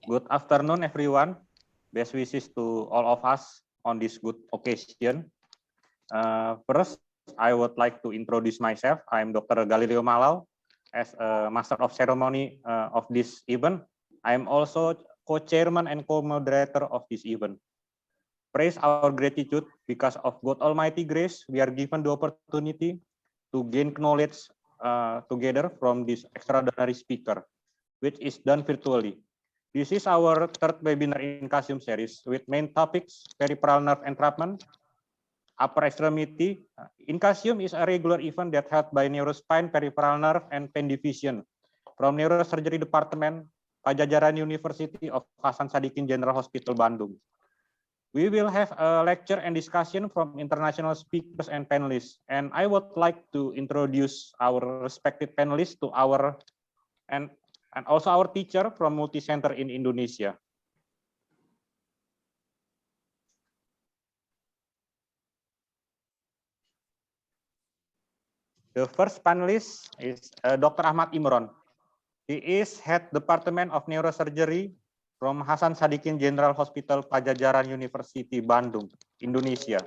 Good afternoon, everyone. Best wishes to all of us on this good occasion. First, I would like to introduce myself. I'm Dr. Galileo Malau. As a Master of Ceremony of this event, I'm also co-chairman and co-moderator of this event. Praise our gratitude because of God Almighty grace, we are given the opportunity to gain knowledge together from this extraordinary speaker, which is done virtually. This is our third webinar in Incasium series with main topics: peripheral nerve entrapment, upper extremity. Incasium is a regular event that held by Neurospine, Peripheral Nerve, and Pain Division from Neurosurgery Department, Pajajaran University of Hasan Sadikin General Hospital, Bandung. We will have a lecture and discussion from international speakers and panelists. And I would like to introduce our respected panelists to our and also our teacher from multi-center in Indonesia. The first panelist is Dr. Ahmad Imron. He is Head Department of Neurosurgery from Hasan Sadikin General Hospital, Pajajaran University, Bandung, Indonesia.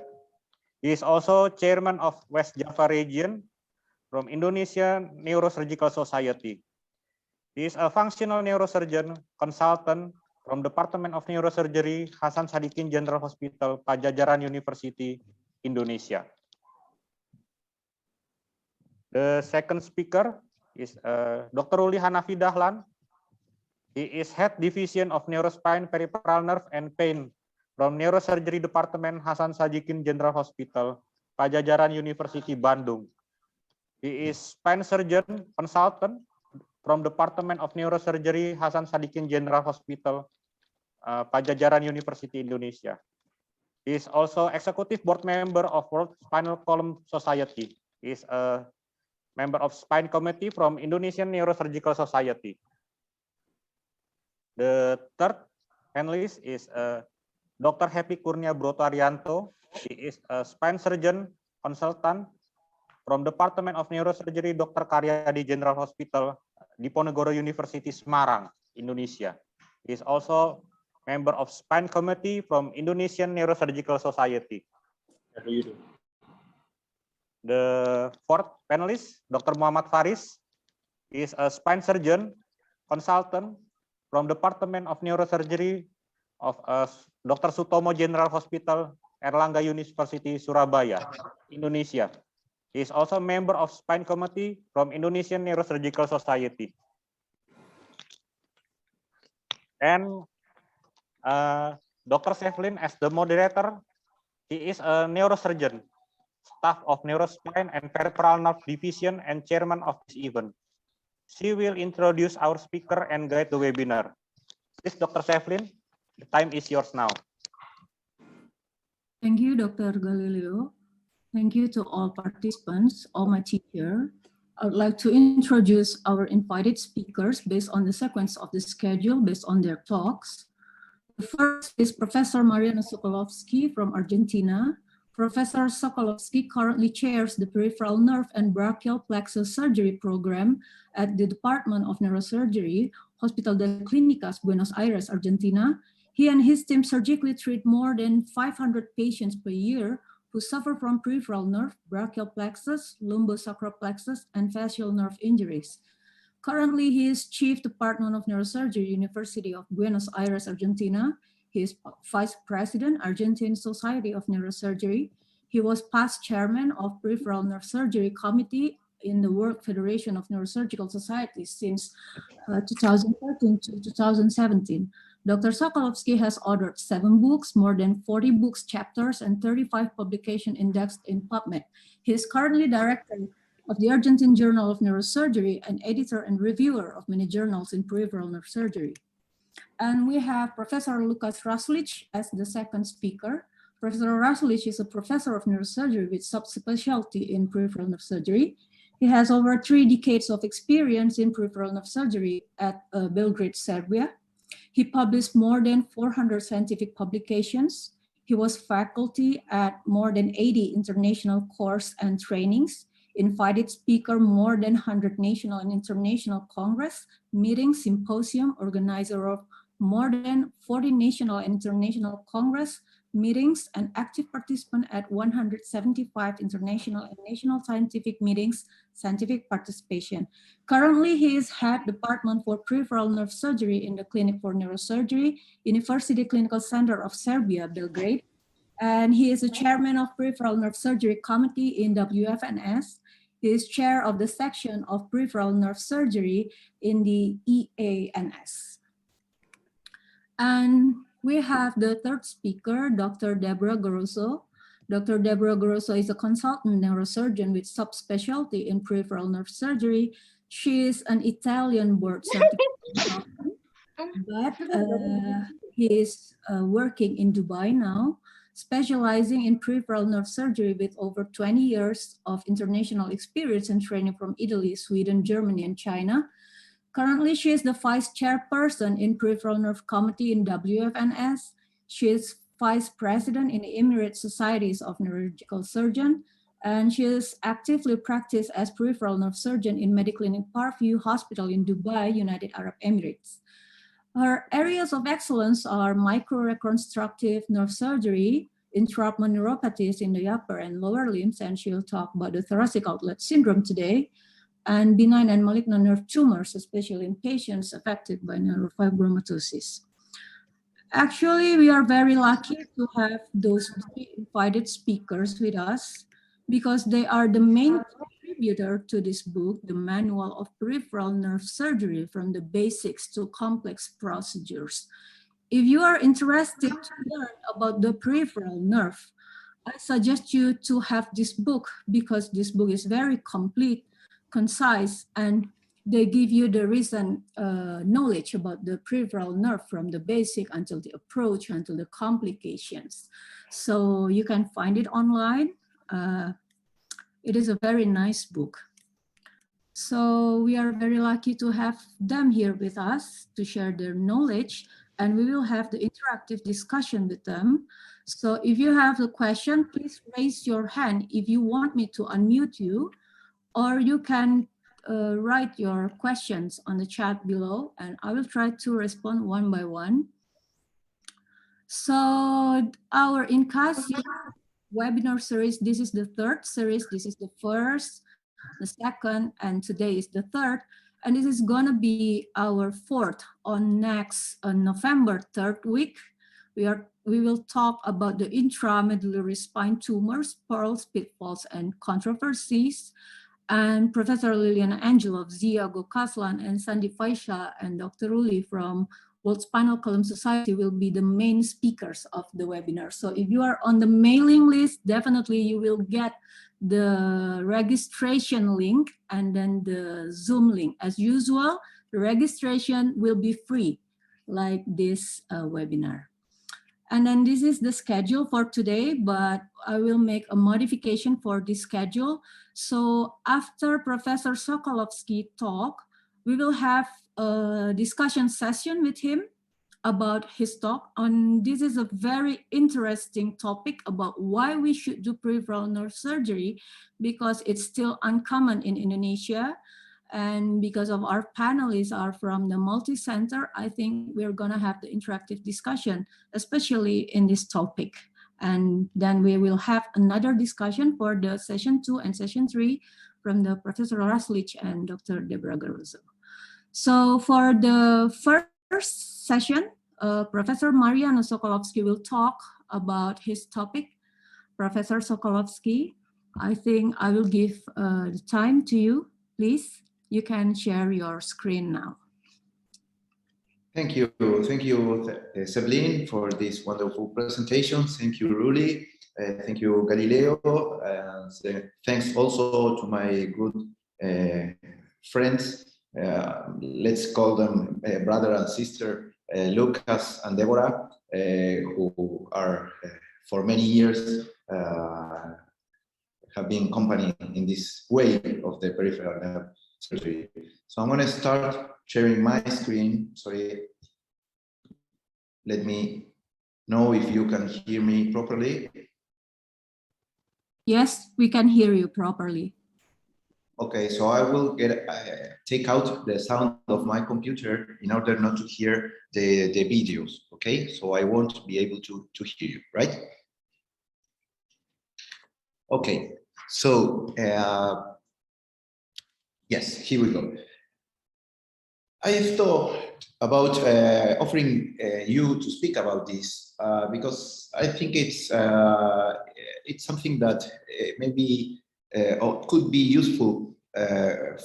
He is also Chairman of West Java Region from Indonesia Neurosurgical Society. He is a functional neurosurgeon consultant from Department of Neurosurgery, Hasan Sadikin General Hospital, Pajajaran University, Indonesia. The second speaker is Dr. Uli Hanafi Dahlan. He is Head Division of Neurospine, Peripheral Nerve, and Pain from Neurosurgery Department, Hasan Sadikin General Hospital, Pajajaran University, Bandung. He is spine surgeon consultant from Department of Neurosurgery, Hasan Sadikin General Hospital, Pajajaran University, Indonesia. He is also executive board member of World Spinal Column Society. He is a member of Spine Committee from Indonesian Neurosurgical Society. The third panelist is Dr. Happy Kurnia Brotoarianto. He is a spine surgeon consultant from Department of Neurosurgery, Dr. Karyadi General Hospital, Diponegoro University, Semarang, Indonesia. He is also member of Spine Committee from Indonesian Neurosurgical Society. How do you do? The fourth panelist, Dr. Muhammad Faris, is a spine surgeon consultant from Department of Neurosurgery of Dr. Sutomo General Hospital, Erlangga University, Surabaya, Indonesia. He is also a member of Spine Committee from Indonesian Neurosurgical Society. And Dr. Sevline as the moderator, he is a neurosurgeon, staff of Neurospine and Peripheral Nerve Division and chairman of this event. She will introduce our speaker and guide the webinar. Please, Dr. Sevline, the time is yours now. Thank you, Dr. Galileo. Thank you to all participants, all my teacher. I would like to introduce our invited speakers based on the sequence of the schedule based on their talks. The first is Professor Mariano Socolovsky from Argentina. Professor Socolovsky currently chairs the Peripheral Nerve and Brachial Plexus Surgery Program at the Department of Neurosurgery, Hospital de Clínicas, Buenos Aires, Argentina. He and his team surgically treat more than 500 patients per year who suffer from peripheral nerve, brachial plexus, lumbosacral plexus, and facial nerve injuries. Currently, he is Chief Department of Neurosurgery, University of Buenos Aires, Argentina. He is Vice President, Argentine Society of Neurosurgery. He was past Chairman of Peripheral Nerve Surgery Committee in the World Federation of Neurosurgical Societies since 2013 to 2017. Dr. Socolovsky has authored 7 books, more than 40 books, chapters, and 35 publications indexed in PubMed. He is currently director of the Argentine Journal of Neurosurgery and editor and reviewer of many journals in peripheral nerve surgery. And we have Professor Lukas Rasulic as the second speaker. Professor Rasulic is a professor of neurosurgery with subspecialty in peripheral nerve surgery. He has over 3 decades of experience in peripheral nerve surgery at Belgrade, Serbia. He published more than 400 scientific publications. He was faculty at more than 80 international courses and trainings, invited speaker more than 100 national and international congress, meetings, symposium, organizer of more than 40 national and international congress meetings, and active participant at 175 international and national scientific meetings, scientific participation. Currently, he is head department for peripheral nerve surgery in the Clinic for Neurosurgery, University Clinical Center of Serbia, Belgrade. And he is the chairman of Peripheral Nerve Surgery Committee in WFNS. He is chair of the section of Peripheral Nerve Surgery in the EANS. And we have the third speaker, Dr. Debora Garozzo. Dr. Debora Garozzo is a consultant neurosurgeon with subspecialty in peripheral nerve surgery. She is an Italian board certified consultant, but he is working in Dubai now, specializing in peripheral nerve surgery with over 20 years of international experience and training from Italy, Sweden, Germany, and China. Currently, she is the vice chairperson in Peripheral Nerve Committee in WFNS. She is vice president in the Emirate Societies of Neurological Surgeon, and she is actively practiced as peripheral nerve surgeon in Mediclinic Parkview Hospital in Dubai, United Arab Emirates. Her areas of excellence are microreconstructive nerve surgery, entrapment neuropathies in the upper and lower limbs, and she'll talk about the thoracic outlet syndrome today, and benign and malignant nerve tumors, especially in patients affected by neurofibromatosis. Actually, we are very lucky to have those three invited speakers with us because they are the main contributor to this book, The Manual of Peripheral Nerve Surgery from the Basics to Complex Procedures. If you are interested to learn about the peripheral nerve, I suggest you to have this book because this book is very complete, concise, and they give you the recent knowledge about the peripheral nerve from the basic until the approach, until the complications. So you can find it online. It is a very nice book. So we are very lucky to have them here with us to share their knowledge, and we will have the interactive discussion with them. So if you have a question, please raise your hand if you want me to unmute you, or you can write your questions on the chat below, and I will try to respond one by one. So our Incasium webinar series, this is the third series. This is the first, the second, and today is the third. And this is gonna be our fourth on next November 3rd week. We will talk about the intramedullary spine tumors, pearls, pitfalls, and controversies. And Professor Liliana Angelov, Zia Gokaslan, and Sandeep Vaishya, and Dr. Ruli from World Spinal Column Society will be the main speakers of the webinar. So if you are on the mailing list, definitely you will get the registration link and then the Zoom link. As usual, the registration will be free, like this webinar. And then this is the schedule for today, but I will make a modification for this schedule. So after Professor Socolovsky talk, we will have a discussion session with him about his talk. And this is a very interesting topic about why we should do peripheral nerve surgery, because it's still uncommon in Indonesia. And because of our panelists are from the multi-center, I think we're gonna have the interactive discussion, especially in this topic. And then we will have another discussion for the session 2 and session 3 from the Professor Rasulic and Dr. Debora Garozzo. So for the first session, Professor Mariano Socolovsky will talk about his topic. Professor Socolovsky, I think I will give the time to you, please. You can share your screen now. Thank you, Sevline, for this wonderful presentation. Thank you, Ruli. Thank you, Galileo. Thanks also to my good friends. Let's call them brother and sister, Lukas and Debora, who are for many years have been accompanying in this way of the peripheral nerve surgery. So I'm going to start sharing my screen. Sorry. Let me know if you can hear me properly. Yes, we can hear you properly. Okay, so I will take out the sound of my computer in order not to hear the videos, okay? So I won't be able to hear you, right? Okay, so yes, here we go. I have thought about offering you to speak about this because I think it's something that maybe or could be useful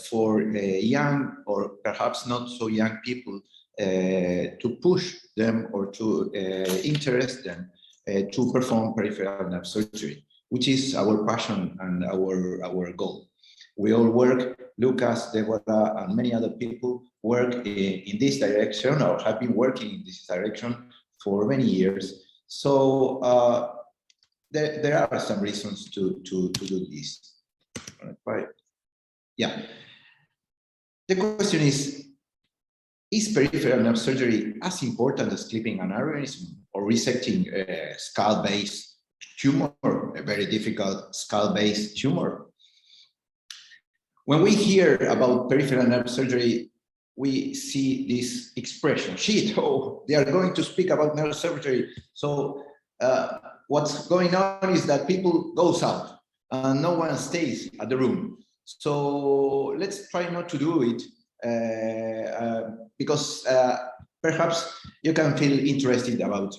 for young or perhaps not so young people to push them or to interest them to perform peripheral nerve surgery, which is our passion and our goal. We all work, Lukas, Debora, and many other people work in this direction or have been working in this direction for many years. So there are some reasons to do this. Right? Yeah. The question is peripheral nerve surgery as important as clipping an aneurysm or resecting a skull-based tumor, a very difficult skull-based tumor? When we hear about peripheral nerve surgery, we see this expression, shit, oh, they are going to speak about nerve surgery. So what's going on is that people goes out and no one stays at the room. So let's try not to do it because perhaps you can feel interested about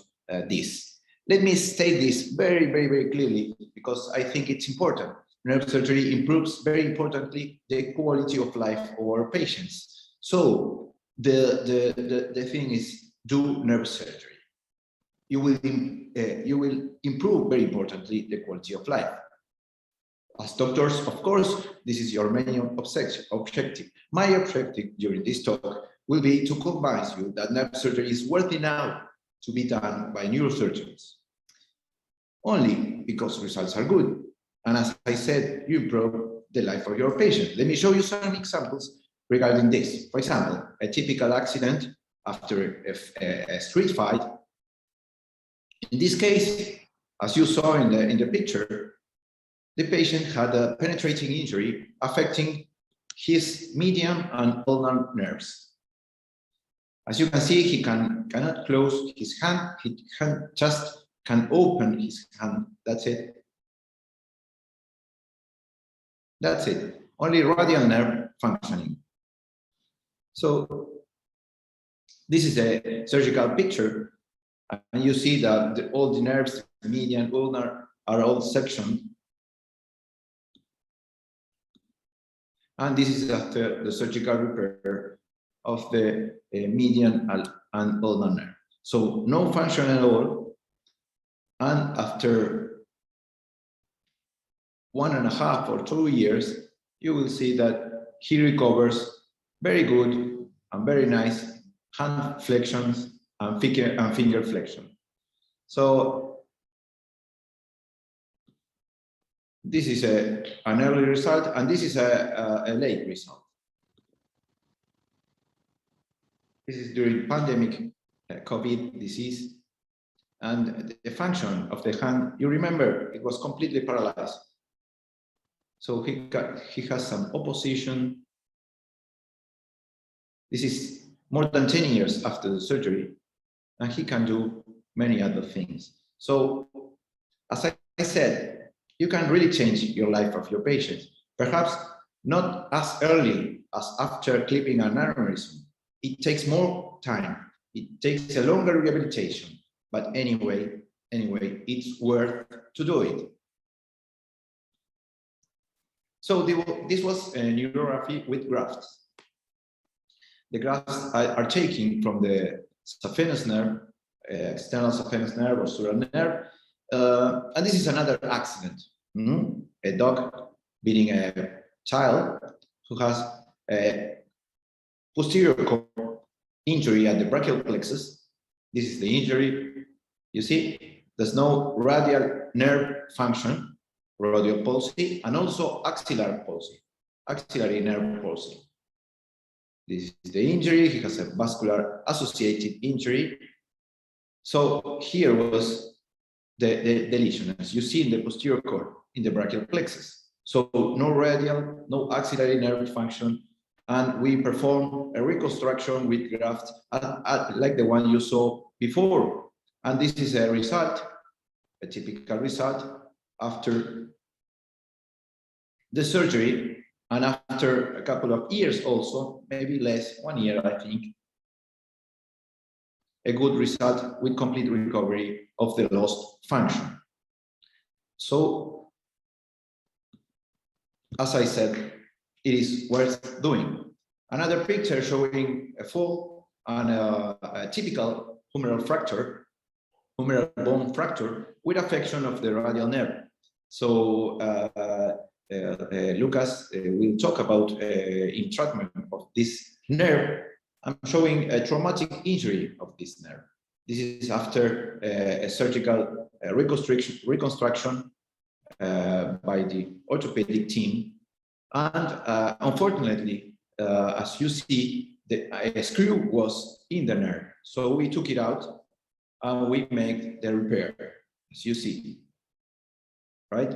this. Let me state this very, very, very clearly because I think it's important. Nerve surgery improves, very importantly, the quality of life of our patients. So the thing is, do nerve surgery. You will improve, very importantly, the quality of life. As doctors, of course, this is your main objective. My objective during this talk will be to convince you that nerve surgery is worthy now to be done by neurosurgeons. Only because results are good. And as I said, you improve the life of your patient. Let me show you some examples regarding this. For example, a typical accident after a street fight. In this case, as you saw in the picture, the patient had a penetrating injury affecting his median and ulnar nerves. As you can see, he cannot close his hand. He just can open his hand. That's it. That's it. Only radial nerve functioning. So this is a surgical picture, and you see that all the nerves, median, ulnar, are all sectioned. And this is after the surgical repair of the median and ulnar nerve. So no function at all. And after 1.5 or 2 years, you will see that he recovers very good and very nice hand flexions and finger flexion. So this is an early result, and this is a late result. This is during pandemic COVID disease, and the function of the hand, you remember, it was completely paralyzed. So he has some opposition. This is more than 10 years after the surgery, and he can do many other things. So, as I said, you can really change your life of your patients. Perhaps not as early as after clipping an aneurysm. It takes more time. It takes a longer rehabilitation. But anyway, it's worth to do it. So this was a neurography with grafts. The grafts are taken from the saphenous nerve, external saphenous nerve or sural nerve. And this is another accident. A dog beating a child who has a posterior core injury at the brachial plexus. This is the injury. You see, there's no radial nerve function, radial palsy, and also axillary palsy, axillary nerve palsy. This is the injury. He has a vascular associated injury. So here was the lesion, as you see in the posterior cord, in the brachial plexus. So no radial, no axillary nerve function, and we perform a reconstruction with grafts like the one you saw before. And this is a result, a typical result after the surgery and after a couple of years also, maybe less, 1 year, I think, a good result with complete recovery of the lost function. So, as I said, it is worth doing. Another picture showing a fall and a typical humeral fracture, humeral bone fracture with affection of the radial nerve. So Lukas will talk about entrapment of this nerve. I'm showing a traumatic injury of this nerve. This is after a surgical reconstruction by the orthopedic team. And unfortunately, as you see, a screw was in the nerve. So we took it out and we make the repair, as you see, right?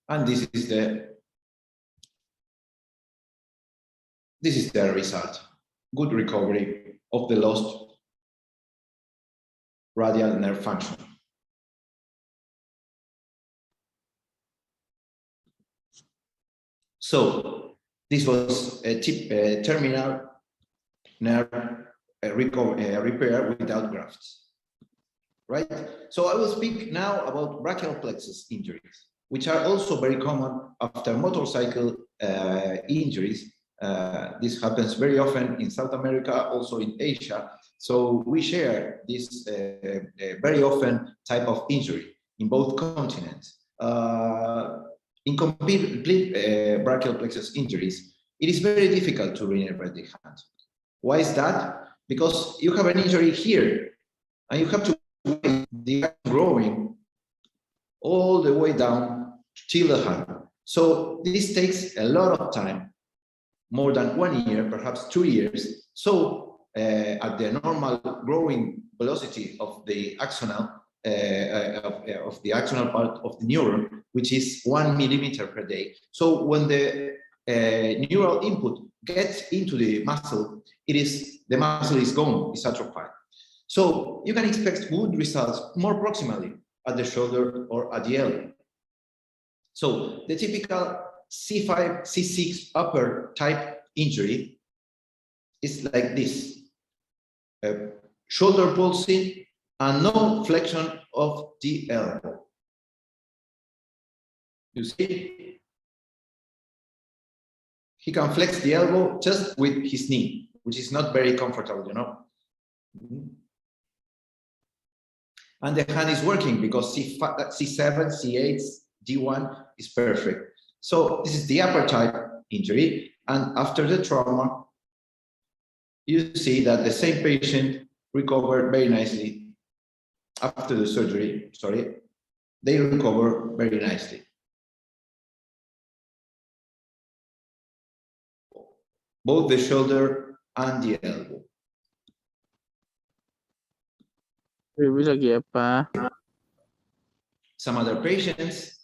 And this is the result. Good recovery of the lost radial nerve function. So this was a terminal nerve repair without grafts, right? So I will speak now about brachial plexus injuries, which are also very common after motorcycle injuries. This happens very often in South America, also in Asia. So we share this very often type of injury in both continents. Incomplete brachial plexus injuries, it is very difficult to reinnervate the hand. Why is that? Because you have an injury here, and you have to wait the hand growing all the way down till the hand. So this takes a lot of time, more than 1 year, perhaps 2 years. So at the normal growing velocity of the axonal, of the axonal part of the neuron, which is 1 millimeter per day. So when the neural input gets into the muscle, the muscle is gone, it's atrophied. So you can expect good results more proximally at the shoulder or at the elbow. So the typical C5, C6 upper type injury is like this: shoulder pulsing and no flexion of the elbow. You see, he can flex the elbow just with his knee, which is not very comfortable, you know. And the hand is working because C5, C7, C8, D1 is perfect. So this is the upper type injury. And after the trauma, you see that the same patient recovered very nicely. After the surgery, they recover very nicely. Both the shoulder and the elbow. Lagi apa? Some other patients,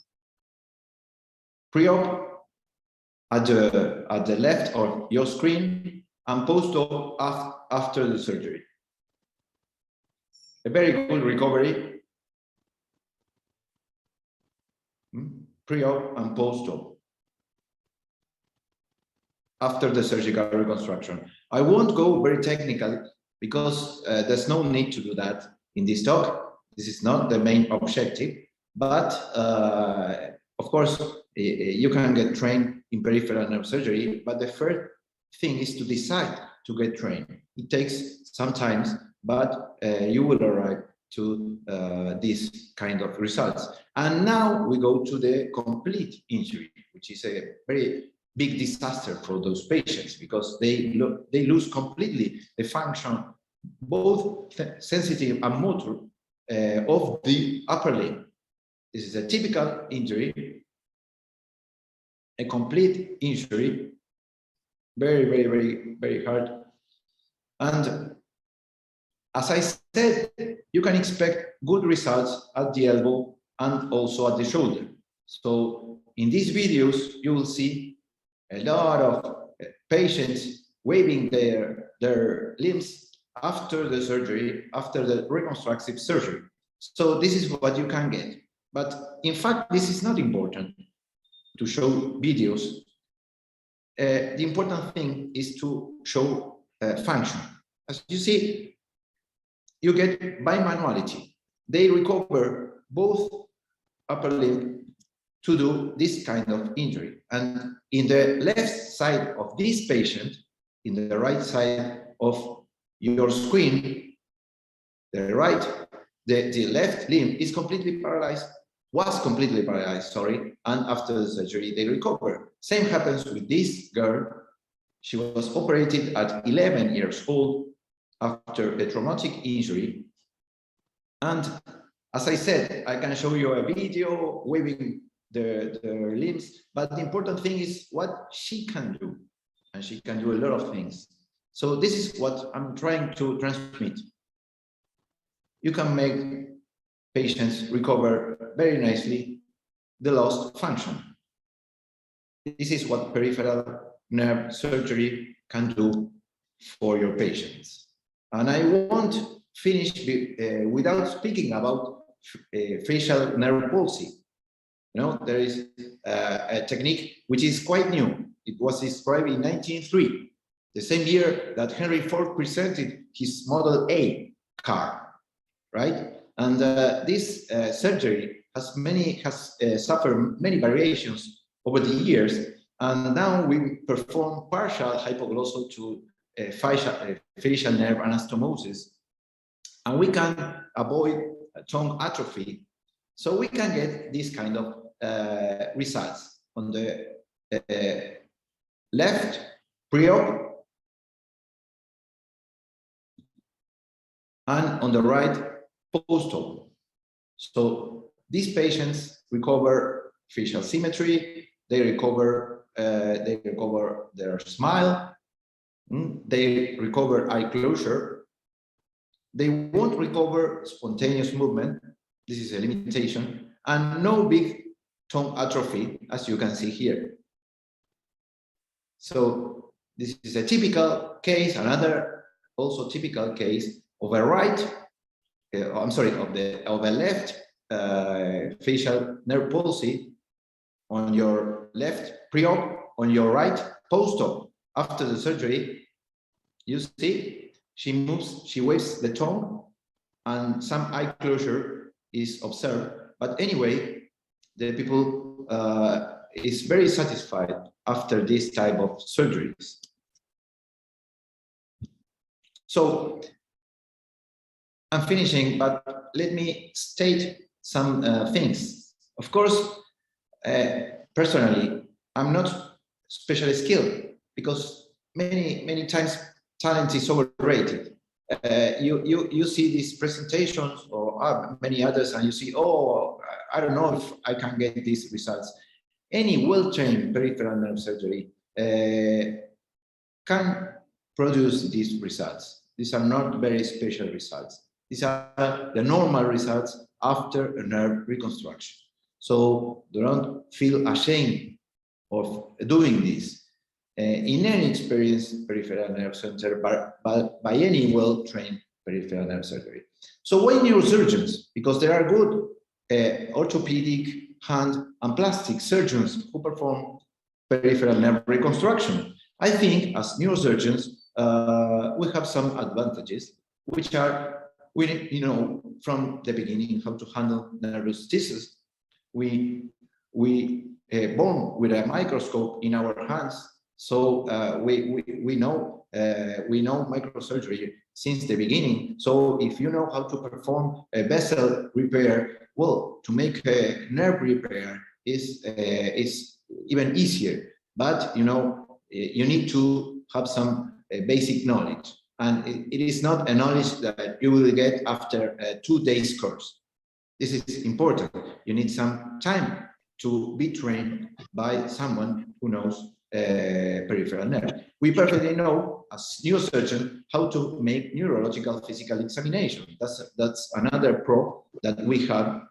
pre-op at the left of your screen and post-op after the surgery. A very good recovery, pre-op and post-op after the surgical reconstruction. I won't go very technical because there's no need to do that in this talk. This is not the main objective, but of course, you can get trained in peripheral neurosurgery, but the first thing is to decide to get trained. It takes some time, but you will arrive to these kind of results. And now we go to the complete injury, which is a very big disaster for those patients because they lose completely the function, both sensitive and motor, of the upper limb. This is a typical injury, a complete injury, very, very, very, very hard. And as I said, you can expect good results at the elbow and also at the shoulder. So in these videos, you will see a lot of patients waving their limbs after the surgery, after the reconstructive surgery. So this is what you can get. But in fact, this is not important to show videos. The important thing is to show function. As you see, you get bimanuality. They recover both upper limb to do this kind of injury. And in the left side of this patient, in the right side of your screen, the left limb is completely paralyzed, was completely paralyzed, sorry, and after the surgery, they recover. Same happens with this girl. She was operated at 11 years old after a traumatic injury. And as I said, I can show you a video waving the limbs, but the important thing is what she can do. And she can do a lot of things. So this is what I'm trying to transmit. You can make patients recover very nicely the lost function. This is what peripheral nerve surgery can do for your patients. And I won't finish without speaking about facial nerve palsy. You know, there is a technique which is quite new. It was described in 1903, the same year that Henry Ford presented his Model A car, right? And this surgery has suffered many variations over the years, and now we perform partial hypoglossal to facial nerve anastomosis, and we can avoid tongue atrophy, so we can get this kind of results. On the left, pre-op, and on the right, post-op. So these patients recover facial symmetry, they recover their smile, they recover eye closure, they won't recover spontaneous movement, this is a limitation, and no big tongue atrophy, as you can see here. So this is a typical case, another also typical case of a left facial nerve palsy on your left pre-op, on your right post-op. After the surgery, you see she moves, she waves the tongue, and some eye closure is observed. But anyway, the people is very satisfied after this type of surgeries. So I'm finishing, but let me state some things. Of course, personally, I'm not specially skilled because many times talent is overrated. You see these presentations or many others, and you see, oh, I don't know if I can get these results. Any well-trained peripheral nerve surgery can produce these results. These are not very special results. These are the normal results after a nerve reconstruction. So don't feel ashamed of doing this. In any experienced peripheral nerve center, but by any well-trained peripheral nerve surgery. So why neurosurgeons? Because there are good orthopedic, hand, and plastic surgeons who perform peripheral nerve reconstruction. I think as neurosurgeons, we have some advantages, which are, we know from the beginning how to handle neurostasis. We born with a microscope in our hands, so we know microsurgery since the beginning. So if you know how to perform a vessel repair, well, to make a nerve repair is even easier. But you know, you need to have some basic knowledge, and it is not a knowledge that you will get after a 2 days course. This is important. You need some time to be trained by someone who knows peripheral nerve. We perfectly know as neurosurgeon how to make neurological physical examination. That's another pro that we have.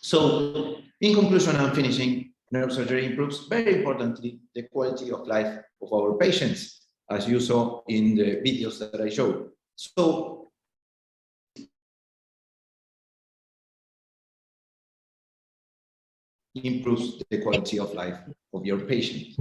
So In conclusion, I'm finishing. Neurosurgery improves very importantly the quality of life of our patients, as you saw in the videos that I showed. So improves the quality of life of your patient.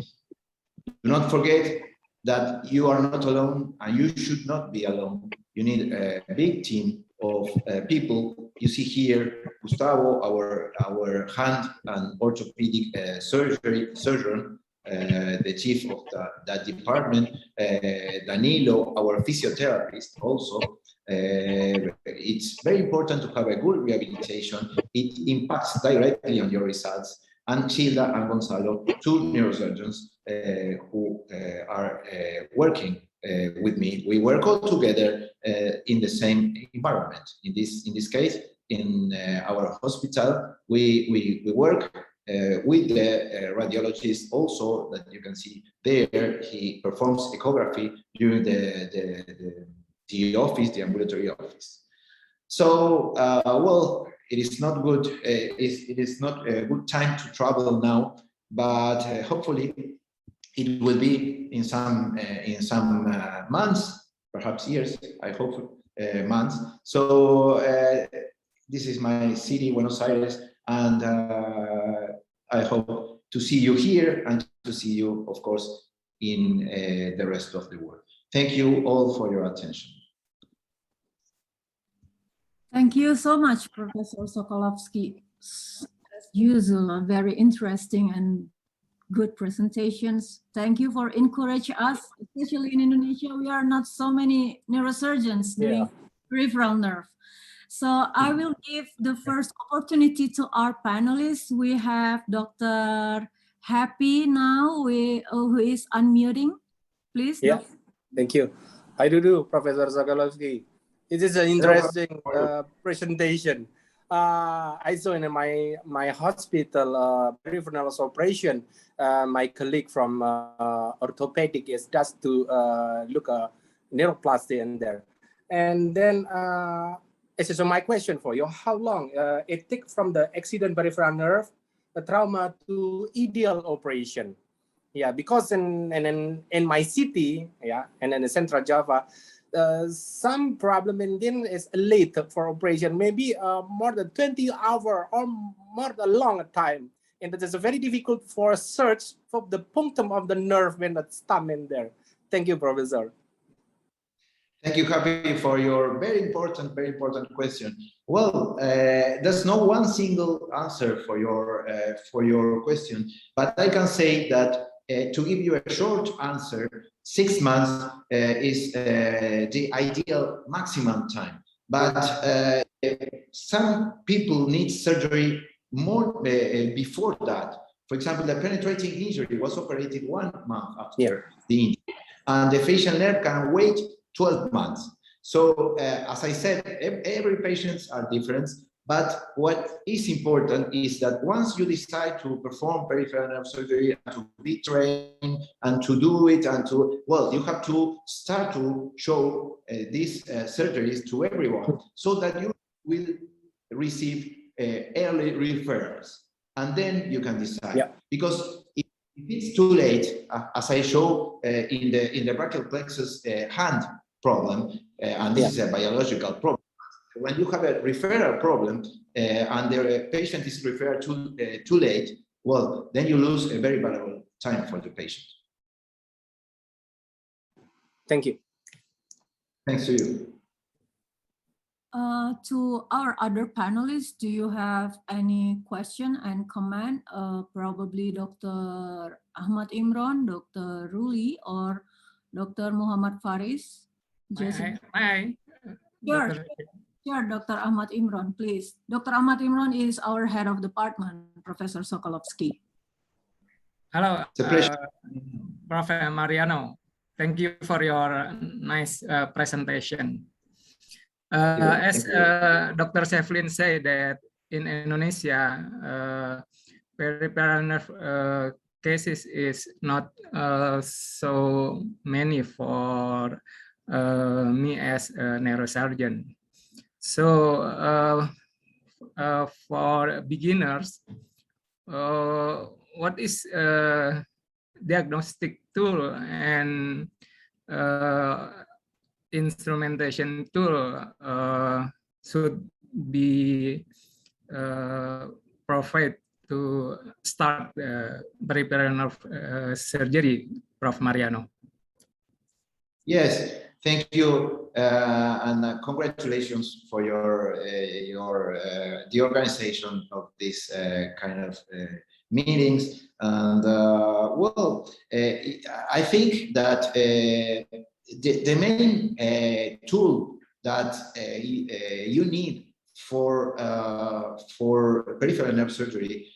Do not forget that you are not alone and you should not be alone. You need a big team of people. You see here Gustavo, our hand and orthopedic surgeon, the chief of that department, Danilo, our physiotherapist also. It's very important to have a good rehabilitation. It impacts directly on your results. And Childa and Gonzalo, two neurosurgeons who are working with me. We work all together in the same environment. In this case, in our hospital, we work with the radiologist also that you can see there. He performs echography during the office, the ambulatory office. So, well, it is not good. It is not a good time to travel now, but hopefully it will be in some months, perhaps years. I hope months. So this is my city, Buenos Aires, and I hope to see you here and to see you, of course, in the rest of the world. Thank you all for your attention. Thank you so much, Professor Socolovsky. As usual, very interesting and good presentations. Thank you for encouraging us, especially in Indonesia. We are not so many neurosurgeons doing peripheral nerve. So I will give the first opportunity to our panelists. We have Dr. Happy now, who is unmuting. Please. Yeah, thank you. How do you do, Professor Socolovsky? It is an interesting presentation. I saw in my hospital peripheral operation. My colleague from orthopedic is just to look at neuroplasty in there. And then this is my question for you. How long it takes from the accident peripheral nerve, the trauma to ideal operation? Yeah, because in my city, yeah, and in the Central Java, some problem in then is late for operation, maybe more than 20 hours or more than long time. And it is very difficult for search for the punctum of the nerve when it's stem in there. Thank you, Professor. Thank you, Happy, for your very important question. Well, there's no one single answer for your question, but I can say that to give you a short answer, 6 months is the ideal maximum time. But some people need surgery more before that. For example, the penetrating injury was operated 1 month after the injury, and the facial nerve can wait 12 months. So as I said, every patients are different, but what is important is that once you decide to perform peripheral nerve surgery and to be trained and to do it and to, well, you have to start to show these surgeries to everyone so that you will receive early referrals, and then you can decide. Yeah. Because if it's too late, as I show in the brachial plexus hand problem, and this is a biological problem. When you have a referral problem and the patient is referred too late, well, then you lose a very valuable time for the patient. Thank you. Thanks to you. To our other panelists, do you have any question and comment? Probably Dr. Ahmad Imron, Dr. Ruli, or Dr. Muhammad Faris? Sure, Dr. Ahmad Imron, please. Dr. Ahmad Imron is our head of department, Professor Socolovsky. Hello, Professor Mariano. Thank you for your nice presentation. As Dr. Sevline said that in Indonesia, peripheral nerve cases is not so many for me as a neurosurgeon. So for beginners, what is diagnostic tool and instrumentation tool should be provided to start peripheral nerve surgery, Prof. Mariano? Yes, thank you, and congratulations for the organization of this kind of meetings. And well, I think that the main tool that you need for peripheral nerve surgery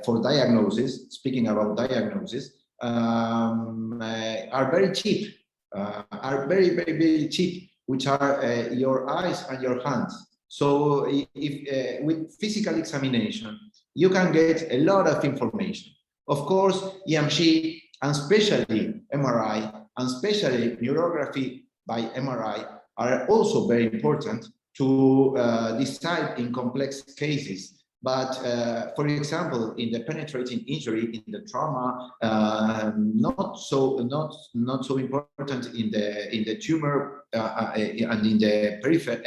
for diagnosis, speaking about diagnosis, are very cheap. Are very, very, very cheap, which are your eyes and your hands. So if with physical examination, you can get a lot of information. Of course, EMG and especially MRI and especially neurography by MRI are also very important to decide in complex cases. But for example, in the penetrating injury, in the trauma, not so important in the tumor and in the peripheral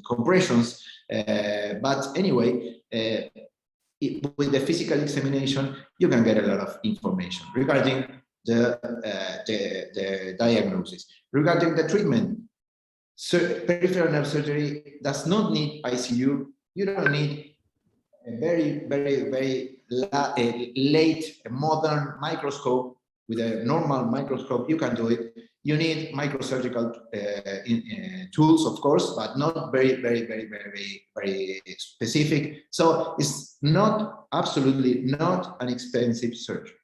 compressions. But anyway, with the physical examination, you can get a lot of information regarding the diagnosis, regarding the treatment. So peripheral nerve surgery does not need ICU. You don't need a very, very, very late modern microscope. With a normal microscope, you can do it. You need microsurgical tools, of course, but not very, very, very, very, very specific. So it's not absolutely not an expensive surgery.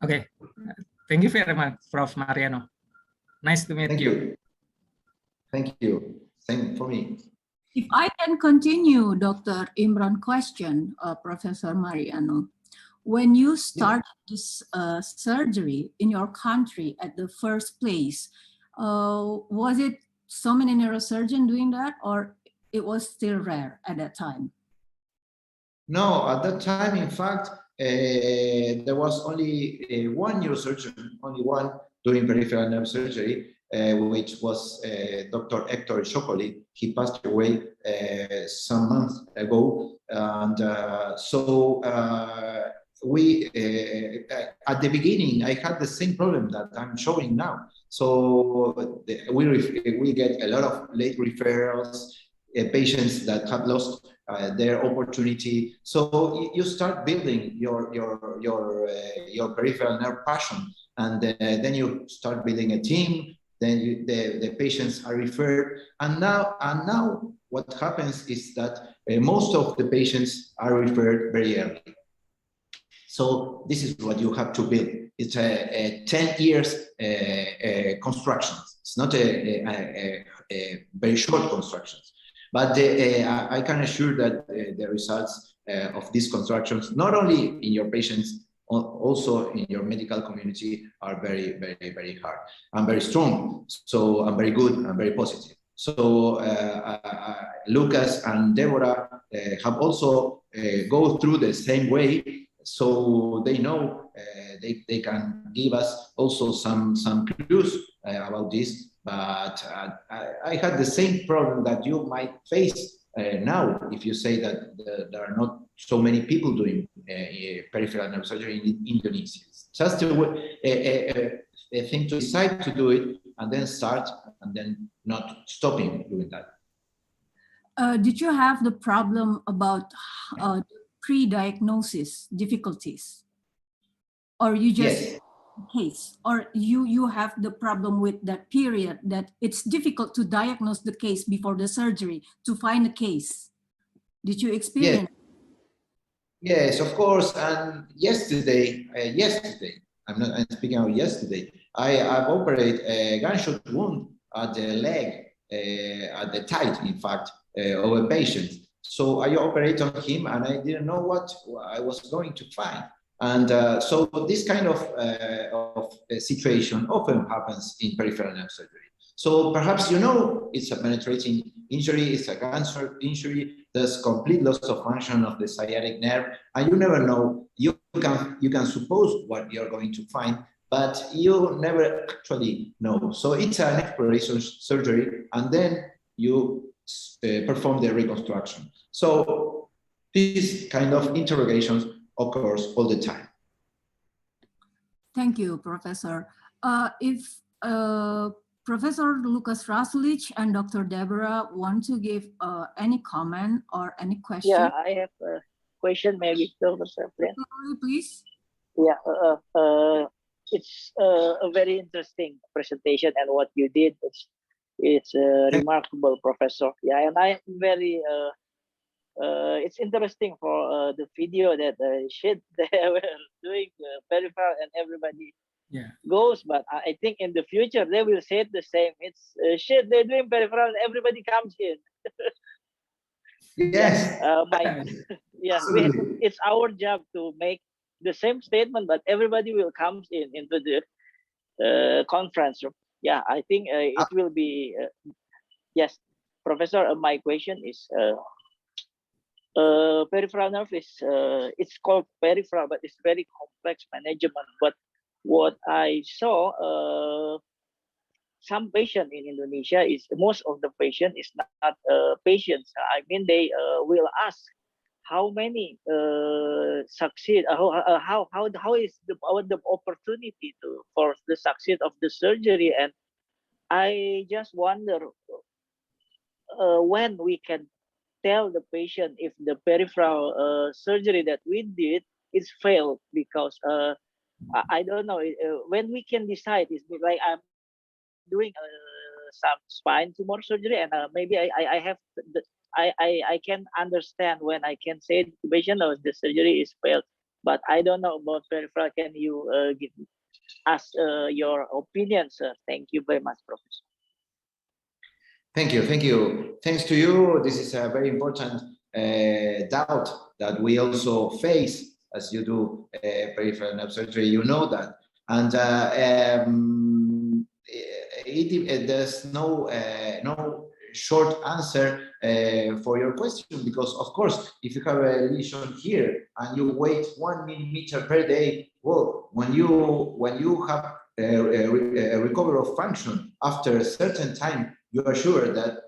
Okay, thank you very much, Prof. Mariano. Nice to meet you. Thank you. Same for me. If I can continue Dr. Imron question, Professor Mariano, when you start this surgery in your country at the first place, was it so many neurosurgeons doing that, or it was still rare at that time? No, at that time, in fact, there was only one neurosurgeon, only one doing peripheral nerve surgery, which was Dr. Hector Chocoli. He passed away some months ago, and so we at the beginning I had the same problem that I'm showing now. So we get a lot of late referrals, patients that have lost their opportunity. So you start building your peripheral nerve passion, and then you start building a team. Then the patients are referred, and now what happens is that most of the patients are referred very early. So this is what you have to build. It's a 10 years construction. It's not a very short construction, but I can assure that the results of these constructions, not only in your patients, also in your medical community, are very, very, very hard and very strong. So and very good and very positive. So Lukas and Debora have also go through the same way. So they know they can give us also some clues about this. But I had the same problem that you might face now if you say that there are not so many people doing peripheral nerve surgery in Indonesia. It's just a thing to decide to do it and then start and then not stopping doing that. Did you have the problem about pre-diagnosis difficulties, or you just case, or you have the problem with that period that it's difficult to diagnose the case before the surgery to find a case? Did you experience? Yes, of course. And yesterday, I'm speaking of yesterday, I've operated a gunshot wound at the leg, at the thigh, in fact, of a patient. So I operated on him, and I didn't know what I was going to find. And so this kind of situation often happens in peripheral nerve surgery. So perhaps you know it's a penetrating injury, it's a cancer injury, there's complete loss of function of the sciatic nerve, and you never know. You can suppose what you're going to find, but you never actually know. So it's an exploration surgery, and then you perform the reconstruction. So these kind of interrogations occurs all the time. Thank you, Professor. If Professor Lukas Rasulic and Dr. Debora want to give any comment or any question? Yeah, I have a question maybe, Professor. Please. Yeah, it's a very interesting presentation, and what you did, it's remarkable, Professor. Yeah, and I'm very, it's interesting for the video that they were doing peripheral and everybody goes, but I think in the future they will say it the same. It's they're doing peripheral and everybody comes in. Yes. It's our job to make the same statement, but everybody will come into the conference room. Yeah, I think it will be yes, Professor. My question is peripheral nerve is it's called peripheral, but it's very complex management. But what I saw, some patient in Indonesia is most of the patient is not patients. I mean, they will ask how many succeed. How is the opportunity for the succeed of the surgery? And I just wonder when we can tell the patient if the peripheral surgery that we did is failed, because I don't know when we can decide. It's like I'm doing some spine tumor surgery, and maybe I have I can understand when I can say to the patient, oh, the surgery is failed, but I don't know about peripheral. Can you give us your opinion, sir? Thank you very much, Professor. Thank you, thank you. Thanks to you, this is a very important doubt that we also face as you do peripheral nerve surgery. You know that, and there's no short answer for your question, because of course, if you have a lesion here and you wait 1 millimeter per day, well, when you have a recovery of function after a certain time, you are sure that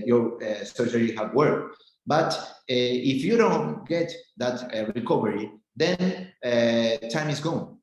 your surgery has worked. But if you don't get that recovery, then time is gone.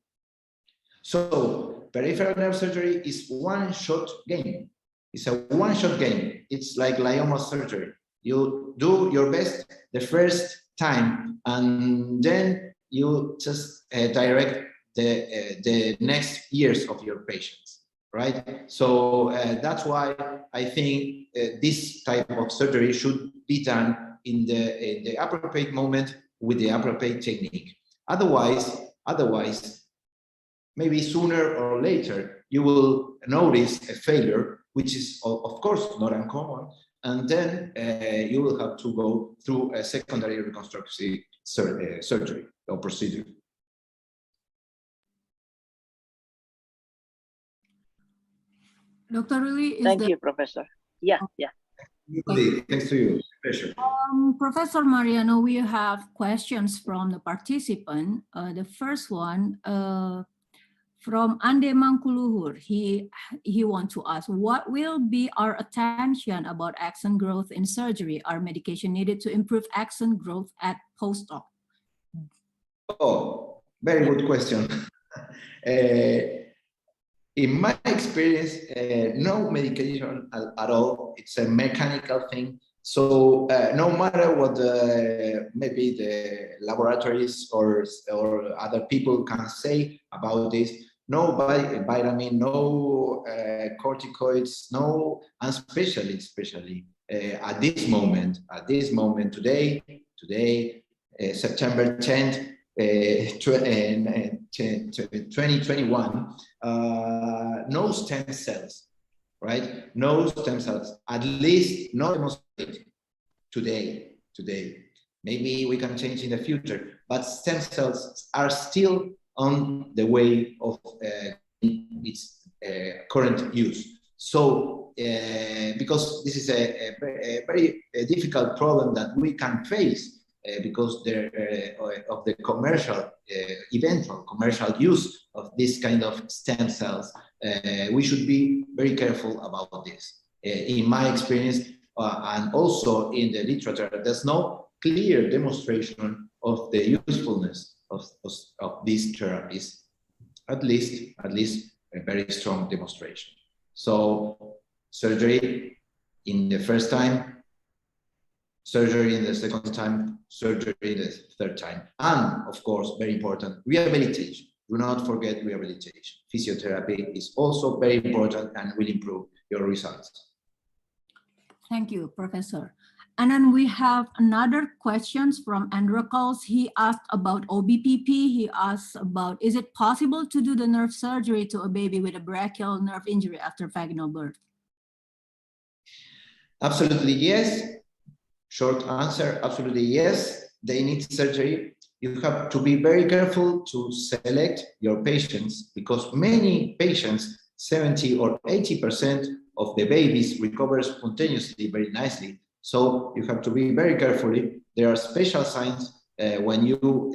So peripheral nerve surgery is one-shot game. It's a one-shot game. It's like glioma surgery. You do your best the first time, and then you just direct the next years of your patients, right? So that's why I think this type of surgery should be done in the appropriate moment with the appropriate technique. Otherwise, maybe sooner or later, you will notice a failure, which is of course not uncommon, and then you will have to go through a secondary reconstructive surgery or procedure. Dr. Ruli, thank you, Professor. Yeah. Thanks to you. Pleasure. Professor Mariano, we have questions from the participant. The first one from Ande Mangkuluhur. He wants to ask, what will be our attention about axon growth in surgery? Are medication needed to improve axon growth at post-op? Oh, very good question. In my experience, no medication at all. It's a mechanical thing. So no matter what maybe the laboratories or other people can say about this, no vitamin, no corticoids, no, and especially at this moment, today, September 10th, 2021, no stem cells, right? No stem cells, at least not demonstrated today. Maybe we can change in the future, but stem cells are still on the way of its current use. So because this is a very difficult problem that we can face because of the commercial, eventual commercial use of this kind of stem cells, we should be very careful about this. In my experience, and also in the literature, there's no clear demonstration of the usefulness of these therapies, at least a very strong demonstration. So surgery in the first time, surgery in the second time, surgery in the third time, and of course, very important, rehabilitation. Do not forget rehabilitation. Physiotherapy is also very important and will improve your results. Thank you, Professor. And then we have another questions from Androcals. He asked about OBPP. He asked about, is it possible to do the nerve surgery to a baby with a brachial nerve injury after vaginal birth? Absolutely yes. Short answer, absolutely yes. They need surgery. You have to be very careful to select your patients because many patients, 70 or 80% of the babies recover spontaneously very nicely. So you have to be very careful. There are special signs when you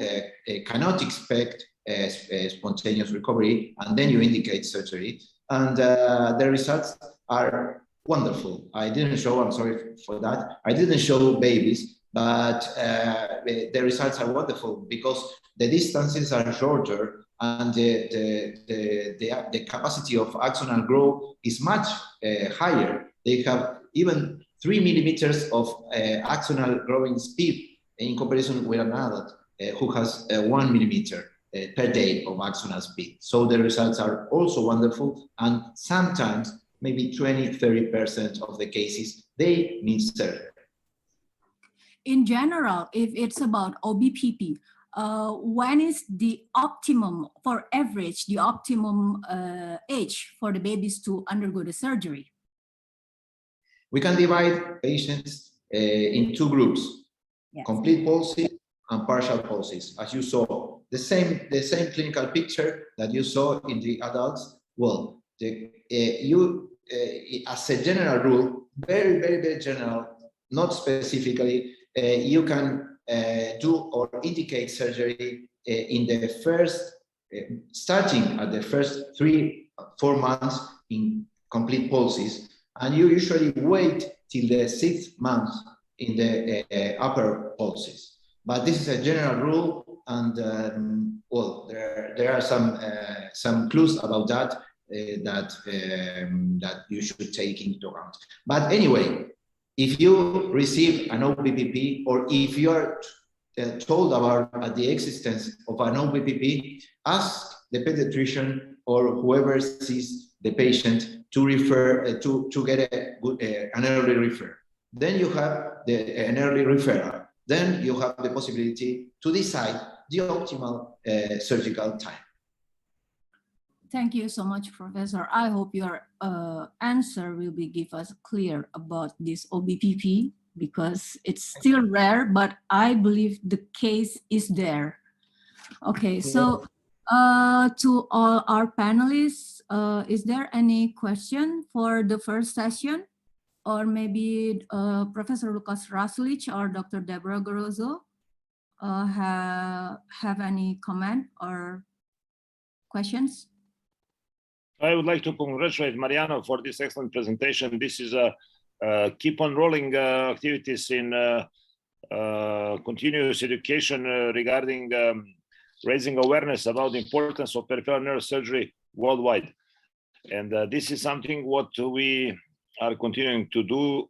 cannot expect a spontaneous recovery, and then you indicate surgery. And the results are wonderful. I didn't show, I'm sorry for that, I didn't show babies, but the results are wonderful because the distances are shorter and the capacity of axonal growth is much higher. They have even 3 millimeters of axonal growing speed in comparison with an adult who has 1 millimeter per day of axonal speed. So the results are also wonderful, and sometimes maybe 20–30% of the cases, they need surgery. In general, if it's about OBPP, when is the optimum, for average, the optimum age for the babies to undergo the surgery? We can divide patients in two groups, yes. Complete palsy and partial palsies. As you saw, the same clinical picture that you saw in the adults. Well, as a general rule, very general, not specifically, you can do or indicate surgery in the first, starting at the first 3–4 months in complete palsies, and you usually wait till the 6th month in the upper palsies. But this is a general rule, and well, there are some clues about that that you should take into account. But anyway, if you receive an OBPP, or if you are told about the existence of an OBPP, ask the pediatrician or whoever sees the patient to refer to get an early referral. Then you have an early referral. Then you have the possibility to decide the optimal surgical time. Thank you so much, Professor. I hope your answer will give us clear about this OBPP, because it's still rare, but I believe the case is there. Okay, so to all our panelists, is there any question for the first session? Or maybe Professor Lukas Rasulic or Dr. Debora Garozzo have any comment or questions? I would like to congratulate Mariano for this excellent presentation. This is a keep on rolling activities in continuous education regarding raising awareness about the importance of peripheral neurosurgery worldwide. And this is something what we are continuing to do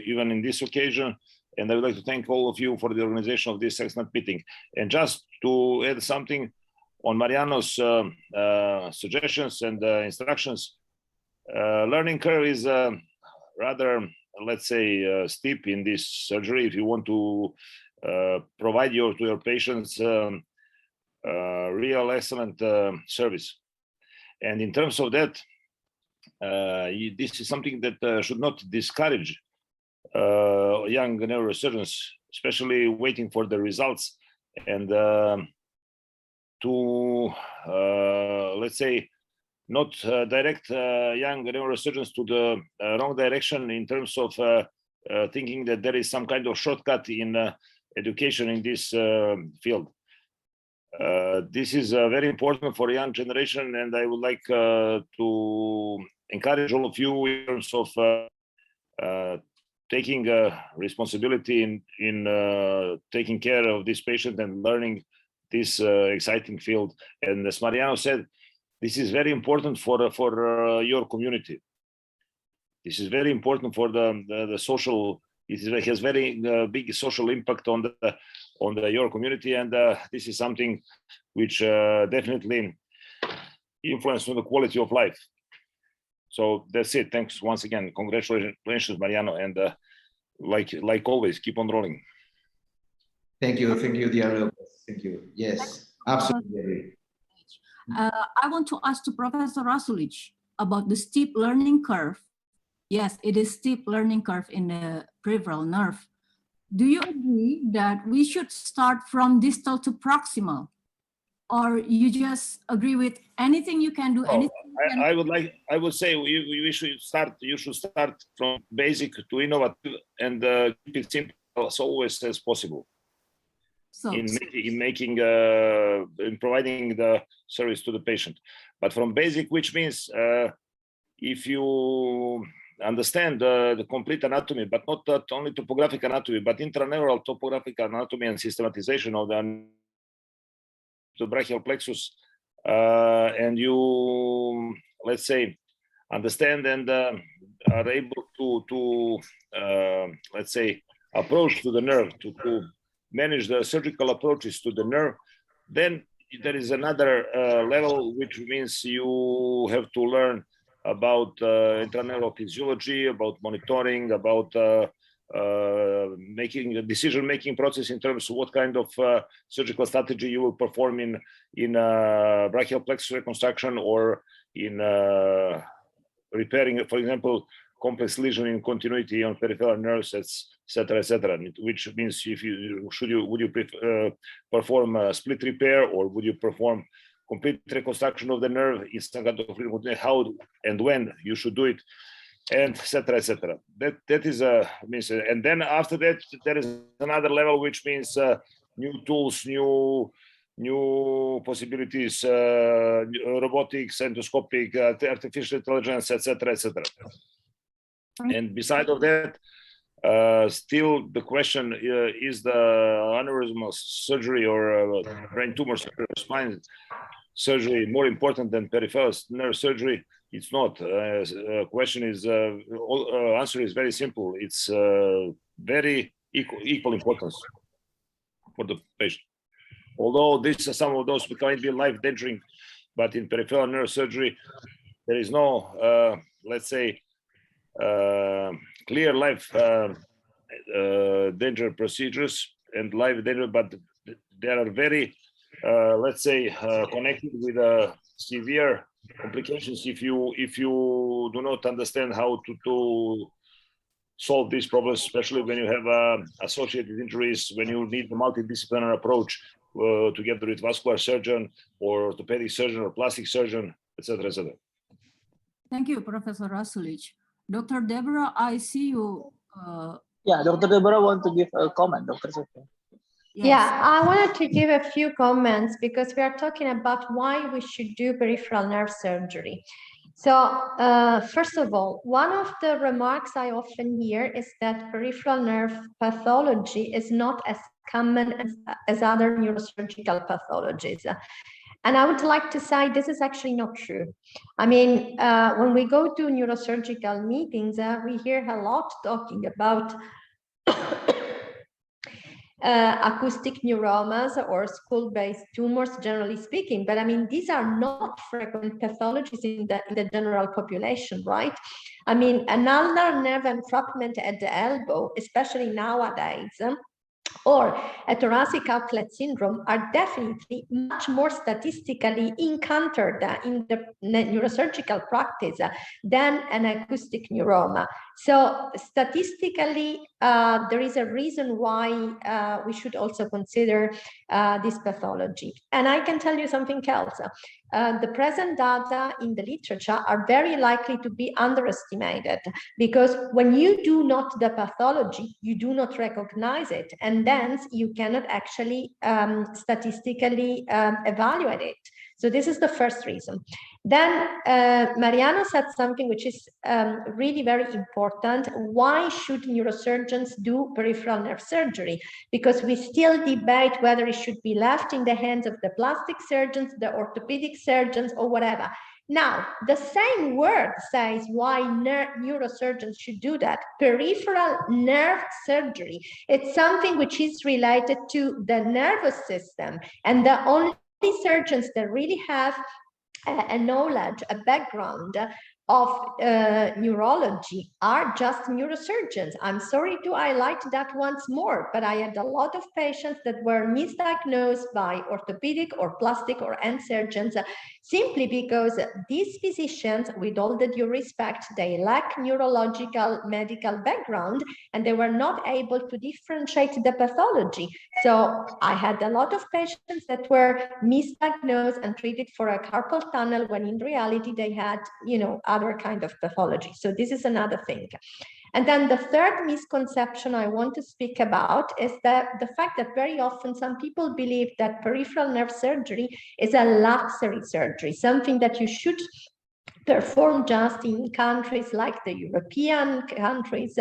even in this occasion. And I would like to thank all of you for the organization of this excellent meeting. And just to add something on Mariano's suggestions and instructions, learning curve is rather, let's say, steep in this surgery if you want to provide to your patients real excellent service. And in terms of that, this is something that should not discourage young neurosurgeons, especially waiting for the results and to, let's say, not direct young neurosurgeons to the wrong direction in terms of thinking that there is some kind of shortcut in education in this field. This is very important for young generation, and I would like to encourage all of you in terms of taking responsibility in taking care of this patient and learning this exciting field. And as Mariano said, this is very important for your community. This is very important for the social. It has very big social impact on your community, and this is something which definitely influences on the quality of life. So that's it. Thanks once again. Congratulations, Mariano, and like always, keep on rolling. Thank you, dear Lucas. Thank you. Yes, absolutely agree. I want to ask to Professor Rasulic about the steep learning curve. Yes, it is steep learning curve in the peripheral nerve. Do you agree that we should start from distal to proximal, or you just agree with anything you can do? I would say you should start from basic to innovative and keep it simple as always as possible. So, in providing the service to the patient, but from basic, which means if you understand the complete anatomy, but not only topographic anatomy, but intraneural topographic anatomy and systematization of the brachial plexus, and you, let's say, understand and are able to let's say, approach to the nerve, to manage the surgical approaches to the nerve, then there is another level, which means you have to learn about intraneural physiology, about monitoring, about making a decision-making process in terms of what kind of surgical strategy you will perform in brachial plexus reconstruction, or in repairing, for example, complex lesion in continuity on peripheral nerves, etc., etc. Which means if would you perform a split repair, or would you perform complete reconstruction of the nerve in some kind of how and when you should do it, and etc., etc. That is means, and then after that there is another level, which means new tools, new possibilities, robotics, endoscopic, artificial intelligence, etc., etc. And beside of that, still the question is the aneurysmal surgery or brain tumor surgery, spine surgery more important than peripheral nerve surgery? It's not. Question is, answer is very simple. It's very equal importance for the patient. Although some of those might be life-endangering, but in peripheral nerve surgery, there is no, let's say, clear life danger procedures and life danger, but they are very, let's say, connected with severe complications if you do not understand how to solve these problems, especially when you have associated injuries, when you need the multidisciplinary approach together with vascular surgeon or orthopedic surgeon or plastic surgeon, etc., etc. Thank you, Professor Rasulic. Dr. Debora, I see you. Yeah, Dr. Debora want to give a comment, Dr. Sophia. Yes. Yeah, I wanted to give a few comments because we are talking about why we should do peripheral nerve surgery. So first of all, one of the remarks I often hear is that peripheral nerve pathology is not as common as other neurosurgical pathologies. And I would like to say this is actually not true. I mean, when we go to neurosurgical meetings, we hear a lot talking about acoustic neuromas or skull-based tumors, generally speaking. But I mean, these are not frequent pathologies in the general population, right? I mean, an ulnar nerve entrapment at the elbow, especially nowadays, or a thoracic outlet syndrome are definitely much more statistically encountered in the neurosurgical practice than an acoustic neuroma. So statistically, there is a reason why we should also consider this pathology. And I can tell you something else. the present data in the literature are very likely to be underestimated, because when you do not the pathology, you do not recognize it, and then you cannot actually statistically evaluate it. So this is the first reason. Then Mariano said something which is really very important. Why should neurosurgeons do peripheral nerve surgery? Because we still debate whether it should be left in the hands of the plastic surgeons, the orthopedic surgeons, or whatever. Now, the same word says why neurosurgeons should do that. Peripheral nerve surgery. It's something which is related to the nervous system, and the only surgeons that really have a knowledge, a background of neurology are just neurosurgeons. I'm sorry to highlight that once more, but I had a lot of patients that were misdiagnosed by orthopedic or plastic or hand surgeons simply because these physicians, with all the due respect, they lack neurological medical background and they were not able to differentiate the pathology. So I had a lot of patients that were misdiagnosed and treated for a carpal tunnel when in reality they had, you know, other kind of pathology. So this is another thing. And then the third misconception I want to speak about is that the fact that very often some people believe that peripheral nerve surgery is a luxury surgery, something that you should perform just in countries like the European countries,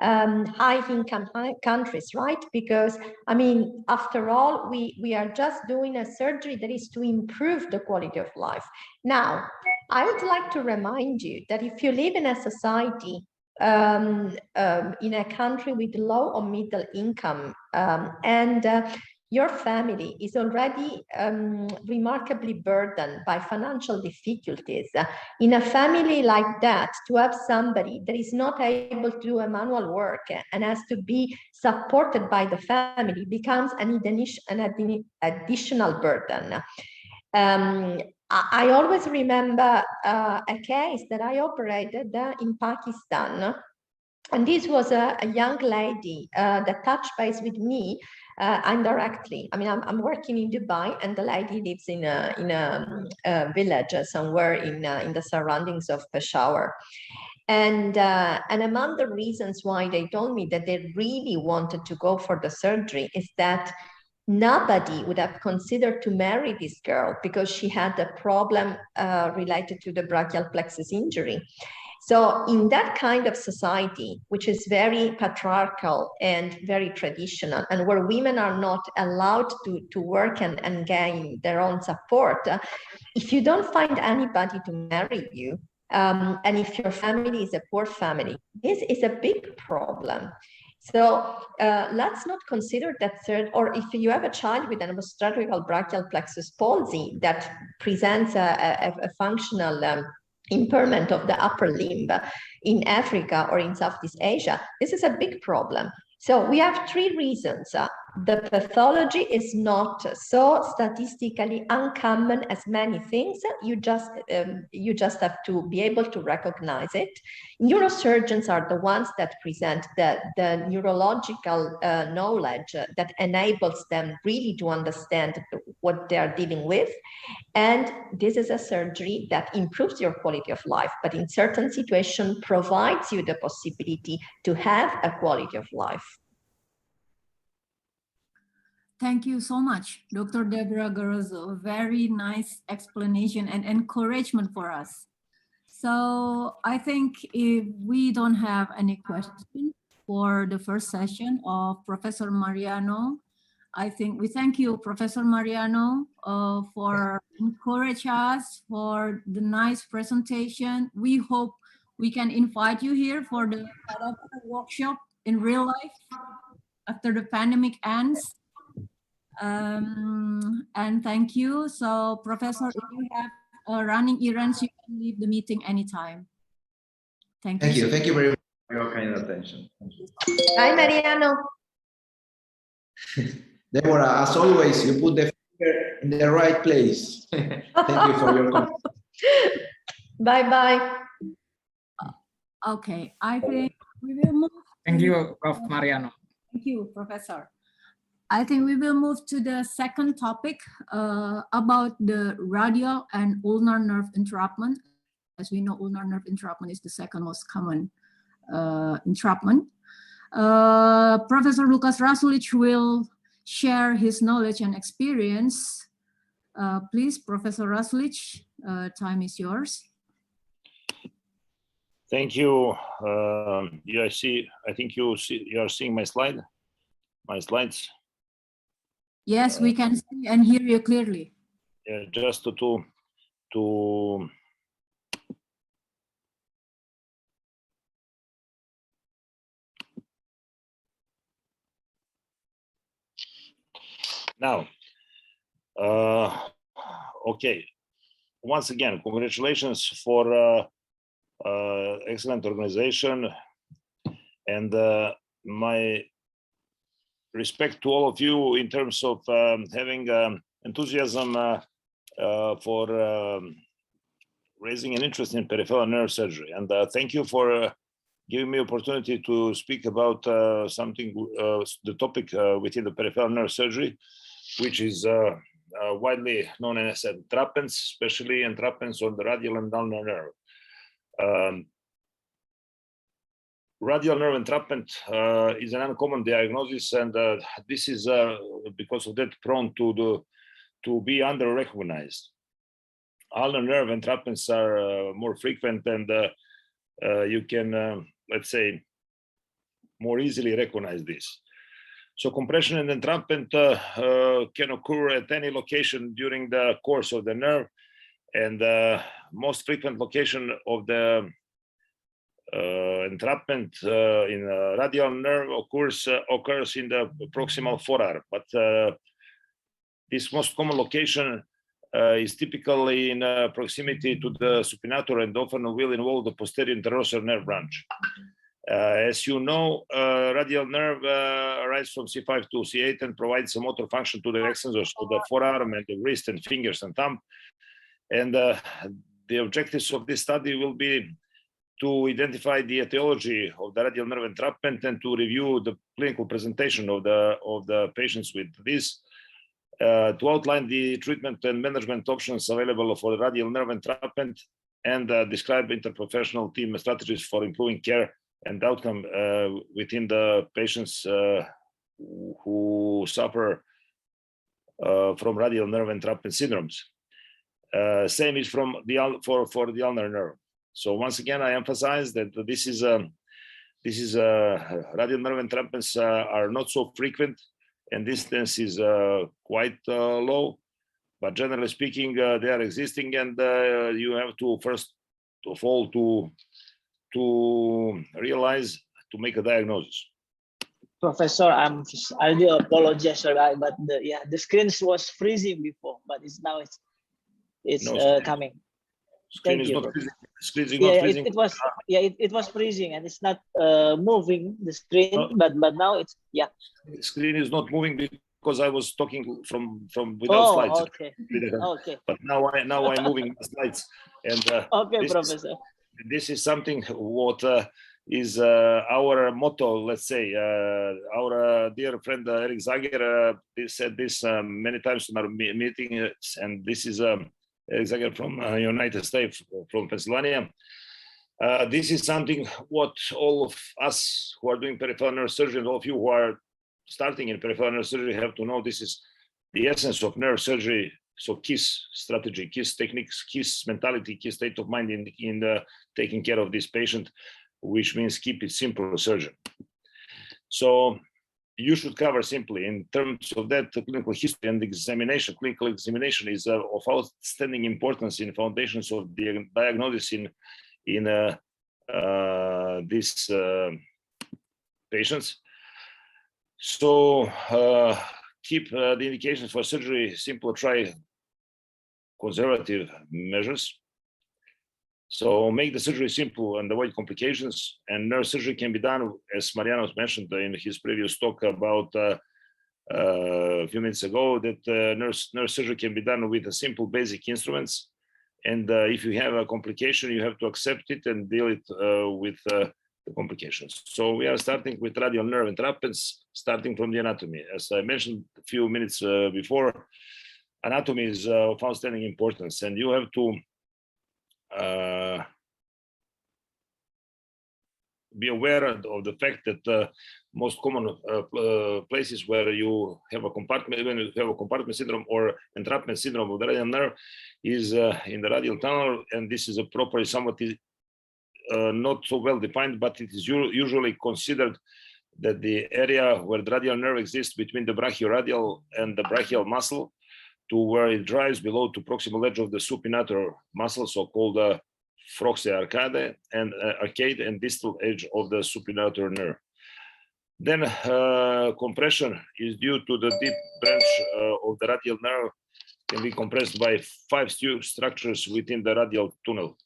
high-income countries, right? Because, I mean, after all, we are just doing a surgery that is to improve the quality of life. Now, I would like to remind you that if you live in a society, in a country with low or middle income, and your family is already remarkably burdened by financial difficulties. In a family like that, to have somebody that is not able to do a manual work and has to be supported by the family becomes an additional burden. I always remember a case that I operated in Pakistan. And this was a young lady that touched base with me indirectly. I mean, I'm working in Dubai, and the lady lives in a village somewhere in the surroundings of Peshawar. And among the reasons why they told me that they really wanted to go for the surgery is that nobody would have considered to marry this girl because she had a problem related to the brachial plexus injury. So in that kind of society, which is very patriarchal and very traditional, and where women are not allowed to work and gain their own support, if you don't find anybody to marry you, and if your family is a poor family, this is a big problem. So let's not consider that third, or if you have a child with an obstetrical brachial plexus palsy that presents a functional impairment of the upper limb in Africa or in Southeast Asia, this is a big problem. So we have three reasons. The pathology is not so statistically uncommon as many things. You just have to be able to recognize it. Neurosurgeons are the ones that present the neurological knowledge that enables them really to understand what they are dealing with. And this is a surgery that improves your quality of life, but in certain situations provides you the possibility to have a quality of life. Thank you so much, Dr. Debora Garozzo. Very nice explanation and encouragement for us. So I think if we don't have any questions for the first session of Professor Mariano, I think we thank you, Professor Mariano, for encouraging us for the nice presentation. We hope we can invite you here for the workshop in real life after the pandemic ends. And thank you. So, Professor, if you have running errands, you can leave the meeting anytime. Thank you. Thank you very much for your kind attention. Bye, Mariano. Debora, as always, you put the finger in the right place. Thank you for your comment. Bye-bye. Okay, I think we will move. Thank you, Prof. Mariano. Thank you, Professor. I think we will move to the second topic about the radial and ulnar nerve entrapment. As we know, ulnar nerve entrapment is the second most common entrapment. Professor Lukas Rasulic will share his knowledge and experience. Please, Professor Rasulic, time is yours. Thank you. Yeah, I think you are seeing my slides. Yes, we can see and hear you clearly. Yeah, just to now, okay. Once again, congratulations for excellent organization, and my respect to all of you in terms of having enthusiasm for raising an interest in peripheral neurosurgery. And thank you for giving me opportunity to speak about something, the topic within the peripheral neurosurgery, which is widely known as entrapments, especially entrapments on the radial and ulnar nerve. Radial nerve entrapment is an uncommon diagnosis, and this is because of that prone to be under-recognized. Ulnar nerve entrapments are more frequent, and you can, let's say, more easily recognize this. So compression and entrapment can occur at any location during the course of the nerve, and most frequent location of the entrapment in radial nerve occurs in the proximal forearm, but this most common location is typically in proximity to the supinator and often will involve the posterior interosseous nerve branch. As you know, radial nerve arises from C5 to C8 and provides a motor function to the extensors of the forearm and the wrist and fingers and thumb. And the objectives of this study will be to identify the etiology of the radial nerve entrapment and to review the clinical presentation of the patients with this, to outline the treatment and management options available for the radial nerve entrapment, and describe interprofessional team strategies for improving care and outcome within the patients who suffer from radial nerve entrapment syndromes. Same is for the ulnar nerve. So once again, I emphasize that this is radial nerve entrapments are not so frequent, and distance is quite low, but generally speaking, they are existing, and you have to first of all to realize, to make a diagnosis. Professor, I do apologize, but the screen was freezing before, but now it's coming. Screen is not freezing. Screen is not freezing. It was freezing and it's not moving the screen, but now it's The screen is not moving because I was talking from without slides. Okay. Okay. But now I'm moving the slides, and okay, Professor. This is something what is our motto. Let's say our dear friend Eric Zager said this many times in our meetings, and this is. Exactly from United States, from Pennsylvania. This is something what all of us who are doing peripheral neurosurgery, and all of you who are starting in peripheral neurosurgery have to know. This is the essence of neurosurgery. So KISS strategy, KISS techniques, KISS mentality, KISS state of mind in taking care of this patient, which means keep it simple, surgeon. So you should cover simply in terms of that clinical history and examination. Clinical examination is of outstanding importance in foundations of the diagnosis in these patients. So keep the indications for surgery simple, try conservative measures. So make the surgery simple and avoid complications. And neurosurgery can be done, as Mariano mentioned in his previous talk about a few minutes ago, that neurosurgery can be done with a simple basic instruments. And if you have a complication, you have to accept it and deal it with the complications. So we are starting with radial nerve entrapments, starting from the anatomy. As I mentioned a few minutes before, anatomy is of outstanding importance, and you have to be aware of the fact that most common places where you have a compartment, when you have a compartment syndrome or entrapment syndrome of the radial nerve, is in the radial tunnel, and this is a properly somewhat not so well defined, but it is usually considered that the area where the radial nerve exists between the brachioradial and the brachial muscle to where it drives below to proximal edge of the supinator muscle, so-called Froxia arcade and distal edge of the supinator nerve. Then compression is due to the deep branch of the radial nerve can be compressed by 5 structures within the radial tunnel.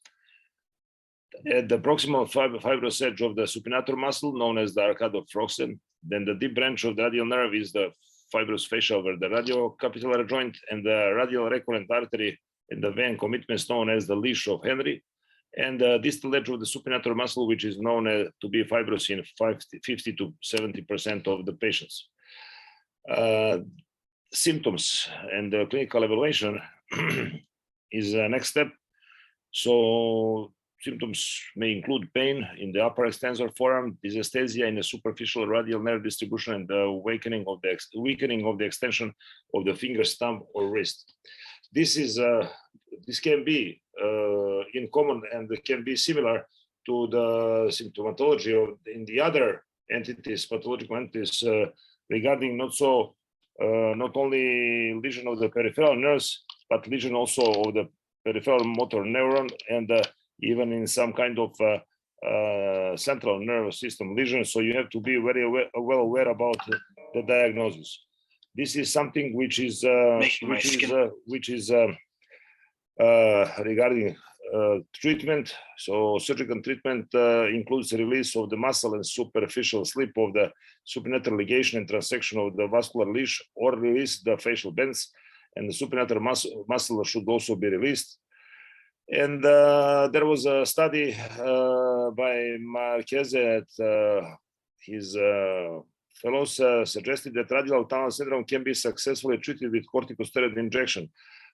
At the proximal fibrous edge of the supinator muscle, known as the arcade of Froxen, then the deep branch of the radial nerve is the fibrous fascia over the radiocapitular joint, and the radial recurrent artery and the vein commitments known as the leash of Henry, and the distal edge of the supinator muscle, which is known to be fibrous in 50 to 70% of the patients. Symptoms and the clinical evaluation is the next step. So symptoms may include pain in the upper extensor forearm, dysesthesia in the superficial radial nerve distribution, and the weakening of the extension of the finger, thumb, or wrist. This can be in common and can be similar to the symptomatology of in the other entities, pathological entities, regarding not only lesion of the peripheral nerves, but lesion also of the peripheral motor neuron, and even in some kind of central nervous system lesion. So you have to be very well aware about the diagnosis. This is something which is regarding treatment. So surgical treatment includes release of the muscle and superficial slip of the supinator ligation and transection of the vascular leash, or release the facial bends, and the supinator muscle should also be released. And there was a study by Marquez at his fellows suggested that radial tunnel syndrome can be successfully treated with corticosteroid injection.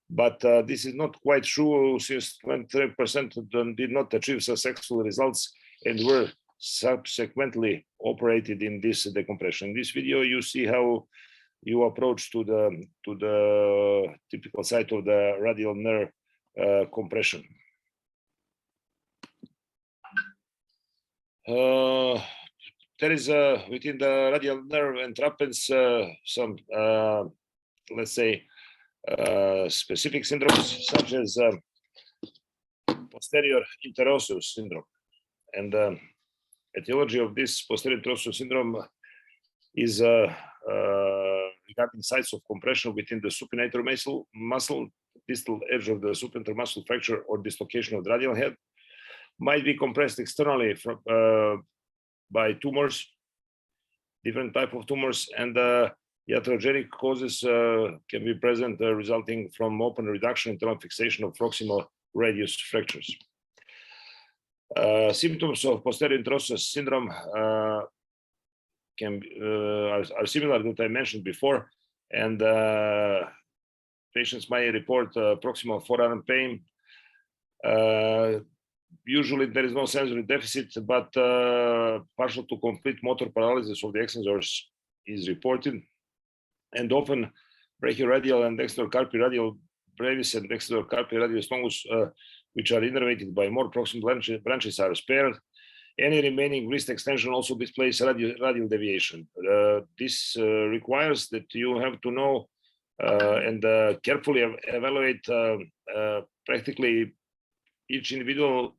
But this is not quite true, since 23% did not achieve successful results and were subsequently operated in this decompression. In this video, you see how you approach to the typical site of the radial nerve compression. There is within the radial nerve entrapments some, let's say, specific syndromes such as posterior interosseous syndrome. And etiology of this posterior interosseous syndrome is regarding sites of compression within the supinator muscle, distal edge of the supinator muscle fracture or dislocation of the radial head, might be compressed externally from, by tumors, different type of tumors, and iatrogenic causes can be present resulting from open reduction and internal fixation of proximal radius fractures. Symptoms of posterior interosseous syndrome are similar that I mentioned before, and patients might report proximal forearm pain. Usually there is no sensory deficit, but partial to complete motor paralysis of the extensors is reported. And often brachioradial and dextrocarpi-radial brevis and dextrocarpi-radius longus, which are innervated by more proximal branches, are spared. Any remaining wrist extension also displays radial deviation. This requires that you have to know and carefully evaluate practically each individual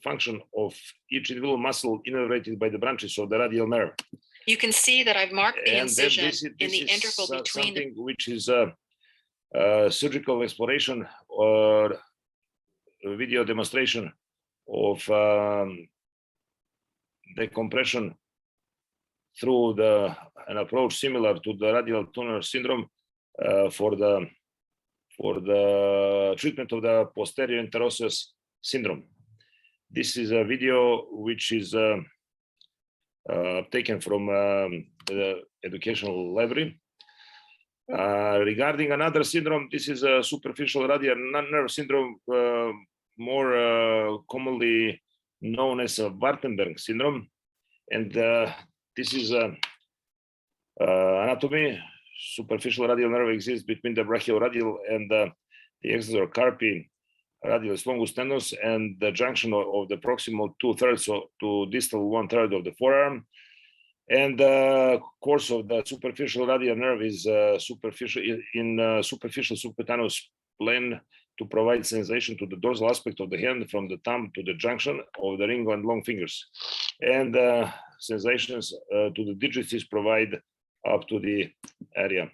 function of each individual muscle innervated by the branches of the radial nerve. You can see that I've marked the incision in the interval between something which is surgical exploration or video demonstration of decompression through an approach similar to the radial tunnel syndrome for the treatment of the posterior interosseous syndrome. This is a video which is taken from the educational library. Regarding another syndrome, this is a superficial radial nerve syndrome, more commonly known as a Wartenberg syndrome. And this is anatomy. Superficial radial nerve exists between the brachioradial and the extensor carpi radialis longus tendons and the junction of the proximal 2/3 to distal 1/3 of the forearm. And the course of the superficial radial nerve is superficial subcutaneous plane to provide sensation to the dorsal aspect of the hand from the thumb to the junction of the ring and long fingers. And sensations to the digits is provide up to the area.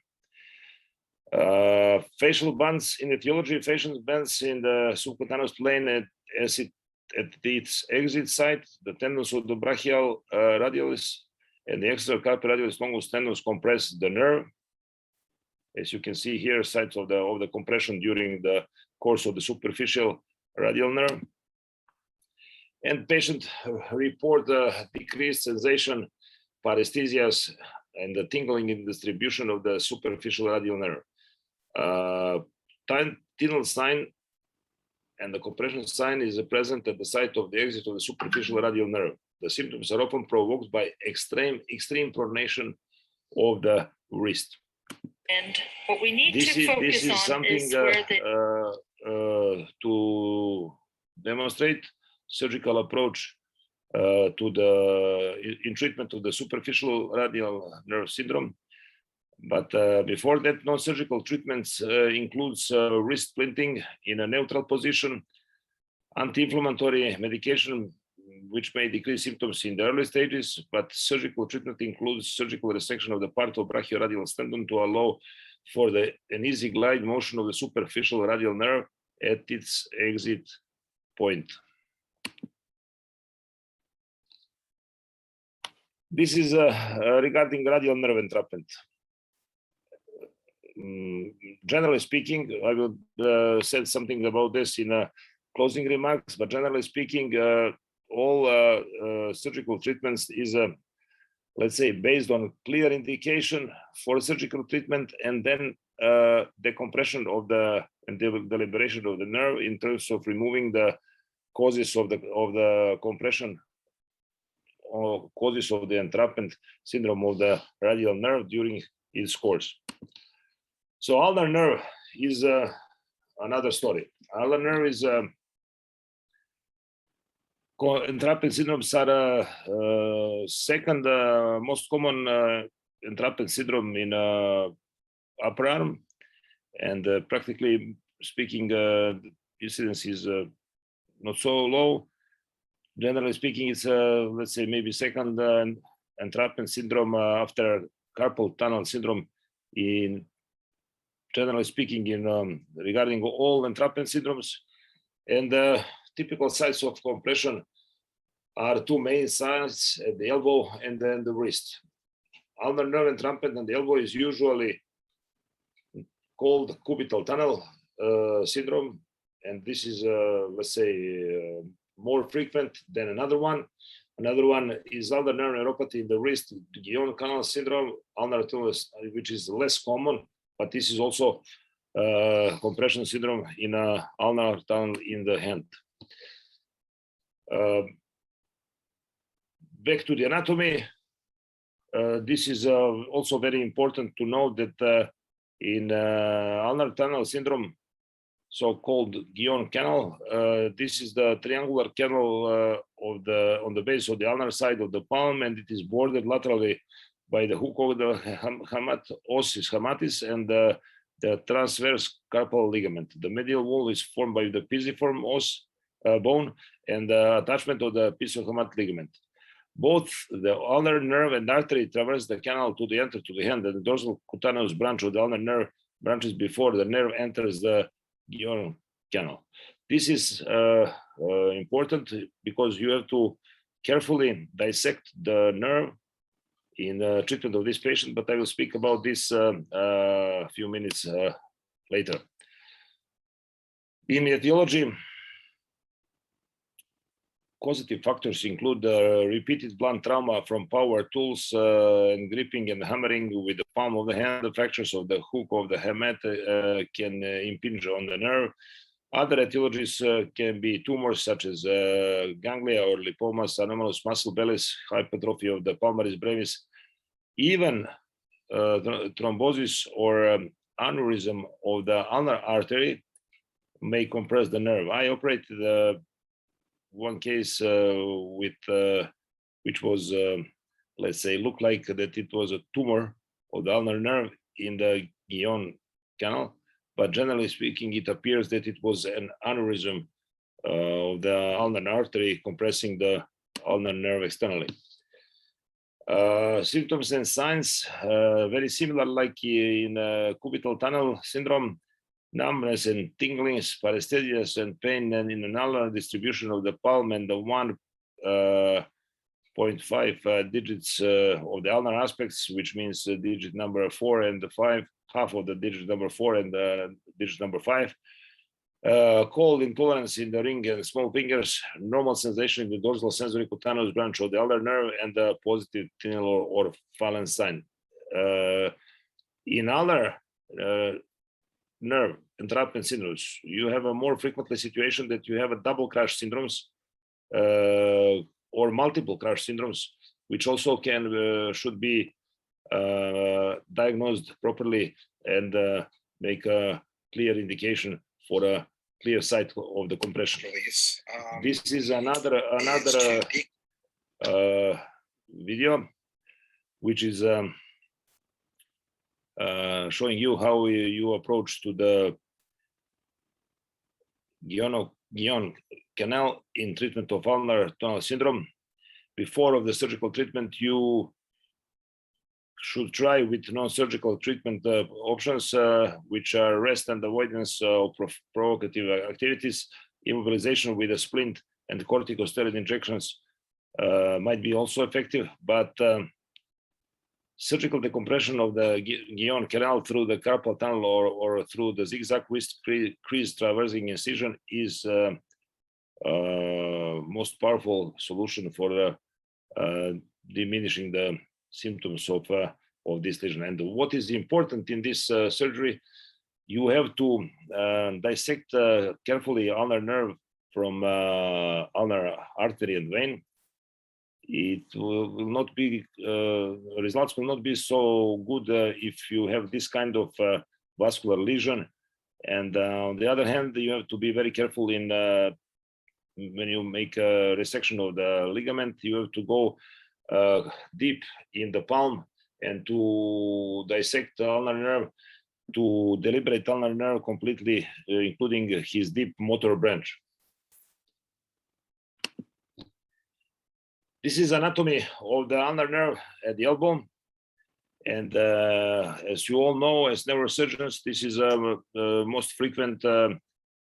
Facial bands in etiology, facial bands in the subcutaneous plane at its exit site, the tendons of the brachial radialis and the extensor carpi radialis longus tendons compress the nerve. As you can see here, sites of the compression during the course of the superficial radial nerve. And patient report decreased sensation, paresthesias, and the tingling in distribution of the superficial radial nerve. Tinel sign and the compression sign is present at the site of the exit of the superficial radial nerve. The symptoms are often provoked by extreme pronation of the wrist. And what we need to focus on something is where to demonstrate surgical approach to the in treatment of the superficial radial nerve syndrome. But before that, non-surgical treatments includes wrist splinting in a neutral position, anti-inflammatory medication, which may decrease symptoms in the early stages, but surgical treatment includes surgical resection of the part of brachioradial tendon to allow for an easy glide motion of the superficial radial nerve at its exit point. This is regarding radial nerve entrapment. Generally speaking, I will say something about this in closing remarks, but generally speaking, all surgical treatments is, let's say, based on clear indication for surgical treatment, and then decompression of the and the liberation of the nerve in terms of removing the causes of the compression or causes of the entrapment syndrome of the radial nerve during its course. So ulnar nerve is another story. Ulnar nerve is entrapment syndromes are second most common entrapment syndrome in upper arm, and practically speaking, incidence is not so low. Generally speaking, it's let's say maybe second entrapment syndrome after carpal tunnel syndrome. In generally speaking, in regarding all entrapment syndromes, and typical sites of compression are two main sites at the elbow and then the wrist. Ulnar nerve entrapment and the elbow is usually called cubital tunnel syndrome, and this is let's say more frequent than another one. Another one is ulnar nerve neuropathy in the wrist, Guillain canal syndrome, ulnar tunnel, which is less common, but this is also compression syndrome in ulnar tunnel in the hand. Back to the anatomy. This is also very important to know that in ulnar tunnel syndrome, so-called Guillain canal, this is the triangular canal on the base of the ulnar side of the palm, and it is bordered laterally by the hook of the ossis hamatis and the transverse carpal ligament. The medial wall is formed by the pisiform os bone and the attachment of the pisiform ligament. Both the ulnar nerve and artery traverse the canal to enter to the hand, and the dorsal cutaneous branch of the ulnar nerve branches before the nerve enters the Guillain canal. This is important because you have to carefully dissect the nerve in treatment of this patient, but I will speak about this a few minutes later. In etiology, causative factors include repeated blunt trauma from power tools and gripping and hammering with the palm of the hand. The fractures of the hook of the helmet can impinge on the nerve. Other etiologies can be tumors such as ganglia or lipomas, anomalous muscle bellies, hypertrophy of the palmaris brevis, even thrombosis or aneurysm of the ulnar artery may compress the nerve. I operated one case which was, let's say, looked like that it was a tumor of the ulnar nerve in the Guion canal, but generally speaking, it appears that it was an aneurysm of the ulnar artery compressing the ulnar nerve externally. Symptoms and signs very similar, like in cubital tunnel syndrome: numbness and tinglings, paresthesias and pain, and in an ulnar distribution of the palm and the 1.5 digits of the ulnar aspects, which means digit number 4 and the 5, half of the digit number 4 and digit number 5. Cold intolerance in the ring and small fingers, normal sensation in the dorsal sensory cutaneous branch of the ulnar nerve, and a positive tinel or Fallen sign. In ulnar nerve entrapment syndromes, you have a more frequently situation that you have a double crash syndromes or multiple crash syndromes, which also can should be diagnosed properly and make a clear indication for a clear site of the compression. This is another video, which is showing you how you approach to the Guion canal in treatment of ulnar tunnel syndrome. Before of the surgical treatment, you should try with non-surgical treatment options, which are rest and avoidance of provocative activities. Immobilization with a splint and corticosteroid injections might be also effective, but surgical decompression of the Guion canal through the carpal tunnel or through the zigzag crease traversing incision is most powerful solution for diminishing the symptoms of this lesion. And what is important in this surgery, you have to dissect carefully ulnar nerve from ulnar artery and vein. It will not be, results will not be so good if you have this kind of vascular lesion. And on the other hand, you have to be very careful in when you make a resection of the ligament. You have to go deep in the palm and to dissect the ulnar nerve, to deliberate ulnar nerve completely, including his deep motor branch. This is anatomy of the ulnar nerve at the elbow. And as you all know, as neurosurgeons, this is the most frequent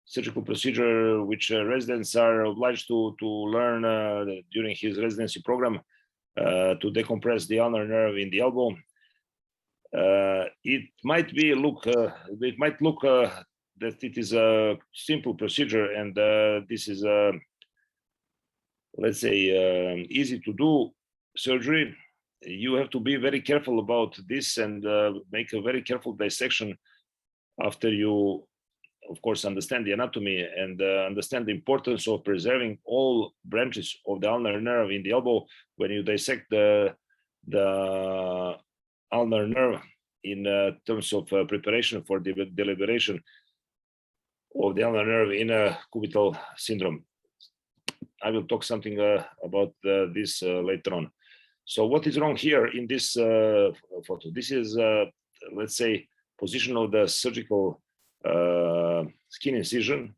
surgical procedure which residents are obliged to learn during his residency program, to decompress the ulnar nerve in the elbow. It might look that it is a simple procedure, and this is let's say easy to do surgery. You have to be very careful about this and make a very careful dissection after you, of course, understand the anatomy and understand the importance of preserving all branches of the ulnar nerve in the elbow when you dissect the ulnar nerve in terms of preparation for the deliberation of the ulnar nerve in a cubital syndrome. I will talk something about this later on. So what is wrong here in this photo? This is, let's say, position of the surgical skin incision,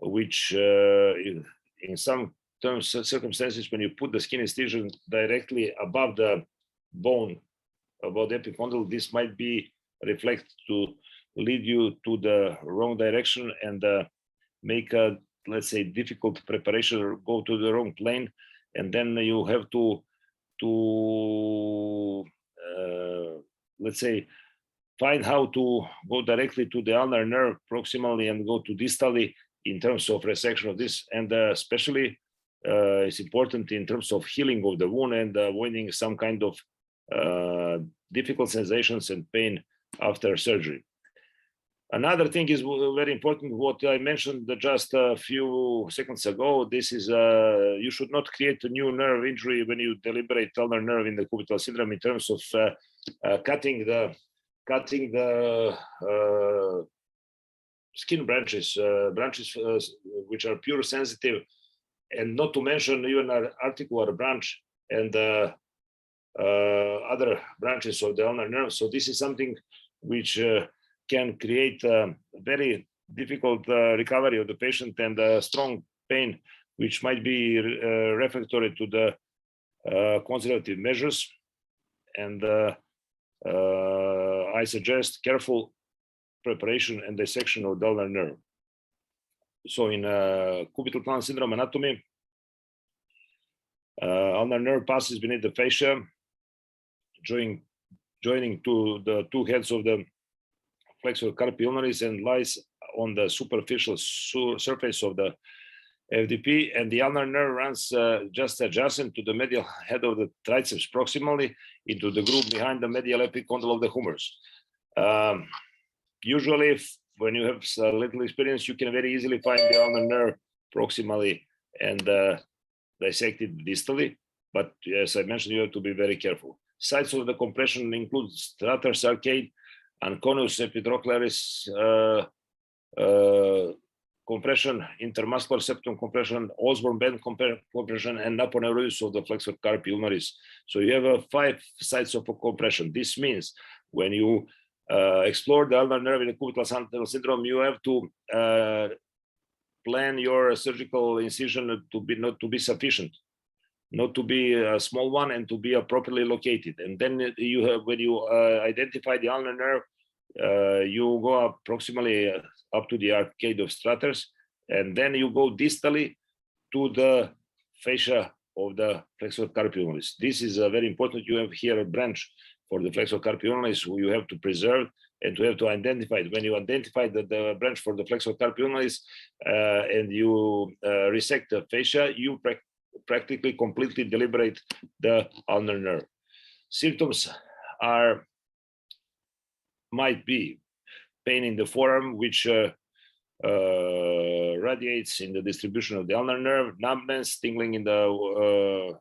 which in some circumstances, when you put the skin incision directly above the bone, above the epicondyle, this might be reflect to lead you to the wrong direction and make a, let's say, difficult preparation or go to the wrong plane. And then you have to let's say, find how to go directly to the ulnar nerve proximally and go to distally in terms of resection of this. And especially is important in terms of healing of the wound and avoiding some kind of difficult sensations and pain after surgery. Another thing is very important, what I mentioned just a few seconds ago. This is, you should not create a new nerve injury when you deliberate ulnar nerve in the cubital syndrome in terms of cutting the skin branches, which are pure sensitive, and not to mention even an articular branch and other branches of the ulnar nerve. So this is something which can create a very difficult recovery of the patient and strong pain, which might be refractory to the conservative measures. And I suggest careful preparation and dissection of the ulnar nerve. So in cubital tunnel syndrome anatomy, ulnar nerve passes beneath the fascia, joining to the two heads of the flexor carpi ulnaris and lies on the superficial surface of the FDP, and the ulnar nerve runs just adjacent to the medial head of the triceps proximally into the groove behind the medial epicondyle of the humerus. Usually, when you have a little experience, you can very easily find the ulnar nerve proximally and dissect it distally. But as I mentioned, you have to be very careful. Sites of the compression include Stratter's arcade, Anconus epitrochlearis compression, intermuscular septum compression, Osborne band compression, and aponeurosis of the flexor carpi ulnaris. So you have 5 sites of compression. This means when you explore the ulnar nerve in the cubital tunnel syndrome, you have to plan your surgical incision to be not to be sufficient, not to be a small one, and to be properly located. And then you have, when you identify the ulnar nerve, you go approximately up to the arcade of Stratter's, and then you go distally to the fascia of the flexor carpi ulnaris. This is very important. You have here a branch for the flexor carpi ulnaris who you have to preserve and to have to identify it. When you identify the branch for the flexor carpi ulnaris and you resect the fascia, you practically completely deliberate the ulnar nerve. Symptoms might be pain in the forearm, which radiates in the distribution of the ulnar nerve, numbness, tingling in the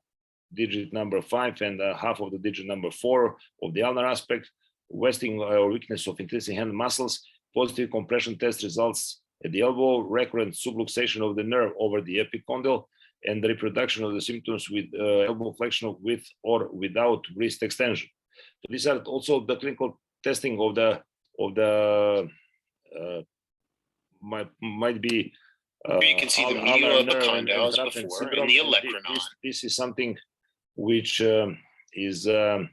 digit number 5 and half of the digit number 4 of the ulnar aspect, wasting or weakness of intrinsic hand muscles, positive compression test results at the elbow, recurrent subluxation of the nerve over the epicondyle, and the reproduction of the symptoms with elbow flexion with or without wrist extension. So these are also the clinical testing of the might be you can see the medial epicondyles before and the olecranon. This is something which is how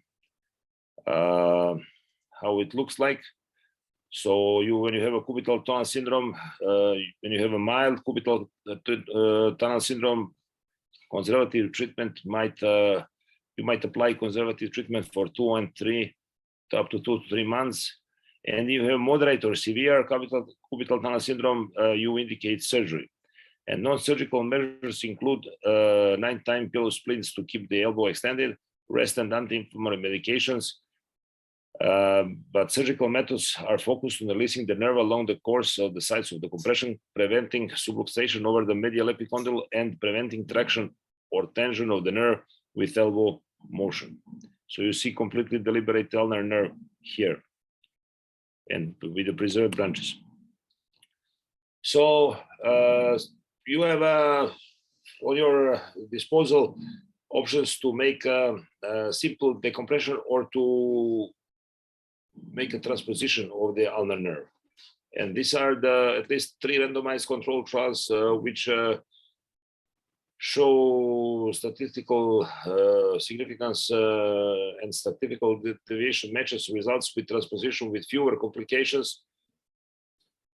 it looks like. So when you have a cubital tunnel syndrome, when you have a mild cubital tunnel syndrome, conservative treatment might you might apply conservative treatment for 2 and 3 up to 2 to 3 months. And if you have moderate or severe cubital tunnel syndrome, you indicate surgery. And non-surgical measures include 9-time pillow splints to keep the elbow extended, rest and anti-inflammatory medications. But surgical methods are focused on releasing the nerve along the course of the sites of the compression, preventing subluxation over the medial epicondyle, and preventing traction or tension of the nerve with elbow motion. So you see completely deliberate ulnar nerve here, and with the preserved branches. So you have on your disposal options to make a simple decompression or to make a transposition of the ulnar nerve. And these are the at least 3 randomized controlled trials which show statistical significance and statistical deviation matches results with transposition with fewer complications.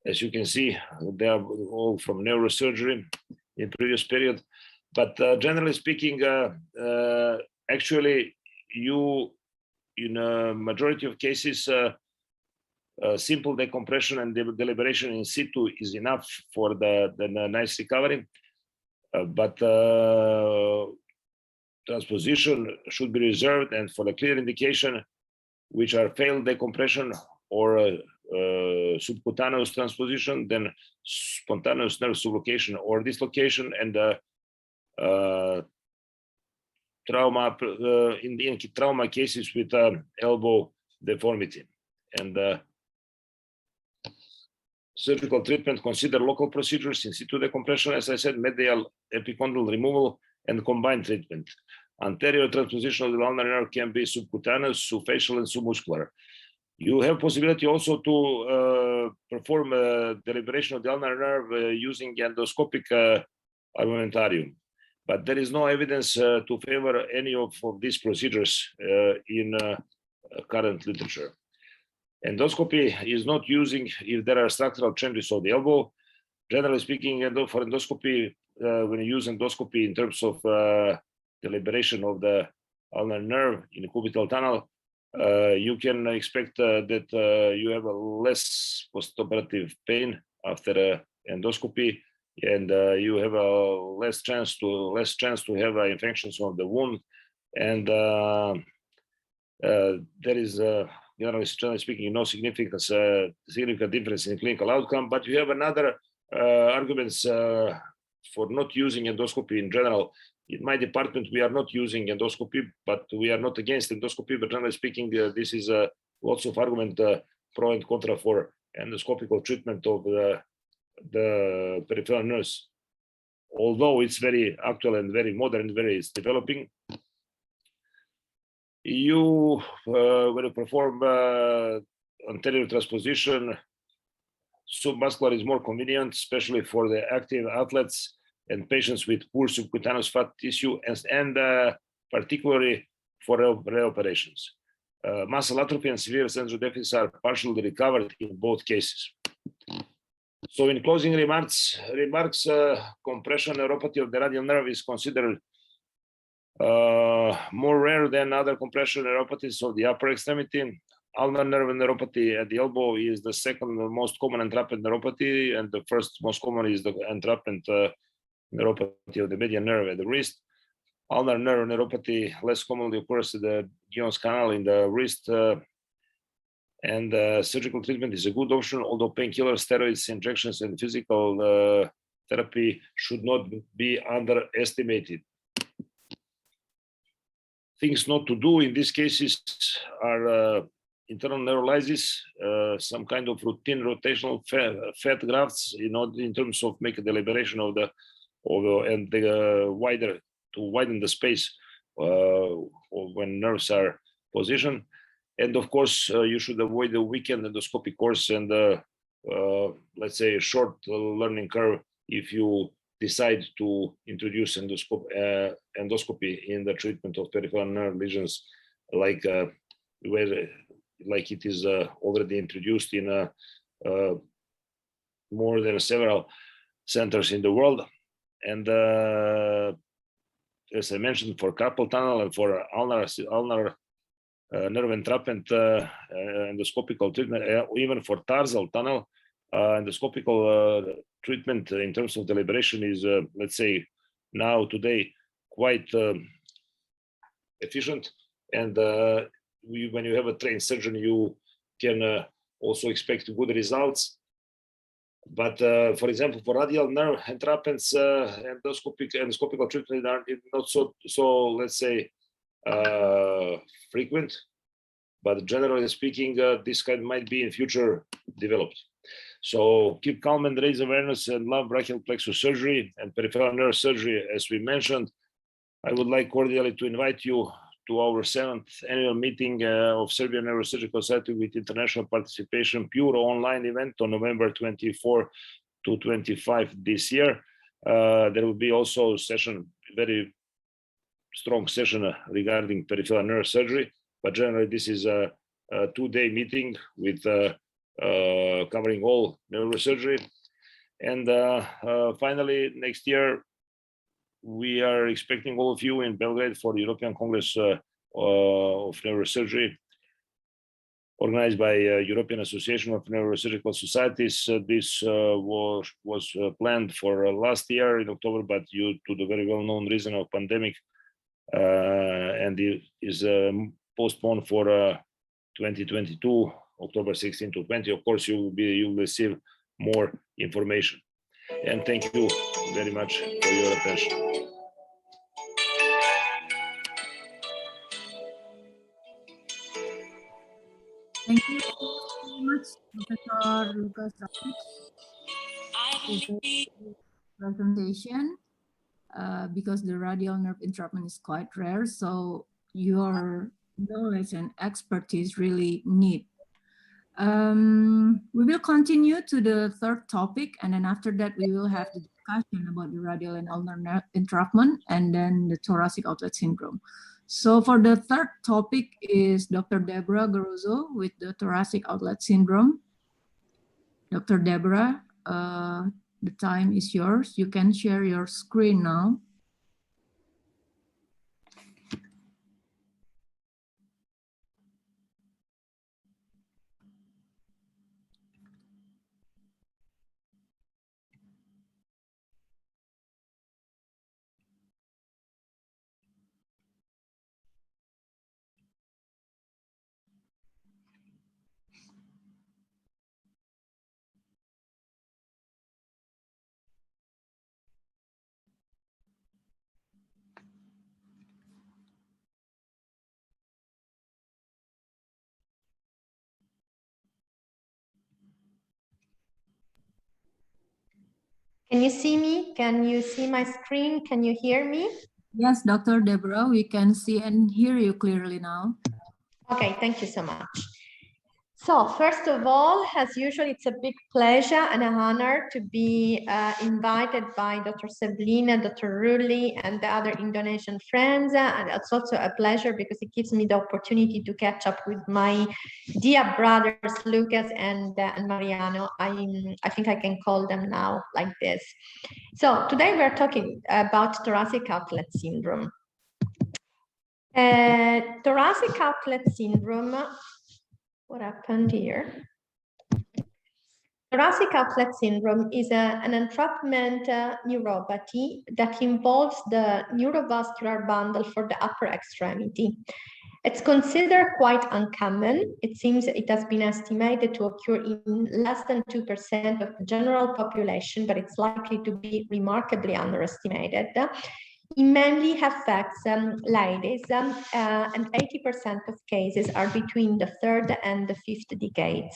As you can see, they are all from neurosurgery in previous period. But generally speaking, actually, you in a majority of cases, simple decompression and deliberation in situ is enough for the nice recovery. but transposition should be reserved, and for the clear indication, which are failed decompression or subcutaneous transposition, then spontaneous nerve subluxation or dislocation, and trauma in trauma cases with elbow deformity. And surgical treatment consider local procedures, in situ decompression, as I said, medial epicondyle removal, and combined treatment. Anterior transposition of the ulnar nerve can be subcutaneous, subfacial, and submuscular. You have possibility also to perform deliberation of the ulnar nerve using endoscopic armamentarium, but there is no evidence to favor any of these procedures in current literature. Endoscopy is not using if there are structural changes of the elbow. Generally speaking, for endoscopy, when you use endoscopy in terms of deliberation of the ulnar nerve in the cubital tunnel, you can expect that you have a less postoperative pain after endoscopy, and you have a less chance to have infections of the wound, and there is generally speaking no significant difference in clinical outcome. But you have another arguments for not using endoscopy in general. In my department, we are not using endoscopy, but we are not against endoscopy. But generally speaking, this is lots of argument pro and contra for endoscopical treatment of the peripheral nerves. Although it's very actual and very modern, it's developing. You, when you perform anterior transposition, submuscular is more convenient, especially for the active athletes and patients with poor subcutaneous fat tissue, and particularly for reoperations. Muscle atrophy and severe sensory deficits are partially recovered in both cases. So in closing remarks, compression neuropathy of the radial nerve is considered more rare than other compression neuropathies of the upper extremity. Ulnar nerve neuropathy at the elbow is the second most common entrapment neuropathy, and the first most common is the entrapment neuropathy of the median nerve at the wrist. Ulnar nerve neuropathy less commonly occurs at the Gion's canal in the wrist, and surgical treatment is a good option, although painkillers, steroids, injections, and physical therapy should not be underestimated. Things not to do in these cases are internal neurolysis, some kind of routine rotational fat grafts, in terms of make a deliberation of the wider, to widen the space when nerves are positioned. And of course, you should avoid the weekend endoscopic course and let's say a short learning curve if you decide to introduce endoscopy in the treatment of peripheral nerve lesions, like it is already introduced in more than several centers in the world. And as I mentioned, for carpal tunnel and for ulnar nerve entrapment endoscopical treatment, even for tarsal tunnel endoscopical treatment in terms of deliberation is, let's say, now today quite efficient. And when you have a trained surgeon, you can also expect good results. But for example, for radial nerve entrapments, endoscopical treatment are not so let's say frequent. But generally speaking, this kind might be in future developed. So keep calm and raise awareness and love brachial plexus surgery and peripheral nerve surgery. As we mentioned, I would like cordially to invite you to our 7th annual meeting of Serbian Neurosurgical Society with international participation, pure online event on November 24 to 25 this year. There will be also a session, very strong session regarding peripheral nerve surgery, but generally this is a 2-day meeting with covering all neurosurgery. And finally, next year, we are expecting all of you in Belgrade for the European Congress of Neurosurgery. organized by European Association of Neurosurgical Societies. This was planned for last year in October, but due to the very well-known reason of pandemic, and it is postponed for 2022, October 16 to 20. Of course, you will receive more information. And thank you very much for your attention. Thank you so much, Professor Lukas, for the presentation. Because the radial nerve entrapment is quite rare, so your knowledge and expertise really need. We will continue to the third topic, and then after that we will have the discussion about the radial and ulnar nerve entrapment, and then the thoracic outlet syndrome. So for the third topic is Dr. Debora Garozzo with the thoracic outlet syndrome. Dr. Debora, the time is yours. You can share your screen now. Can you see me? Can you see my screen? Can you hear me? Yes, Dr. Debora, we can see and hear you clearly now. Okay, thank you so much. So first of all, as usual, it's a big pleasure and an honor to be invited by Dr. Sevline, Dr. Ruli, and the other Indonesian friends. And it's also a pleasure because it gives me the opportunity to catch up with my dear brothers, Lukas and Mariano. I think I can call them now like this. So today we're talking about thoracic outlet syndrome. Thoracic outlet syndrome. What happened here? Thoracic outlet syndrome is an entrapment neuropathy that involves the neurovascular bundle for the upper extremity. It's considered quite uncommon. It seems it has been estimated to occur in less than 2% of the general population, but it's likely to be remarkably underestimated. It mainly affects ladies, and 80% of cases are between the third and the fifth decades.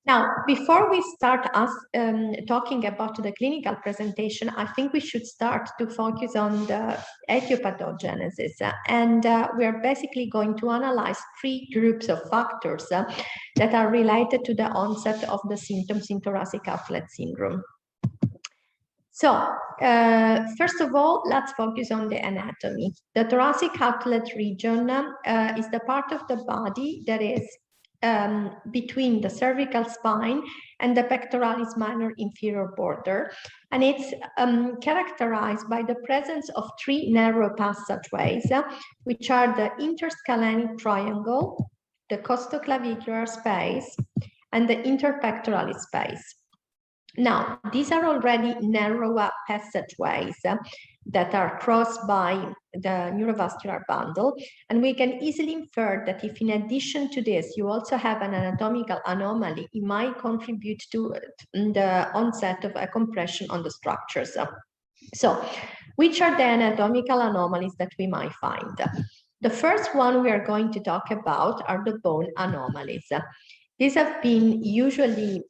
Now, before we start talking about the clinical presentation, I think we should start to focus on the etiopathogenesis. And we are basically going to analyze three groups of factors that are related to the onset of the symptoms in thoracic outlet syndrome. So, first of all, let's focus on the anatomy. The thoracic outlet region is the part of the body that is between the cervical spine and the pectoralis minor inferior border. And it's characterized by the presence of three narrow passageways, which are the interscalenic triangle, the costoclavicular space, and the interpectoralis space. Now, these are already narrow passageways that are crossed by the neurovascular bundle, and we can easily infer that if in addition to this you also have an anatomical anomaly, it might contribute to the onset of a compression on the structures. So, which are the anatomical anomalies that we might find? The first one we are going to talk about are the bone anomalies. These have been usually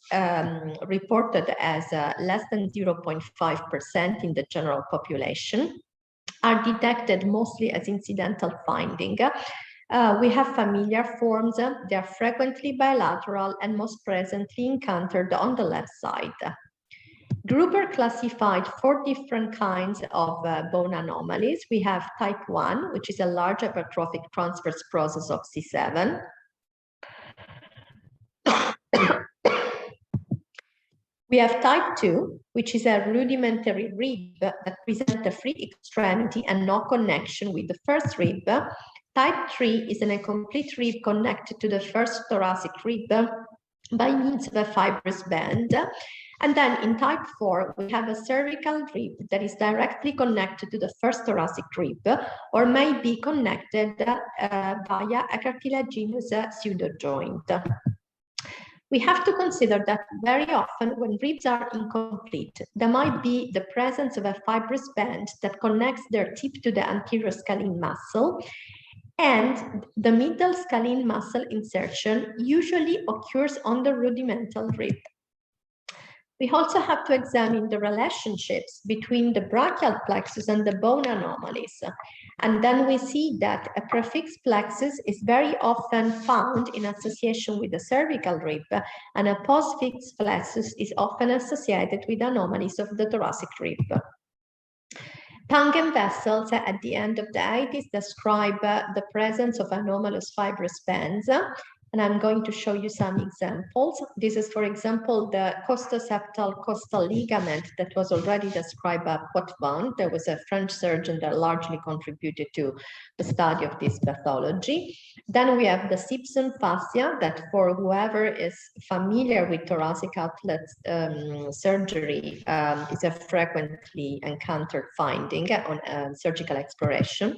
reported as less than 0.5% in the general population, are detected mostly as incidental finding. We have familiar forms, they are frequently bilateral and most presently encountered on the left side. Gruber classified 4 different kinds of bone anomalies. We have type 1, which is a large hypertrophic transverse process of C7. We have type 2, which is a rudimentary rib that presents a free extremity and no connection with the first rib. Type 3 is an incomplete rib connected to the first thoracic rib by means of a fibrous band. And then in type 4, we have a cervical rib that is directly connected to the first thoracic rib, or may be connected via a cartilaginous pseudojoint. We have to consider that very often when ribs are incomplete, there might be the presence of a fibrous band that connects their tip to the anterior scalene muscle, and the middle scalene muscle insertion usually occurs on the rudimental rib. We also have to examine the relationships between the brachial plexus and the bone anomalies. And then we see that a prefixed plexus is very often found in association with the cervical rib, and a postfixed plexus is often associated with anomalies of the thoracic rib. Pangen vessels at the end of the 80s describe the presence of anomalous fibrous bands, and I'm going to show you some examples. This is, for example, the costoseptal costal ligament that was already described by Potvin. There was a French surgeon that largely contributed to the study of this pathology. Then we have the Simpson fascia that, for whoever is familiar with thoracic outlet surgery, is a frequently encountered finding on surgical exploration.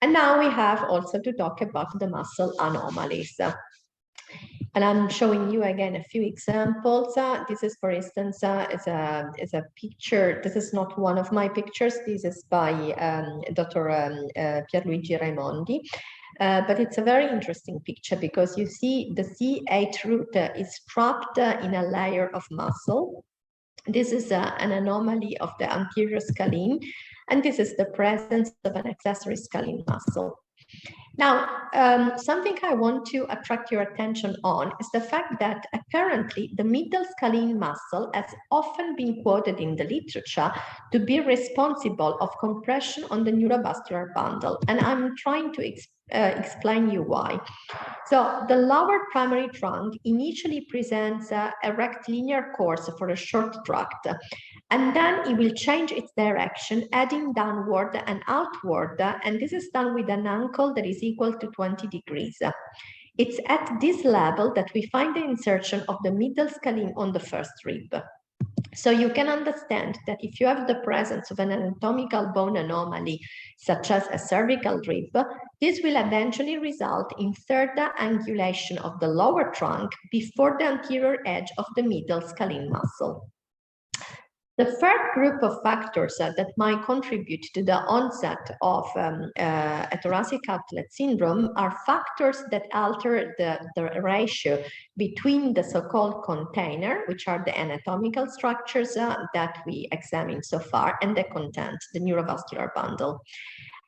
And now we have also to talk about the muscle anomalies. And I'm showing you again a few examples. This is, for instance, is a picture. This is not one of my pictures. This is by Dr. Pierluigi Raimondi. But it's a very interesting picture because you see the C8 root is trapped in a layer of muscle. This is an anomaly of the anterior scalene, and this is the presence of an accessory scalene muscle. Now, something I want to attract your attention on is the fact that apparently the middle scalene muscle has often been quoted in the literature to be responsible of compression on the neurovascular bundle, and I'm trying to explain you why. So the lower primary trunk initially presents a rectilinear course for a short tract, and then it will change its direction, heading downward and outward, and this is done with an angle that is equal to 20 degrees. It's at this level that we find the insertion of the middle scalene on the first rib. So you can understand that if you have the presence of an anatomical bone anomaly, such as a cervical rib, this will eventually result in third angulation of the lower trunk before the anterior edge of the middle scalene muscle. The third group of factors that might contribute to the onset of a thoracic outlet syndrome are factors that alter the ratio between the so-called container, which are the anatomical structures that we examined so far, and the content, the neurovascular bundle.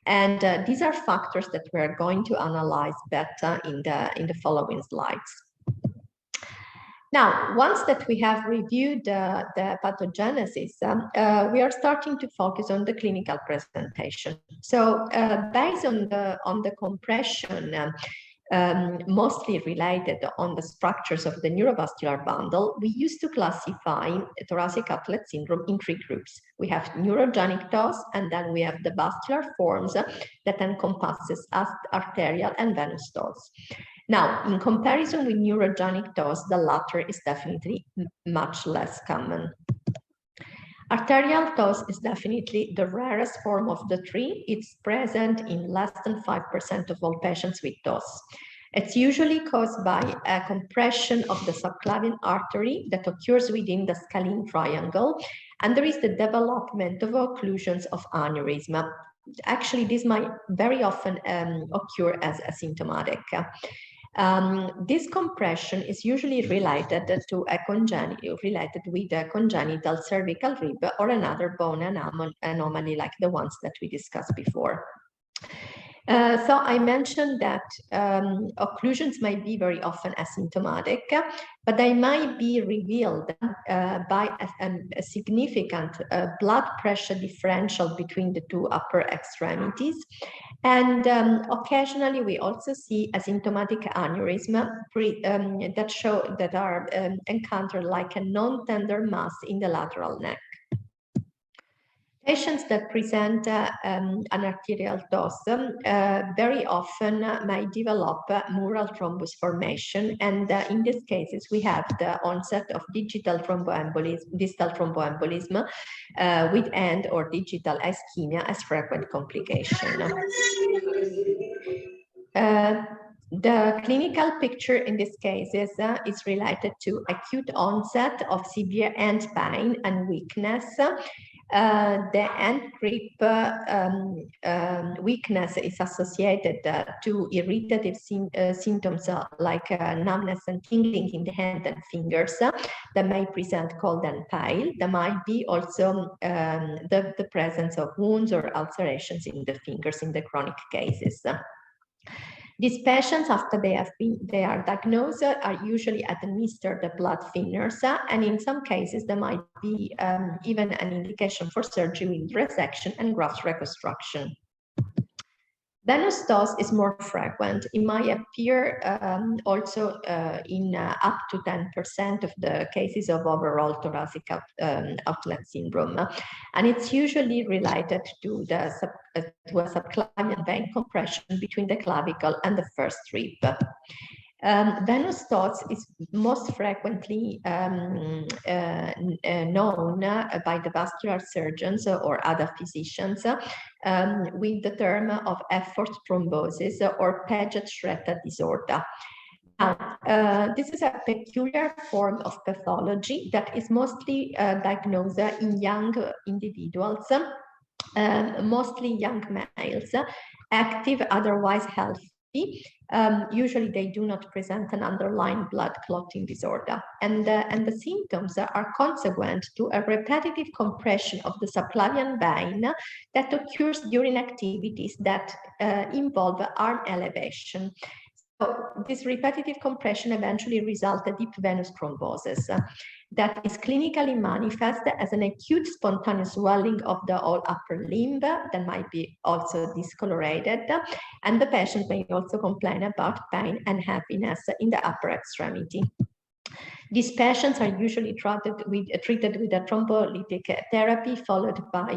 And these are factors that we're going to analyze better in the following slides. Now, once that we have reviewed the pathogenesis, we are starting to focus on the clinical presentation. So based on the compression, mostly related on the structures of the neurovascular bundle, we used to classify thoracic outlet syndrome in three groups. We have neurogenic TOS, and then we have the vascular forms that encompasses arterial and venous TOS. Now, in comparison with neurogenic TOS, the latter is definitely much less common. Arterial TOS is definitely the rarest form of the three. It's present in less than 5% of all patients with TOS. It's usually caused by a compression of the subclavian artery that occurs within the scalene triangle, and there is the development of occlusions of aneurysm. Actually, this might very often occur as asymptomatic. This compression is usually related to a congenital cervical rib or another bone anomaly like the ones that we discussed before. So I mentioned that occlusions might be very often asymptomatic, but they might be revealed by a significant blood pressure differential between the two upper extremities. And occasionally we also see asymptomatic aneurysm that are encountered like a non-tender mass in the lateral neck. Patients that present an arterial dose very often may develop mural thrombus formation, and in these cases we have the onset of distal thromboembolism with end or digital ischemia as frequent complication. The clinical picture in these cases is related to acute onset of severe end pain and weakness. The end grip weakness is associated to irritative symptoms like numbness and tingling in the hand and fingers that may present cold and pale. There might be also the presence of wounds or ulcerations in the fingers in the chronic cases. These patients, after they are diagnosed, are usually administered the blood thinners, and in some cases there might be even an indication for surgery with resection and graft reconstruction. Venous dose is more frequent. It might appear also in up to 10% of the cases of overall thoracic outlet syndrome, and it's usually related to a subclavian vein compression between the clavicle and the first rib. Venous dose is most frequently known by the vascular surgeons or other physicians with the term of effort thrombosis or Paget-Schroeder disorder. This is a peculiar form of pathology that is mostly diagnosed in young individuals, mostly young males, active, otherwise healthy. Usually they do not present an underlying blood clotting disorder, and the symptoms are consequent to a repetitive compression of the subclavian vein that occurs during activities that involve arm elevation. So this repetitive compression eventually results in deep venous thrombosis that is clinically manifest as an acute spontaneous swelling of the whole upper limb that might be also discolorated, and the patient may also complain about pain and heaviness in the upper extremity. These patients are usually treated with a thrombolytic therapy followed by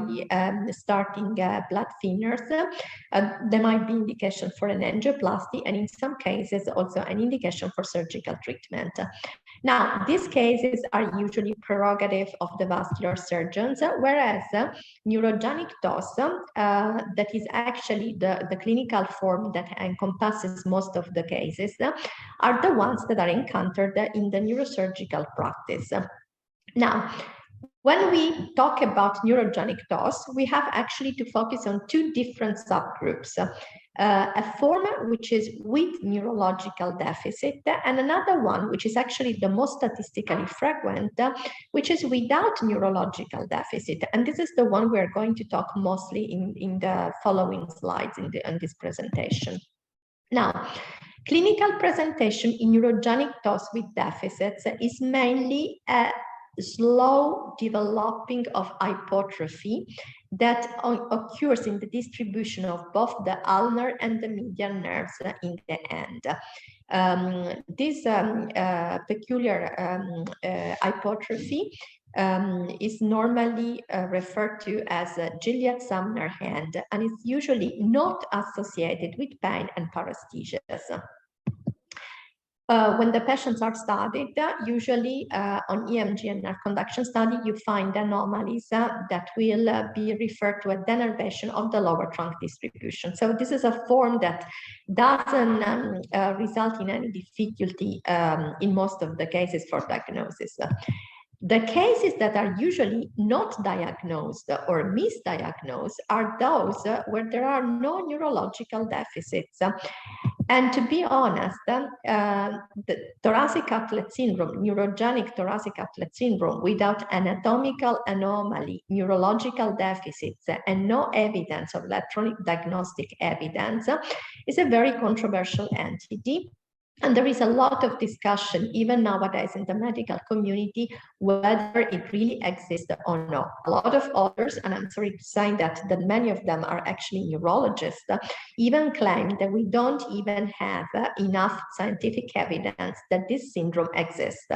starting blood thinners. There might be indication for an angioplasty, and in some cases also an indication for surgical treatment. Now, these cases are usually prerogative of the vascular surgeons, whereas neurogenic dose, that is actually the clinical form that encompasses most of the cases, are the ones that are encountered in the neurosurgical practice. Now, when we talk about neurogenic dose, we have actually to focus on two different subgroups. A form which is with neurological deficit, and another one which is actually the most statistically frequent, which is without neurological deficit. And this is the one we're going to talk mostly in the following slides in this presentation. Now, clinical presentation in neurogenic dose with deficits is mainly a slow developing of hypertrophy that occurs in the distribution of both the ulnar and the medial nerves in the end. This peculiar hypertrophy is normally referred to as a Gilead-Sumner hand, and is usually not associated with pain and paresthesias. When the patients are studied, usually on EMG and nerve conduction study, you find anomalies that will be referred to a denervation of the lower trunk distribution. So this is a form that doesn't result in any difficulty in most of the cases for diagnosis. The cases that are usually not diagnosed or misdiagnosed are those where there are no neurological deficits. And to be honest, the thoracic outlet syndrome, neurogenic thoracic outlet syndrome without anatomical anomaly, neurological deficits, and no evidence of electronic diagnostic evidence is a very controversial entity. And there is a lot of discussion, even nowadays in the medical community, whether it really exists or not. A lot of authors, and I'm sorry to say that many of them are actually neurologists, even claim that we don't even have enough scientific evidence that this syndrome exists.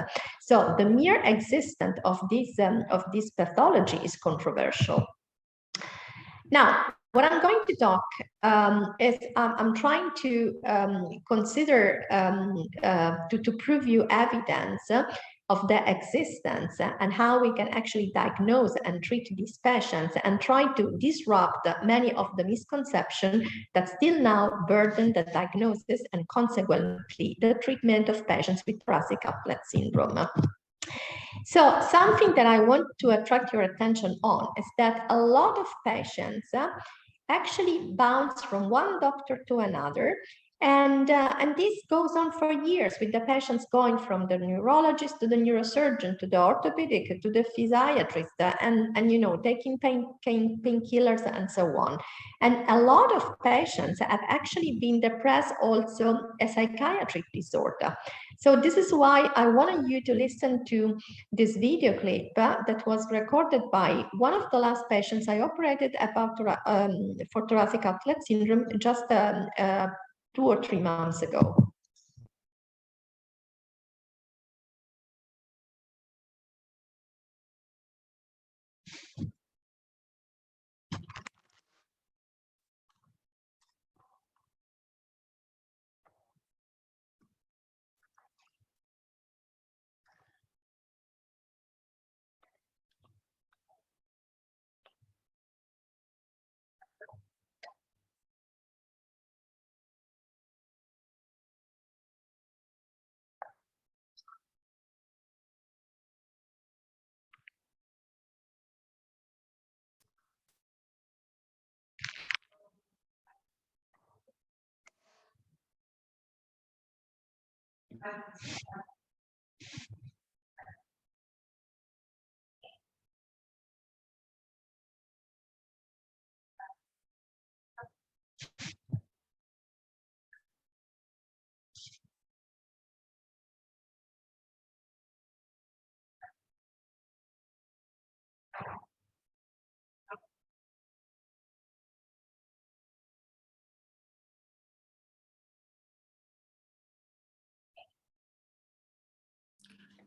So the mere existence of this pathology is controversial. Now, what I'm going to talk is I'm trying to consider to prove you evidence of the existence and how we can actually diagnose and treat these patients and try to disrupt many of the misconceptions that still now burden the diagnosis and consequently the treatment of patients with thoracic outlet syndrome. So something that I want to attract your attention on is that a lot of patients actually bounce from one doctor to another. And this goes on for years with the patients going from the neurologist to the neurosurgeon, to the orthopedic, to the physiatrist, and you know, taking painkillers and so on. And a lot of patients have actually been depressed, also a psychiatric disorder. So this is why I wanted you to listen to this video clip that was recorded by one of the last patients I operated about for thoracic outlet syndrome just 2 or 3 months ago.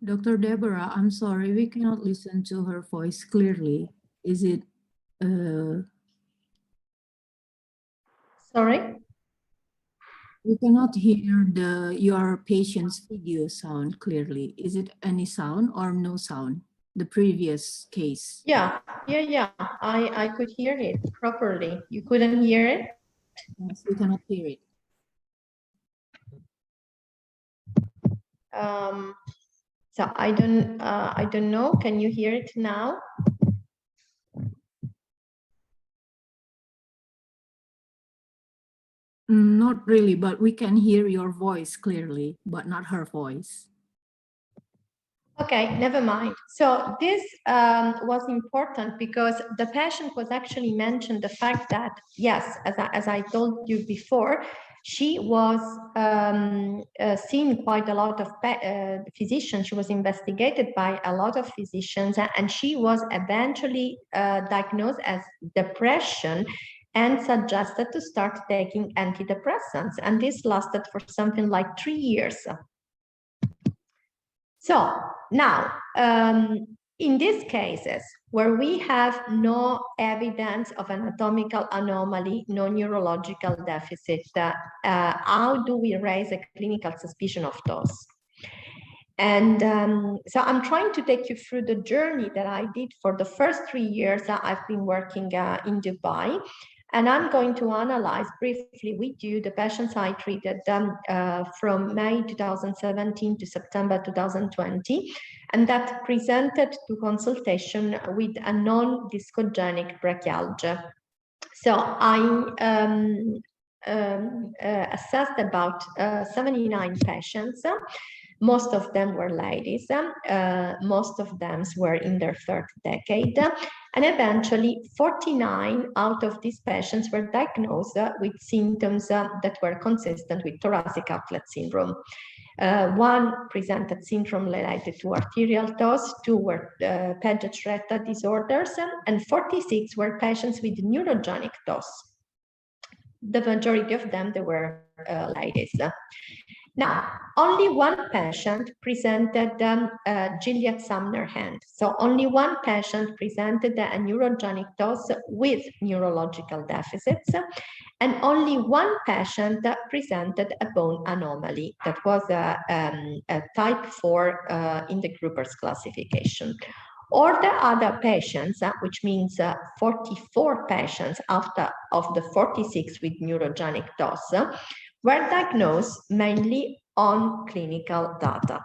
Dr. Debora, I'm sorry, we cannot listen to her voice clearly. Is it? Sorry? We cannot hear your patient's video sound clearly. Is it any sound or no sound? The previous case. Yeah. I could hear it properly. You couldn't hear it? Yes, we cannot hear it. So I don't know. Can you hear it now? Not really, but we can hear your voice clearly, but not her voice. Okay, never mind. So this was important because the patient was actually mentioned the fact that, yes, as I told you before, she was seeing quite a lot of physicians. She was investigated by a lot of physicians, and she was eventually diagnosed as depression and suggested to start taking antidepressants. And this lasted for something like 3 years. So now, in these cases where we have no evidence of anatomical anomaly, no neurological deficit, how do we raise a clinical suspicion of those? And so I'm trying to take you through the journey that I did for the first 3 years that I've been working in Dubai. And I'm going to analyze briefly with you the patients I treated from May 2017 to September 2020, and that presented to consultation with a non-discogenic brachialgia. So I assessed about 79 patients. Most of them were ladies, most of them were in their 3rd decade, and eventually 49 out of these patients were diagnosed with symptoms that were consistent with thoracic outlet syndrome. 1 presented syndrome related to arterial TOS, 2 were Paget-Retta disorders, and 46 were patients with neurogenic TOS. The majority of them, they were ladies. Now, only one patient presented Gilead Sumner hand. So only one patient presented a neurogenic dose with neurological deficits, and only one patient presented a bone anomaly that was a type 4 in the Gruber's classification. All the other patients, which means 44 patients of the 46 with neurogenic dose, were diagnosed mainly on clinical data.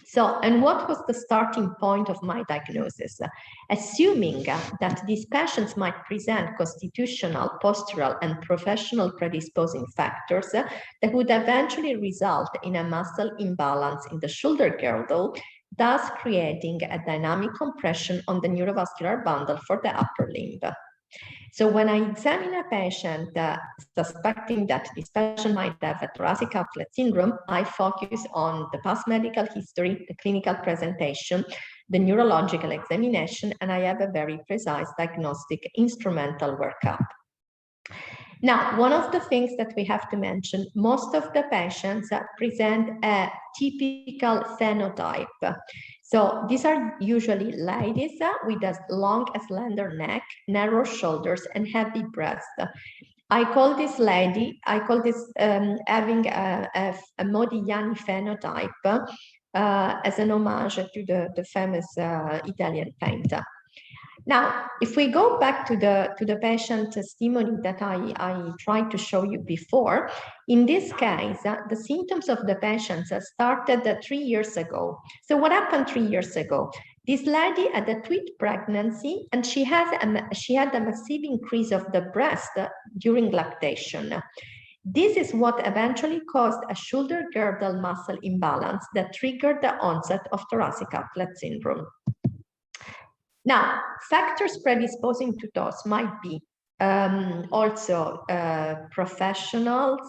So, and what was the starting point of my diagnosis? Assuming that these patients might present constitutional, postural, and professional predisposing factors that would eventually result in a muscle imbalance in the shoulder girdle, thus creating a dynamic compression on the neurovascular bundle for the upper limb. So when I examine a patient suspecting that this patient might have a thoracic outlet syndrome, I focus on the past medical history, the clinical presentation, the neurological examination, and I have a very precise diagnostic instrumental workup. Now, one of the things that we have to mention, most of the patients present a typical phenotype. So these are usually ladies with a long, slender neck, narrow shoulders, and heavy breast. I call this having a Modigliani phenotype as an homage to the famous Italian painter. Now, if we go back to the patient testimony that I tried to show you before, in this case, the symptoms of the patients started 3 years ago. So what happened 3 years ago? This lady had a twin pregnancy, and she had a massive increase of the breast during lactation. This is what eventually caused a shoulder girdle muscle imbalance that triggered the onset of thoracic outlet syndrome. Now, factors predisposing to those might be also professionals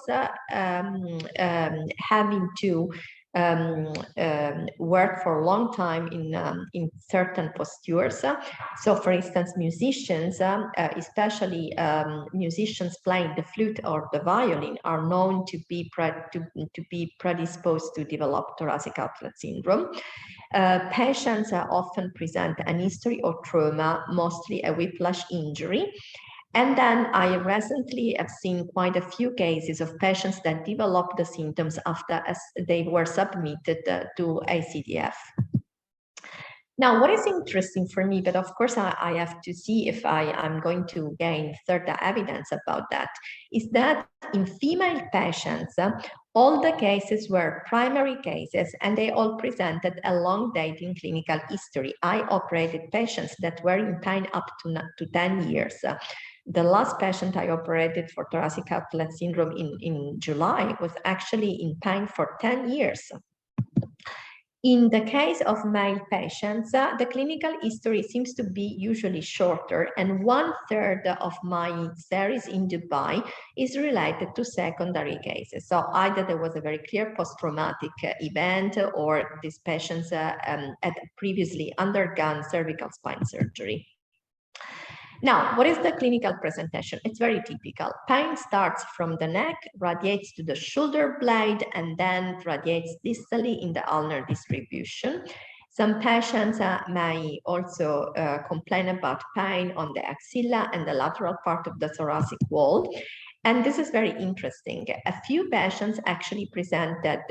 having to work for a long time in certain postures. So, for instance, musicians, especially musicians playing the flute or the violin, are known to be predisposed to develop thoracic outlet syndrome. Patients often present an history of trauma, mostly a whiplash injury. And then I recently have seen quite a few cases of patients that developed the symptoms after they were submitted to ACDF. Now, what is interesting for me, but of course I have to see if I'm going to gain further evidence about that, is that in female patients, all the cases were primary cases and they all presented a long-dating clinical history. I operated patients that were in pain up to 10 years. The last patient I operated for thoracic outlet syndrome in July was actually in pain for 10 years. In the case of male patients, the clinical history seems to be usually shorter, and 1/3 of my series in Dubai is related to secondary cases. So either there was a very clear post-traumatic event, or these patients had previously undergone cervical spine surgery. Now, what is the clinical presentation? It's very typical. Pain starts from the neck, radiates to the shoulder blade, and then radiates distally in the ulnar distribution. Some patients may also complain about pain on the axilla and the lateral part of the thoracic wall. And this is very interesting. A few patients actually presented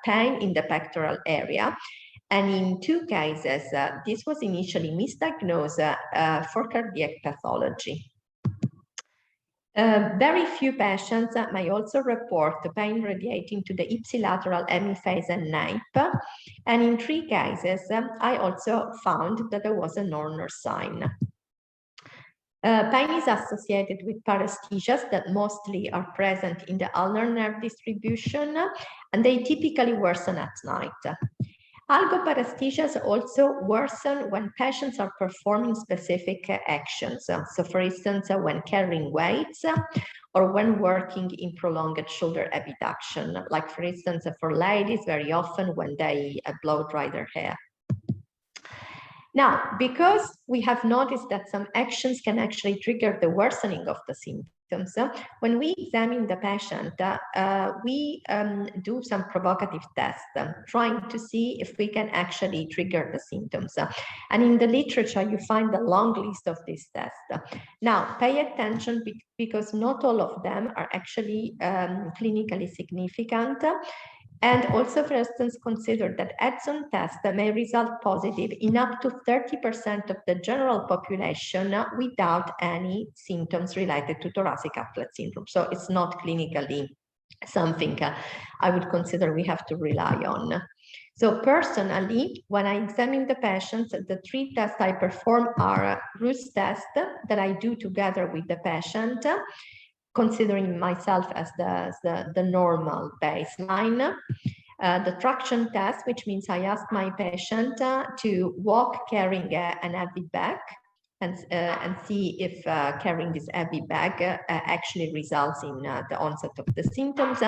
pain in the pectoral area. And in 2 cases, this was initially misdiagnosed for cardiac pathology. Very few patients may also report pain radiating to the ipsilateral hemiphase and nape. And in 3 cases, I also found that there was an ulnar sign. Pain is associated with paresthesias that mostly are present in the ulnar nerve distribution, and they typically worsen at night. Algoparesthesias also worsen when patients are performing specific actions. So for instance, when carrying weights or when working in prolonged shoulder abduction, like for instance, for ladies, very often when they blow dry their hair. Now, because we have noticed that some actions can actually trigger the worsening of the symptoms, symptoms. When we examine the patient, we do some provocative tests, trying to see if we can actually trigger the symptoms. And in the literature, you find a long list of these tests. Now, pay attention because not all of them are actually clinically significant. And also, for instance, consider that Edson test may result positive in up to 30% of the general population without any symptoms related to thoracic outlet syndrome. So it's not clinically something I would consider we have to rely on. So personally, when I examine the patients, the 3 tests I perform are Rus test that I do together with the patient, considering myself as the normal baseline. The traction test, which means I ask my patient to walk carrying an heavy bag and see if carrying this heavy bag actually results in the onset of the symptoms.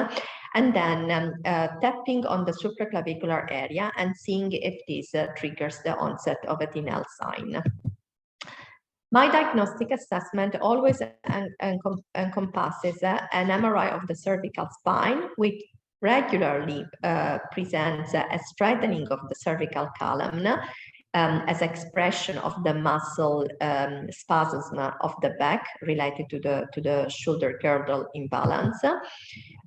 And then tapping on the supraclavicular area and seeing if this triggers the onset of a Tinel sign. My diagnostic assessment always encompasses an MRI of the cervical spine, which regularly presents a straightening of the cervical column as expression of the muscle spasm of the back related to the shoulder girdle imbalance.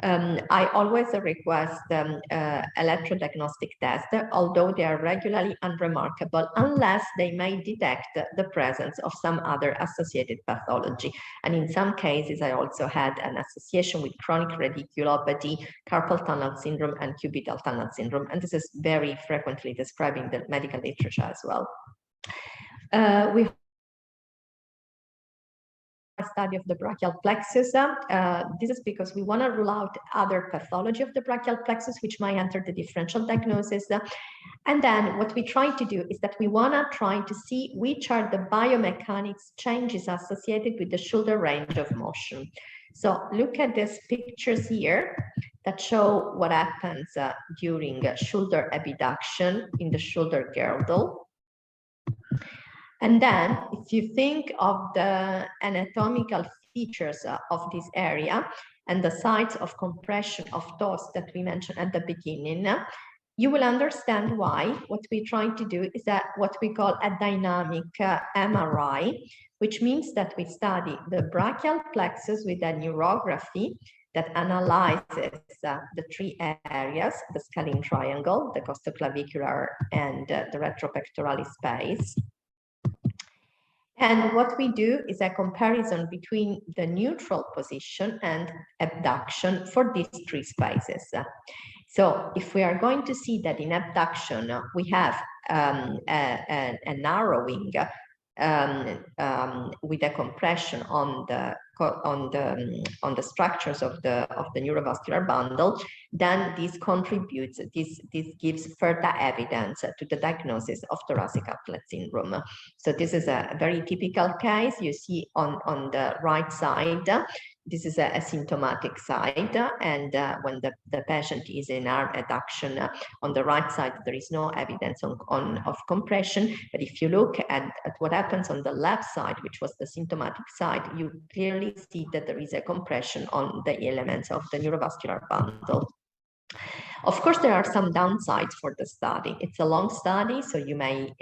I always request electrodiagnostic tests, although they are regularly unremarkable unless they may detect the presence of some other associated pathology. And in some cases, I also had an association with chronic radiculopathy, carpal tunnel syndrome, and cubital tunnel syndrome. And this is very frequently described in the medical literature as well. We study of the brachial plexus. This is because we want to rule out other pathology of the brachial plexus, which might enter the differential diagnosis. And then what we try to do is that we want to try to see which are the biomechanics changes associated with the shoulder range of motion. So look at these pictures here that show what happens during shoulder abduction in the shoulder girdle. And then if you think of the anatomical features of this area and the sites of compression of toes that we mentioned at the beginning, you will understand why what we try to do is what we call a dynamic MRI, which means that we study the brachial plexus with a neurography that analyzes the 3 areas, the scalene triangle, the costoclavicular, and the retropectoralis space. And what we do is a comparison between the neutral position and abduction for these 3 spaces. So if we are going to see that in abduction, we have a narrowing with a compression on the structures of the neurovascular bundle, then this contributes, this gives further evidence to the diagnosis of thoracic outlet syndrome. So this is a very typical case. You see on the right side, this is a symptomatic side, and when the patient is in arm adduction, on the right side, there is no evidence of compression. But if you look at what happens on the left side, which was the symptomatic side, you clearly see that there is a compression on the elements of the neurovascular bundle. Of course, there are some downsides for the study. It's a long study, so you may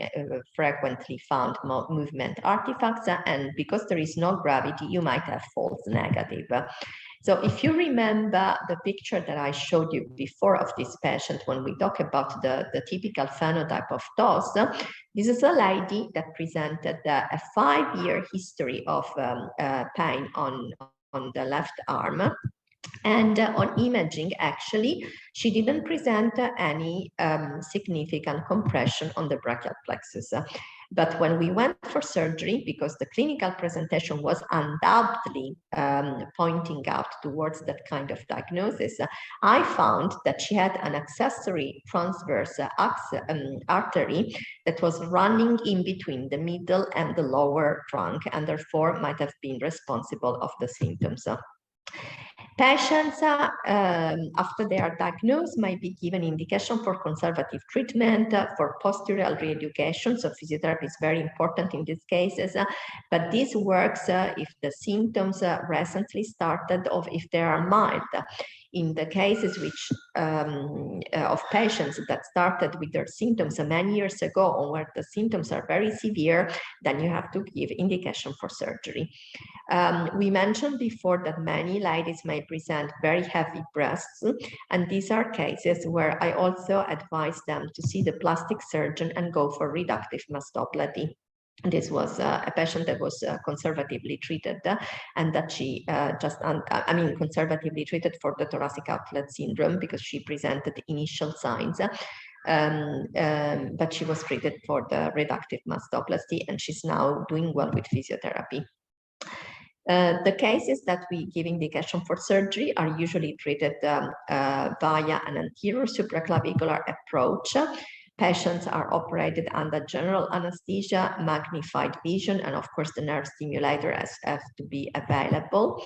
frequently find movement artifacts, and because there is no gravity, you might have false negative. So if you remember the picture that I showed you before of this patient, when we talk about the typical phenotype of TOS, this is a lady that presented a 5-year history of pain on the left arm. And on imaging, actually, she didn't present any significant compression on the brachial plexus. But when we went for surgery, because the clinical presentation was undoubtedly pointing out towards that kind of diagnosis, I found that she had an accessory transverse artery that was running in between the middle and the lower trunk, and therefore might have been responsible of the symptoms. Patients, after they are diagnosed, might be given indication for conservative treatment, for post-dural re-education. So physiotherapy is very important in these cases, but this works if the symptoms recently started or if they are mild. In the cases which of patients that started with their symptoms many years ago, or where the symptoms are very severe, then you have to give indication for surgery. We mentioned before that many ladies may present very heavy breasts, and these are cases where I also advise them to see the plastic surgeon and go for reductive mastoplasty. This was a patient that was conservatively treated, and that she conservatively treated for the thoracic outlet syndrome because she presented initial signs. But she was treated for the reductive mastoplasty, and she's now doing well with physiotherapy. The cases that we give indication for surgery are usually treated via an anterior supraclavicular approach. Patients are operated under general anesthesia, magnified vision, and of course the nerve stimulator has to be available.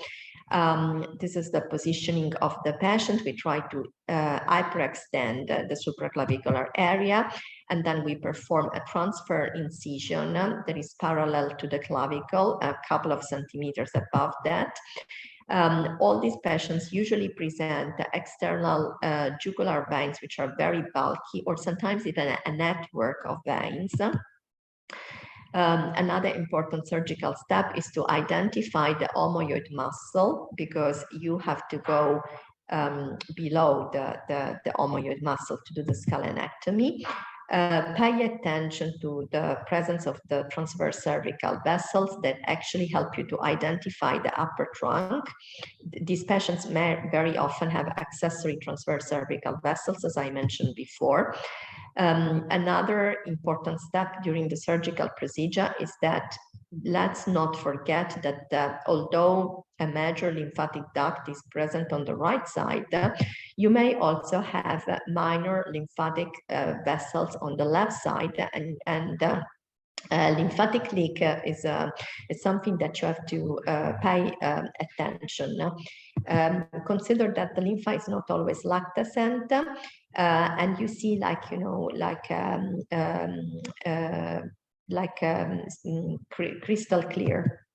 This is the positioning of the patient. We try to hyperextend the supraclavicular area, and then we perform a transfer incision that is parallel to the clavicle, a couple of centimeters above that. All these patients usually present external jugular veins, which are very bulky, or sometimes even a network of veins. Another important surgical step is to identify the omoioid muscle, because you have to go below the omoioid muscle to do the scalenectomy. Pay attention to the presence of the transverse cervical vessels that actually help you to identify the upper trunk. These patients may very often have accessory transverse cervical vessels, as I mentioned before. Another important step during the surgical procedure is that let's not forget that although a major lymphatic duct is present on the right side, you may also have minor lymphatic vessels on the left side, and lymphatic leak is something that you have to pay attention. Consider that the lymph is not always lactescent, and you see, like, you know, crystal clear.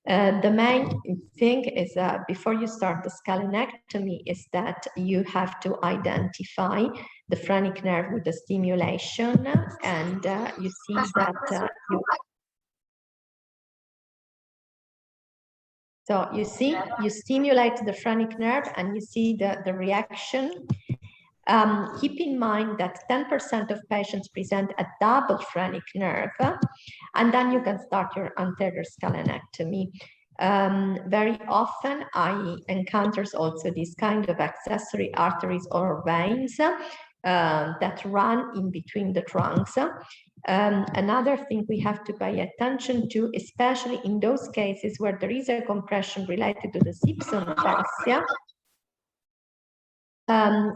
The main thing is before you start the scalenectomy is that you have to identify the phrenic nerve with the stimulation, and you see that so you stimulate the phrenic nerve and you see the reaction. Keep in mind that 10% of patients present a double phrenic nerve, and then you can start your anterior scalenectomy. Very often I encounter also these kind of accessory arteries or veins that run in between the trunks. Another thing we have to pay attention to, especially in those cases where there is a compression related to the Simpson fascia,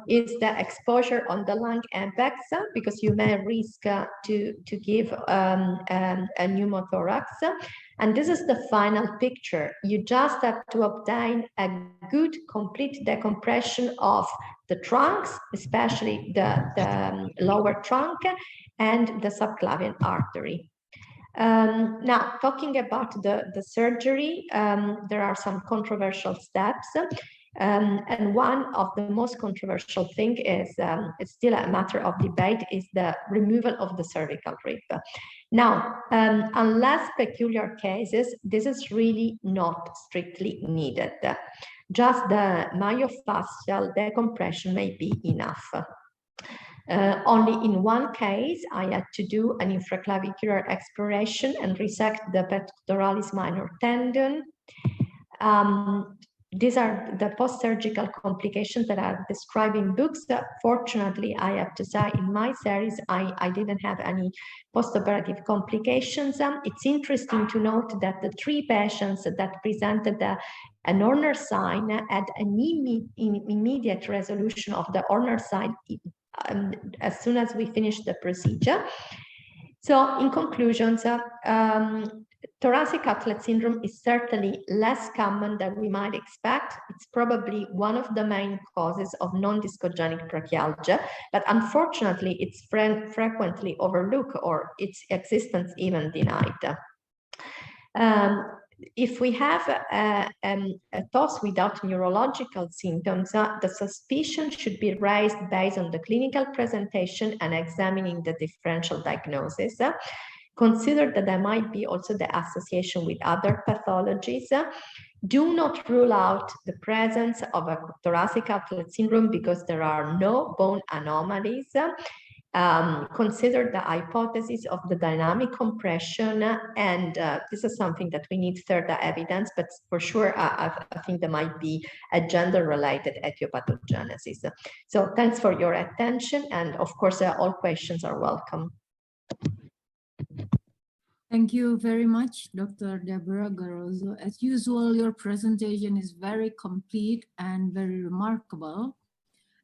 is the exposure on the lung apex, because you may risk to give a pneumothorax. And this is the final picture. You just have to obtain a good, complete decompression of the trunks, especially the lower trunk and the subclavian artery. Now, talking about the surgery, there are some controversial steps. And one of the most controversial thing is, it's still a matter of debate, is the removal of the cervical rib. Now, unless peculiar cases, this is really not strictly needed. Just the myofascial decompression may be enough. Only in one case, I had to do an infraclavicular exploration and resect the pectoralis minor tendon. These are the post-surgical complications that are described in books. Fortunately, I have to say, in my series, I didn't have any post-operative complications. It's interesting to note that the 3 patients that presented an Ulnar sign had an immediate resolution of the Ulnar sign as soon as we finished the procedure. So in conclusion, Thoracic outlet syndrome is certainly less common than we might expect. It's probably one of the main causes of non-discogenic brachialgia, but unfortunately, it's frequently overlooked or its existence even denied. If we have a TOS without neurological symptoms, the suspicion should be raised based on the clinical presentation and examining the differential diagnosis. Consider that there might be also the association with other pathologies. Do not rule out the presence of a thoracic outlet syndrome because there are no bone anomalies. Consider the hypothesis of the dynamic compression, and this is something that we need further evidence, but for sure, I think there might be a gender-related etiopathogenesis. So thanks for your attention, and of course, all questions are welcome. Thank you very much, Dr. Debora Garozzo. As usual, your presentation is very complete and very remarkable.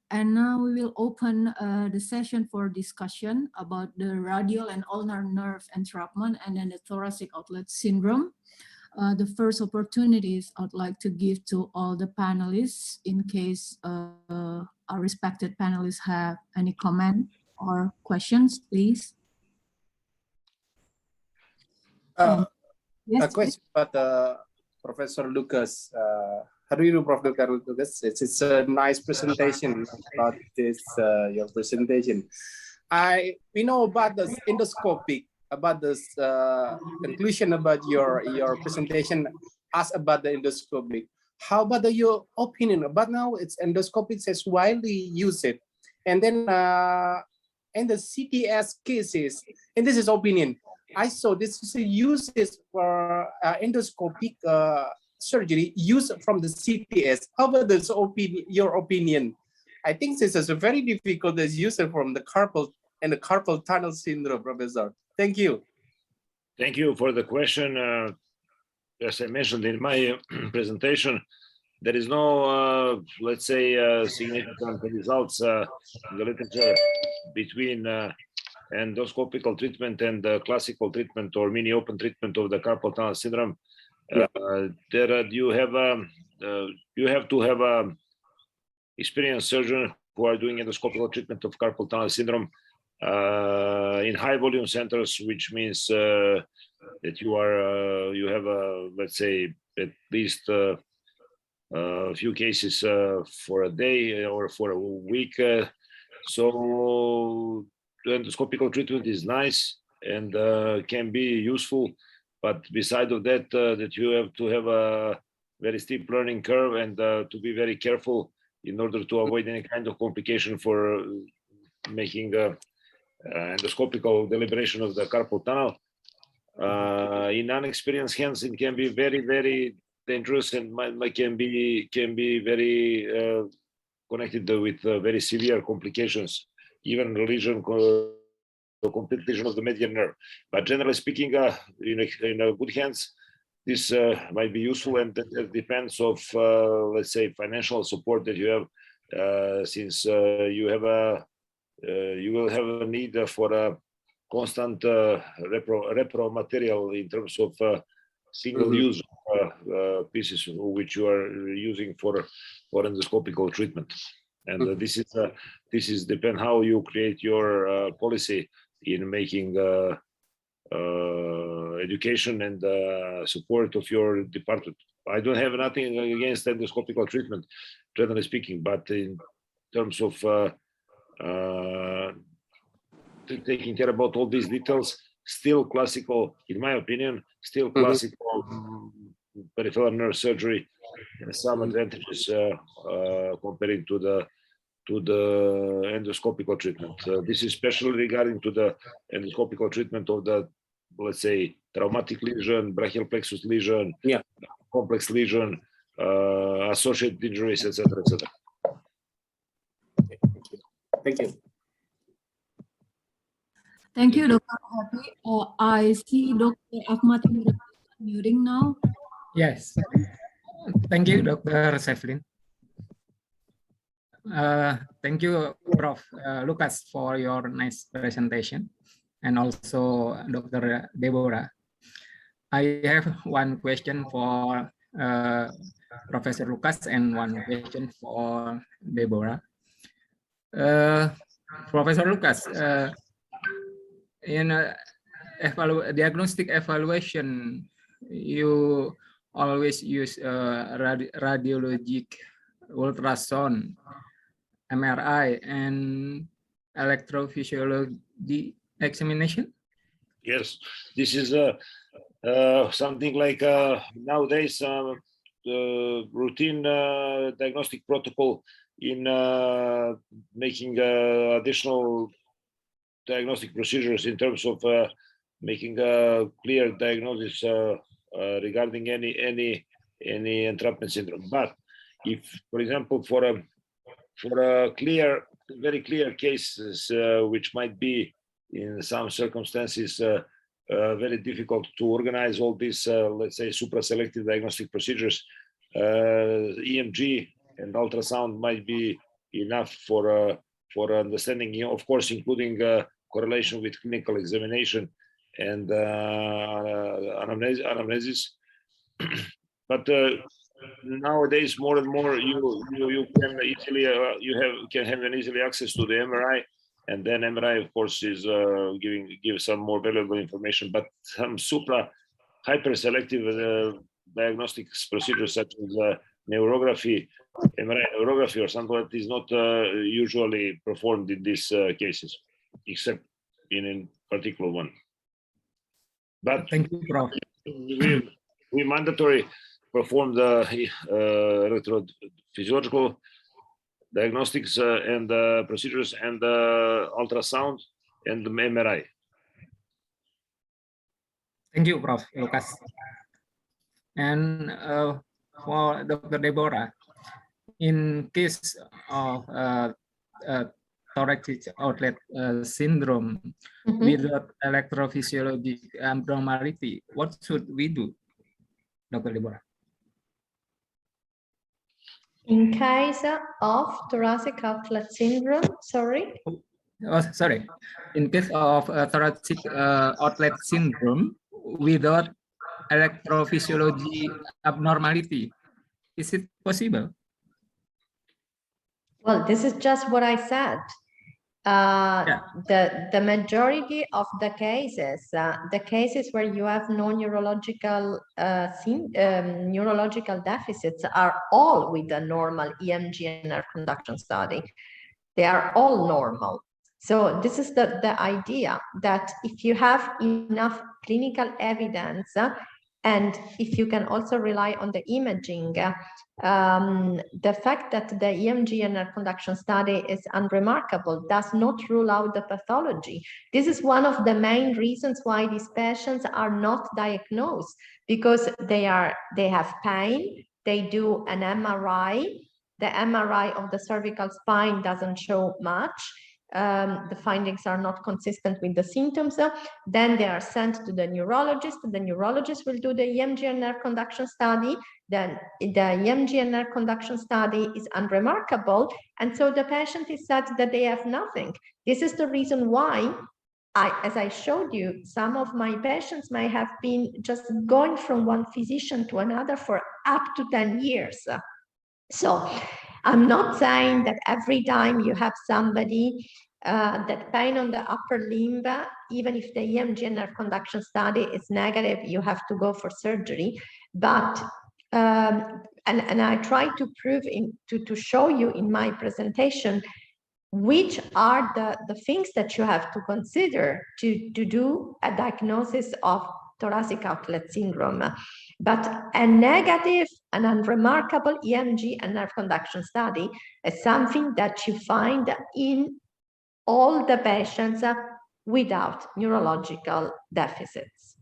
And now we will open the session for discussion about the radial and ulnar nerve entrapment and then the thoracic outlet syndrome. The first opportunities I'd like to give to all the panelists in case our respected panelists have any comment or questions, please. Yes, a question about Professor Lukas. How do you do, Prof. Lukas? It's a nice presentation about this, your presentation. We know about the endoscopic, about this conclusion about your presentation, asked about the endoscopic. How about your opinion? But now it's endoscopic is widely used. And then in the CTS cases, and this is opinion, I saw this is uses for endoscopic surgery used from the CTS. How about this your opinion? I think this is a very difficult as user from the carpal and the carpal tunnel syndrome, Professor. Thank you. Thank you for the question. As I mentioned in my presentation, there is no, let's say, significant results in the literature between endoscopical treatment and classical treatment or mini open treatment of the carpal tunnel syndrome. There you have to have a experienced surgeon who are doing endoscopical treatment of carpal tunnel syndrome in high volume centers, which means that you have let's say at least a few cases for a day or for a week. So endoscopical treatment is nice and can be useful, but beside of that, that you have to have a very steep learning curve and to be very careful in order to avoid any kind of complication for making endoscopical deliberation of the carpal tunnel. In unexperienced hands, it can be very, very dangerous and can be very connected with very severe complications, even lesion, complete lesion of the median nerve. But generally speaking, in good hands, this might be useful, and it depends of let's say financial support that you have, since you will have a need for a constant repro material in terms of single use pieces which you are using for endoscopical treatment. And this is depend how you create your policy in making education and support of your department. I don't have nothing against endoscopical treatment, generally speaking, but in terms of taking care about all these details, still classical, in my opinion, still classical peripheral nerve surgery has some advantages comparing to the endoscopical treatment. This is especially regarding to the endoscopical treatment of the, let's say, traumatic lesion, brachial plexus lesion, complex lesion, associated injuries, etc., etc. Thank you. Thank you, Dr. Happy. I see Dr. Ahmad Imron muting now. Yes. Thank you, Dr. Sevline. Thank you, Prof. Lukas, for your nice presentation, and also Dr. Debora. I have one question for Professor Lukas and one question for Debora. Professor Lukas, in diagnostic evaluation, you always use radiologic ultrasound, MRI, and electrophysiology examination? Yes, this is something like nowadays routine diagnostic protocol in making additional diagnostic procedures in terms of making a clear diagnosis regarding any entrapment syndrome. But if, for example, for a very clear cases which might be in some circumstances very difficult to organize all these, let's say, supra-selective diagnostic procedures, EMG and ultrasound might be enough for understanding, you know, of course, including correlation with clinical examination and anamnesis. But nowadays, more and more, you can easily can have an easily access to the MRI, and then MRI, of course, is give some more valuable information. But some hyper-selective diagnostic procedures such as neurography, MRI neurography, or something that is not usually performed in these cases, except in a particular one. But thank you, Prof. We mandatory perform the electrophysiological diagnostics and procedures and ultrasound and the MRI. Thank you, Prof. Lukas. And for Dr. Debora, in case of thoracic outlet syndrome without electrophysiologic abnormality, what should we do, Dr. Debora? In case of thoracic outlet syndrome, sorry? Oh, sorry. In case of thoracic outlet syndrome without electrophysiology abnormality, is it possible? Well, this is just what I said. The majority of the cases where you have non-neurological neurological deficits are all with a normal EMG and nerve conduction study. They are all normal. So this is the idea that if you have enough clinical evidence and if you can also rely on the imaging, the fact that the EMG and nerve conduction study is unremarkable does not rule out the pathology. This is one of the main reasons why these patients are not diagnosed, because they have pain, they do an MRI, the MRI of the cervical spine doesn't show much. The findings are not consistent with the symptoms. Then they are sent to the neurologist. The neurologist will do the EMG and nerve conduction study. Then the EMG and nerve conduction study is unremarkable. And so the patient is said that they have nothing. This is the reason why, as I showed you, some of my patients may have been just going from one physician to another for up to 10 years. So I'm not saying that every time you have somebody that pain on the upper limb, even if the EMG and nerve conduction study is negative, you have to go for surgery. But and I try to prove to show you in my presentation which are the things that you have to consider to do a diagnosis of thoracic outlet syndrome. But a negative and unremarkable EMG and nerve conduction study is something that you find in all the patients without neurological deficits.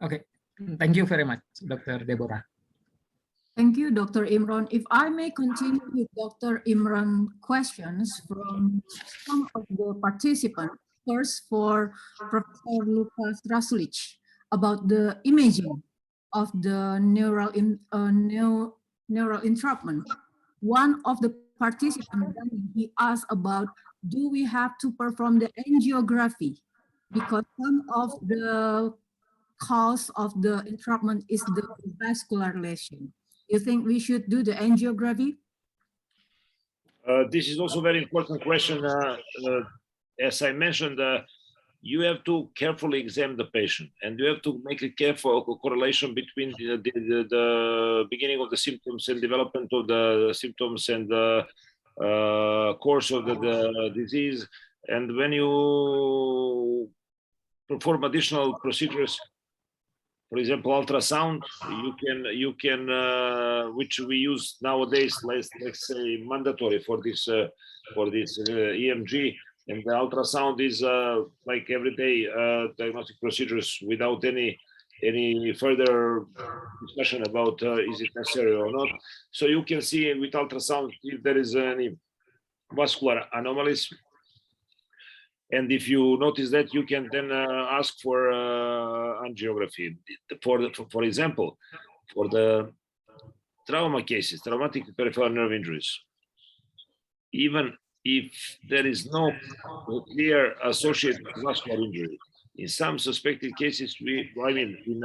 Okay, thank you very much, Dr. Debora. Thank you, Dr. Imron. If I may continue with Dr. Imron questions from some of the participants. First, for Professor Lukas Rasulic about the imaging of the neural entrapment. One of the participants, he asked about, do we have to perform the angiography? Because some of the cause of the entrapment is the vascular lesion. You think we should do the angiography? This is also a very important question. As I mentioned, you have to carefully examine the patient, and you have to make a careful correlation between the beginning of the symptoms and development of the symptoms and the course of the disease. And when you perform additional procedures, for example, ultrasound, you can which we use nowadays, let's say mandatory for this EMG, and the ultrasound is like everyday diagnostic procedures without any further discussion about is it necessary or not. So you can see with ultrasound if there is any vascular anomalies. And if you notice that, you can then ask for angiography. For example, for the trauma cases, traumatic peripheral nerve injuries, even if there is no clear associated vascular injury, in some suspected cases, in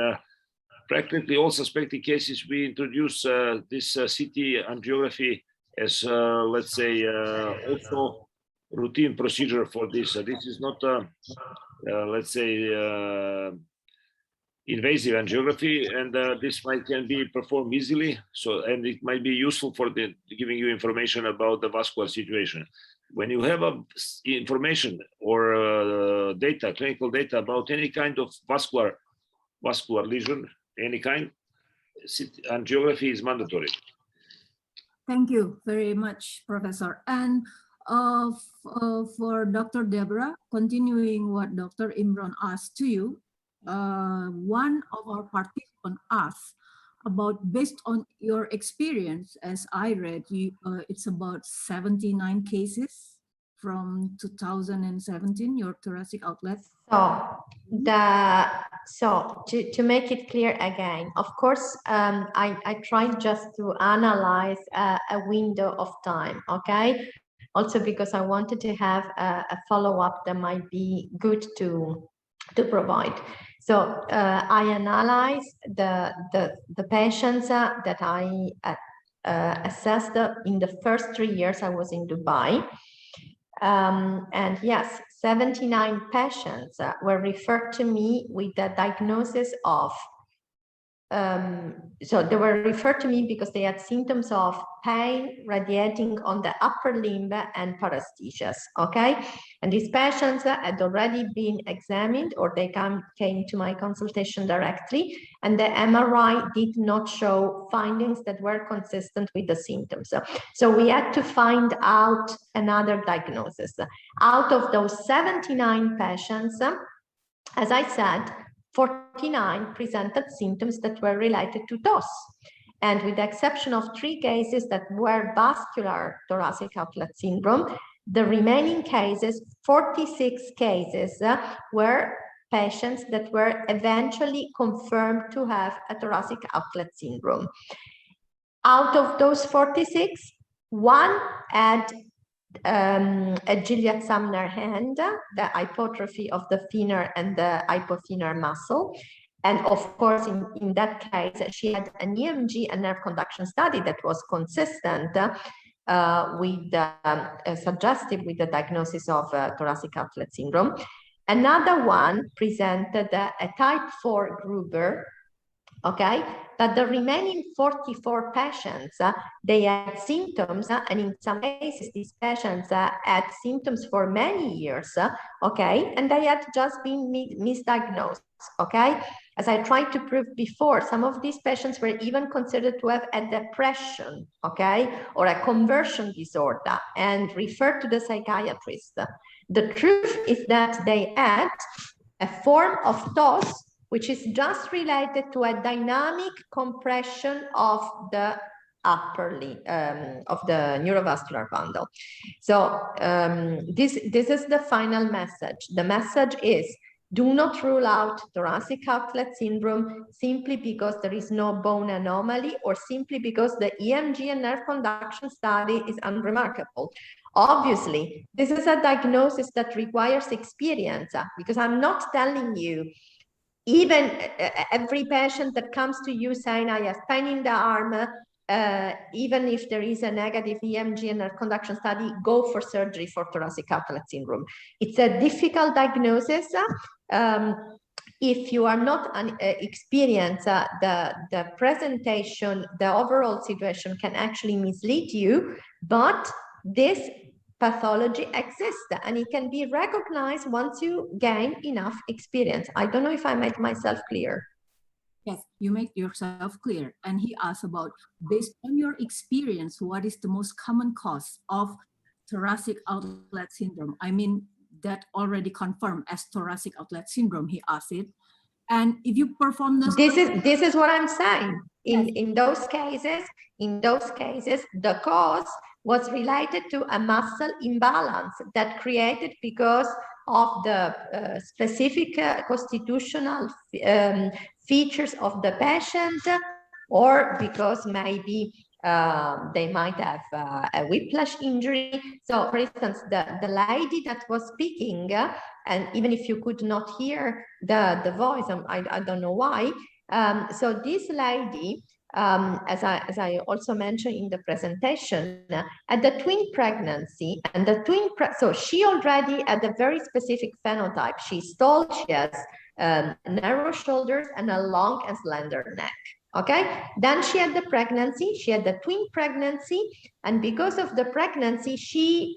practically all suspected cases, we introduce this CT angiography as, let's say, also routine procedure for this. This is not, let's say, invasive angiography, and this can be performed easily. So, and it might be useful for giving you information about the vascular situation. When you have information or data, clinical data about any kind of vascular lesion, any kind, angiography is mandatory. Thank you very much, Professor. And for Dr. Debora, continuing what Dr. Imron asked to you, one of our participants asked about, based on your experience, as I read, it's about 79 cases from 2017, your thoracic outlet. So to make it clear again, of course, I tried just to analyze a window of time, okay? Also because I wanted to have a follow-up that might be good to provide. So I analyzed the patients that I assessed in the first 3 years I was in Dubai. And yes, 79 patients were referred to me with the diagnosis of, so they were referred to me because they had symptoms of pain radiating on the upper limb and paresthesias, okay? And these patients had already been examined, or they came to my consultation directly, and the MRI did not show findings that were consistent with the symptoms. So we had to find out another diagnosis. Out of those 79 patients, as I said, 49 presented symptoms that were related to TOS. And with the exception of 3 cases that were vascular thoracic outlet syndrome, the remaining cases, 46 cases, were patients that were eventually confirmed to have a thoracic outlet syndrome. Out of those 46, 1 had a Gilliatt-Sumner hand, the hypertrophy of the thenar and the hypothenar muscle. And of course, in that case, she had an EMG and nerve conduction study that was consistent with suggestive with the diagnosis of thoracic outlet syndrome. Another one presented a type 4 Gruber, okay? But the remaining 44 patients, they had symptoms, and in some cases, these patients had symptoms for many years, okay? And they had just been misdiagnosed, okay? As I tried to prove before, some of these patients were even considered to have a depression, okay? Or a conversion disorder, and referred to the psychiatrist. The truth is that they had a form of TOS, which is just related to a dynamic compression of the upper of the neurovascular bundle. So this is the final message. The message is, do not rule out thoracic outlet syndrome simply because there is no bone anomaly, or simply because the EMG and nerve conduction study is unremarkable. Obviously, this is a diagnosis that requires experience, because I'm not telling you even every patient that comes to you saying, I have pain in the arm, even if there is a negative EMG and a conduction study, go for surgery for thoracic outlet syndrome. It's a difficult diagnosis. If you are not experienced, the presentation, the overall situation can actually mislead you, but this pathology exists and it can be recognized once you gain enough experience. I don't know if I made myself clear. Yes, you make yourself clear. And he asked about, based on your experience, what is the most common cause of thoracic outlet syndrome? I mean, that already confirmed as thoracic outlet syndrome, he asked it. And if you perform this is what I'm saying. In those cases, the cause was related to a muscle imbalance that created because of the specific constitutional features of the patient, or because maybe they might have a whiplash injury. So, for instance, the lady that was speaking, and even if you could not hear the voice, I don't know why. So this lady, as I also mentioned in the presentation, at the twin pregnancy, and the so she already had a very specific phenotype. She's tall, she has narrow shoulders and a long and slender neck. Okay, then she had the pregnancy, she had the twin pregnancy, and because of the pregnancy, she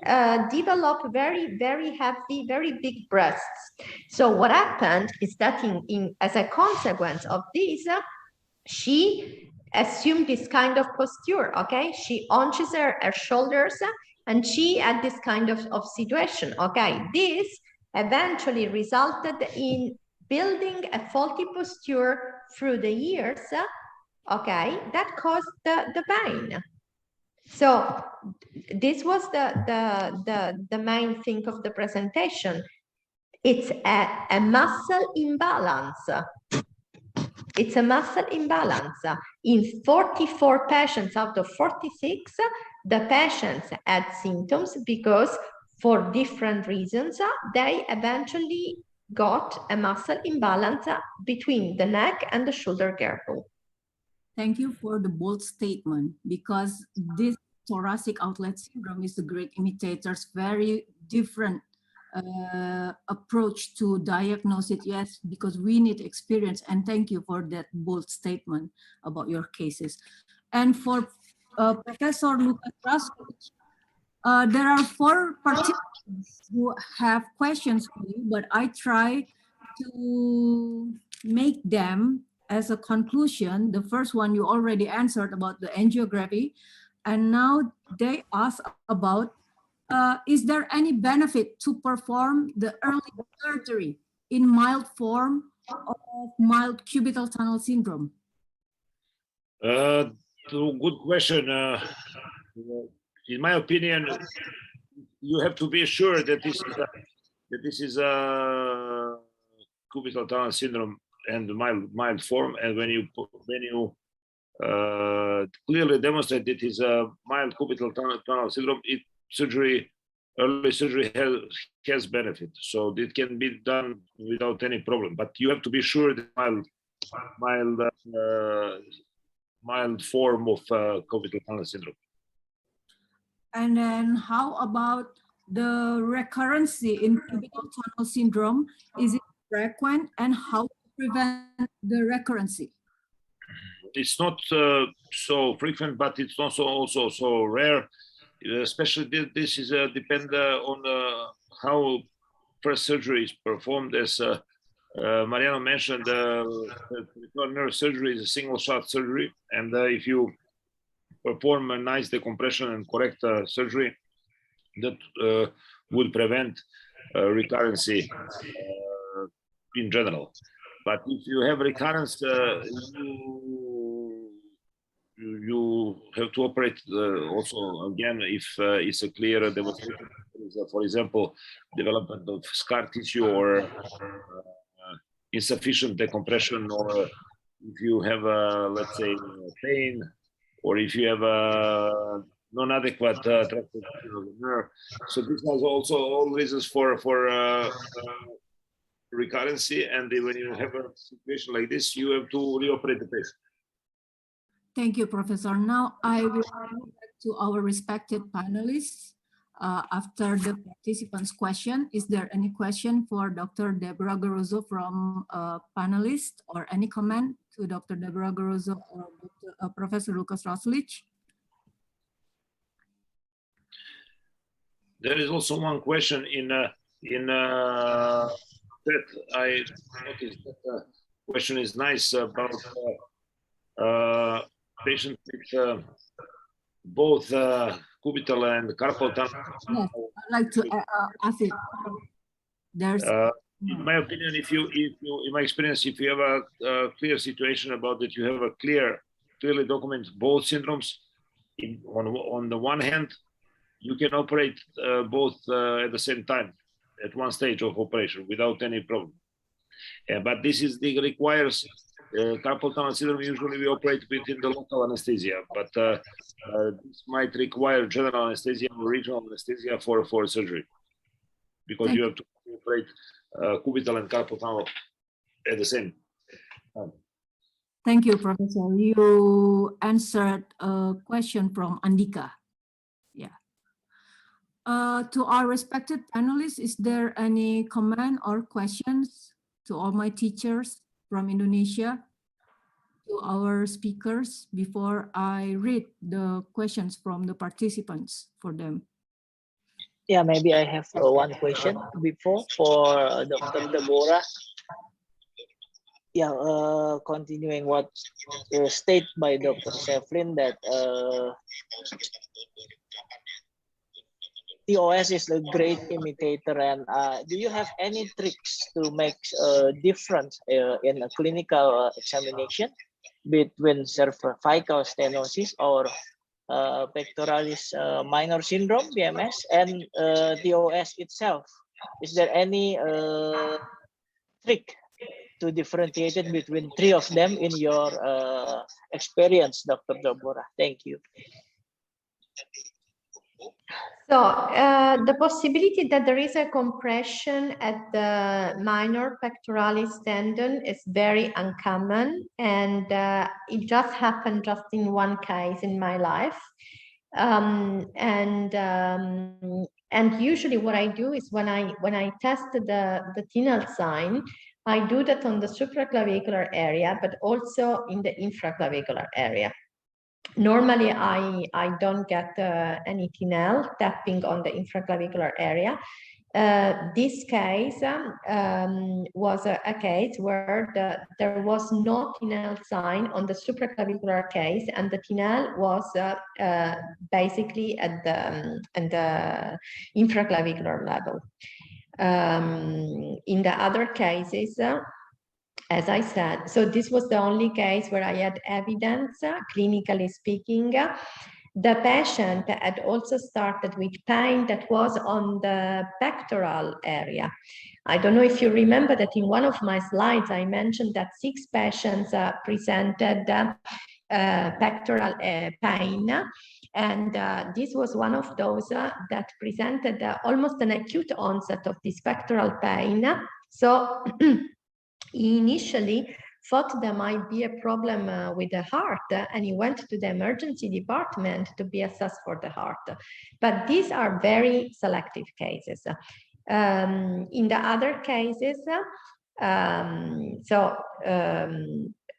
developed very, very heavy, very big breasts. So what happened is that as a consequence of this, she assumed this kind of posture, okay? She hunches her shoulders and she had this kind of situation, okay? This eventually resulted in building a faulty posture through the years, okay, that caused the pain. So this was the main thing of the presentation. It's a muscle imbalance. It's a muscle imbalance. In 44 patients out of 46, the patients had symptoms because for different reasons, they eventually got a muscle imbalance between the neck and the shoulder girdle. Thank you for the bold statement, because this thoracic outlet syndrome is the great imitator's very different approach to diagnose it. Yes, because we need experience, and thank you for that bold statement about your cases. And for Professor Lukas Rasulic, there are 4 participants who have questions for you, but I try to make them as a conclusion. The first one you already answered about the angiography, and now they ask about is there any benefit to perform the early surgery in mild form of mild cubital tunnel syndrome? Good question. In my opinion, you have to be sure that this is a cubital tunnel syndrome and mild form, and when you clearly demonstrate it is a mild cubital tunnel syndrome, early surgery has benefit, so it can be done without any problem. But you have to be sure that mild form of cubital tunnel syndrome. And then how about the recurrency in cubital tunnel syndrome? Is it frequent, and how to prevent the recurrency? It's not so frequent, but it's also so rare. Especially this is depend on how first surgery is performed. As Mariano mentioned, neurosurgery is a single shot surgery, and if you perform a nice decompression and correct surgery, that would prevent recurrency in general. But if you have recurrence, you have to operate also again if it's a clear demonstration. For example, development of scar tissue or insufficient decompression, or if you have let's say pain, or if you have a non-adequate traction of the nerve. So this has also all reasons for recurrency, and when you have a situation like this, you have to reoperate the patient. Thank you, Professor. Now I will go back to our respected panelists. After the participants' question, is there any question for Dr. Debora Garozzo from panelists, or any comment to Dr. Debora Garozzo or Professor Lukas Rasulic? There is also one question in that I noticed that the question is nice about patients with both cubital and carpal tunnel. Yes, I'd like to ask it. There's in my opinion, in my experience, if you have a clear situation about that, you have a clearly document both syndromes. On the one hand, you can operate both at the same time, at one stage of operation without any problem. But this requires carpal tunnel syndrome. Usually we operate within the local anesthesia, but this might require general anesthesia or regional anesthesia for surgery, because you have to operate cubital and carpal tunnel at the same time. Thank you, Professor. You answered a question from Andika. Yeah. To our respected panelists, is there any comment or questions to all my teachers from Indonesia, to our speakers, before I read the questions from the participants for them? Yeah, maybe I have one question before for Dr. Debora. Yeah, continuing what stated by Dr. Sevline, that TOS is a great imitator, and do you have any tricks to make a difference in a clinical examination between cervical stenosis or pectoralis minor syndrome (PMS) and TOS itself? Is there any trick to differentiate it between three of them in your experience, Dr. Debora? Thank you. So the possibility that there is a compression at the minor pectoralis tendon is very uncommon, and it just happened just in one case in my life. And usually what I do is when I test the Tinel sign, I do that on the supraclavicular area, but also in the infraclavicular area. Normally, I don't get any Tinel tapping on the infraclavicular area. This case was a case where there was no Tinel sign on the supraclavicular case, and the Tinel was basically at the infraclavicular level. In the other cases, as I said, so this was the only case where I had evidence, clinically speaking. The patient had also started with pain that was on the pectoral area. I don't know if you remember that in one of my slides, I mentioned that 6 patients presented pectoral pain. And this was one of those that presented almost an acute onset of this pectoral pain. So he initially thought there might be a problem with the heart, and he went to the emergency department to be assessed for the heart. But these are very selective cases. In the other cases,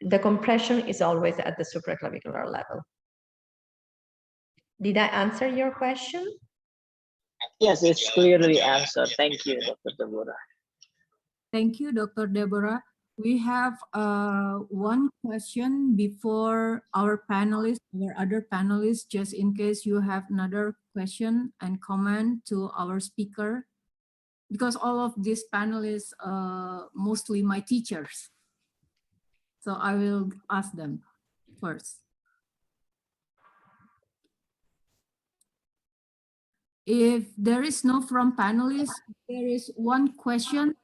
the compression is always at the supraclavicular level. Did I answer your question? Yes, it's clearly answered. Thank you, Dr. Debora. Thank you, Dr. Debora. We have one question before our panelists, our other panelists, just in case you have another question and comment to our speaker, because all of these panelists are mostly my teachers. So I will ask them first. If there is no from panelists, there is one question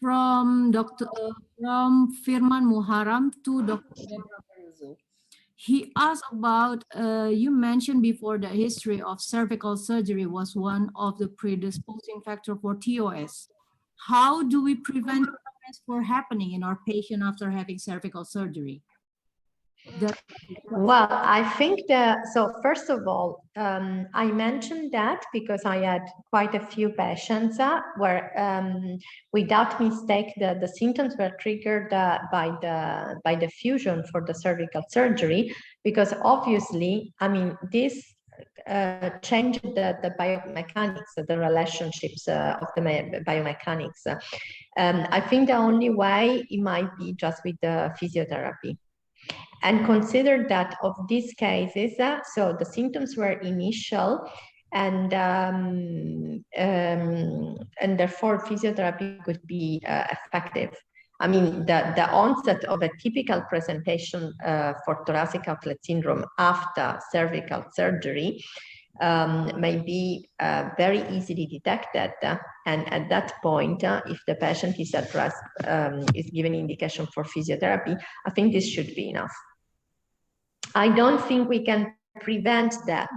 from Firman Muharram to Dr. Debora Garozzo. He asked about, you mentioned before the history of cervical surgery was one of the predisposing factor for TOS. How do we prevent for happening in our patient after having cervical surgery? Well, I think that, so first of all, I mentioned that because I had quite a few patients where, without mistake, the symptoms were triggered by the fusion for the cervical surgery, because obviously, I mean, this changed the biomechanics, the relationships of the biomechanics. I think the only way it might be just with the physiotherapy. And consider that of these cases, so the symptoms were initial, and therefore physiotherapy could be effective. I mean, the onset of a typical presentation for thoracic outlet syndrome after cervical surgery may be very easily detected, and at that point, if the patient is addressed, is given indication for physiotherapy, I think this should be enough. I don't think we can prevent that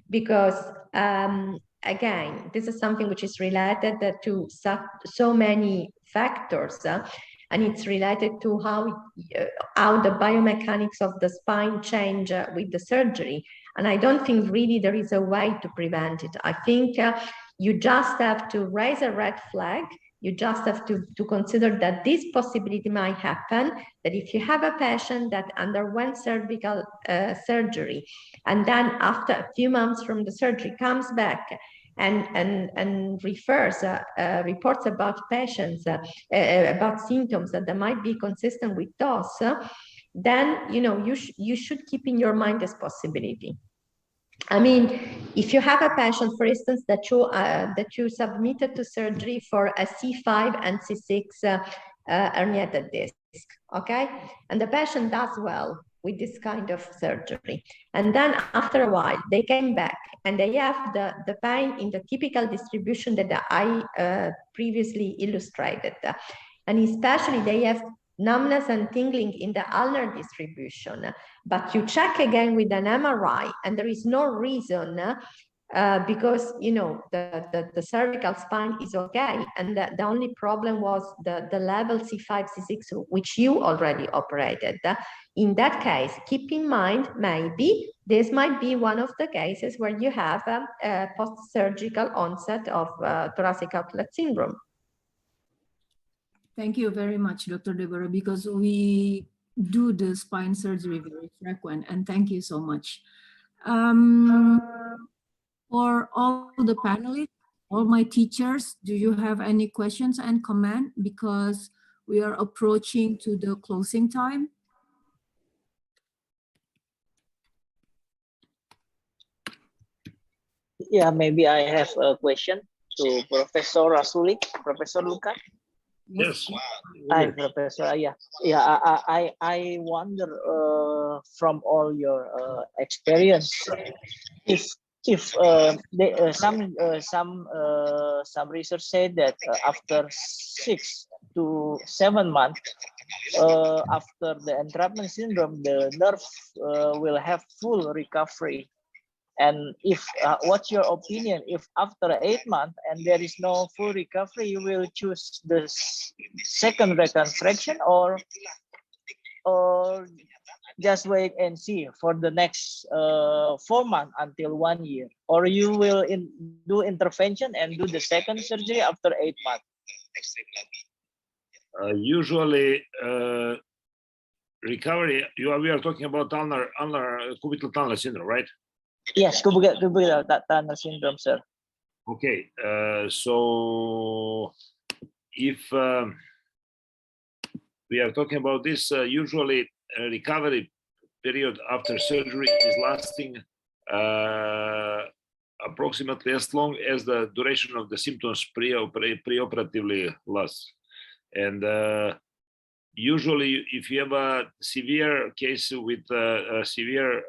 because, again, this is something which is related to so many factors, and it's related to how the biomechanics of the spine change with the surgery. And I don't think really there is a way to prevent it. I think you just have to raise a red flag. You just have to consider that this possibility might happen, that if you have a patient that underwent cervical surgery, and then after a few months from the surgery comes back and refers, reports about patients, about symptoms that might be consistent with those, then you should keep in your mind this possibility. I mean, if you have a patient, for instance, that you submitted to surgery for a C5 and C6 herniated disc, okay, and the patient does well with this kind of surgery, and then after a while they came back and they have the pain in the typical distribution that I previously illustrated, and especially they have numbness and tingling in the ulnar distribution, but you check again with an MRI and there is no reason because the cervical spine is okay, and the only problem was the level C5, C6, which you already operated. In that case, keep in mind, maybe this might be one of the cases where you have a post-surgical onset of thoracic outlet syndrome. Thank you very much, Dr. Debora, because we do the spine surgery very frequent, and thank you so much. For all the panelists, all my teachers, do you have any questions and comment? Because we are approaching to the closing time. Yeah, maybe I have a question to Professor Rasulic, Professor Lukas. Yes. Hi, Professor. Yeah. I wonder from all your experience, if some research said that after 6 to 7 months after the entrapment syndrome, the nerve will have full recovery. And if what's your opinion if after 8 months and there is no full recovery, you will choose the second reconstruction, or just wait and see for the next 4 months until 1 year, or you will do intervention and do the second surgery after 8 months? Usually recovery, we are talking about ulnar cubital tunnel syndrome, right? Yes, cubital tunnel syndrome, sir. Okay, so if we are talking about this, usually a recovery period after surgery is lasting approximately as long as the duration of the symptoms preoperatively lasts. And usually, if you have a severe case with severe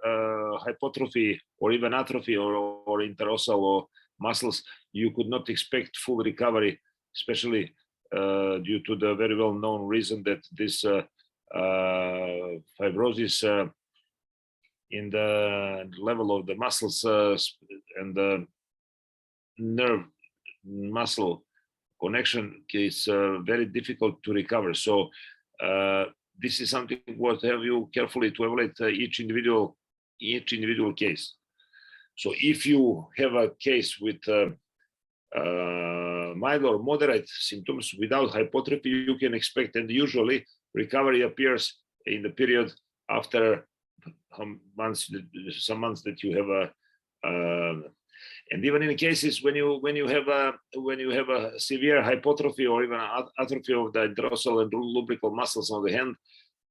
hypertrophy or even atrophy or interosseous muscles, you could not expect full recovery, especially due to the very well-known reason that this fibrosis in the level of the muscles and the nerve muscle connection is very difficult to recover. So this is something what have you carefully to evaluate each individual case. So if you have a case with mild or moderate symptoms without hypotrophy, you can expect, and usually recovery appears in the period after some months that you have a and even in cases when you have a severe hypotrophy or even atrophy of the dorsal and lumbrical muscles on the hand,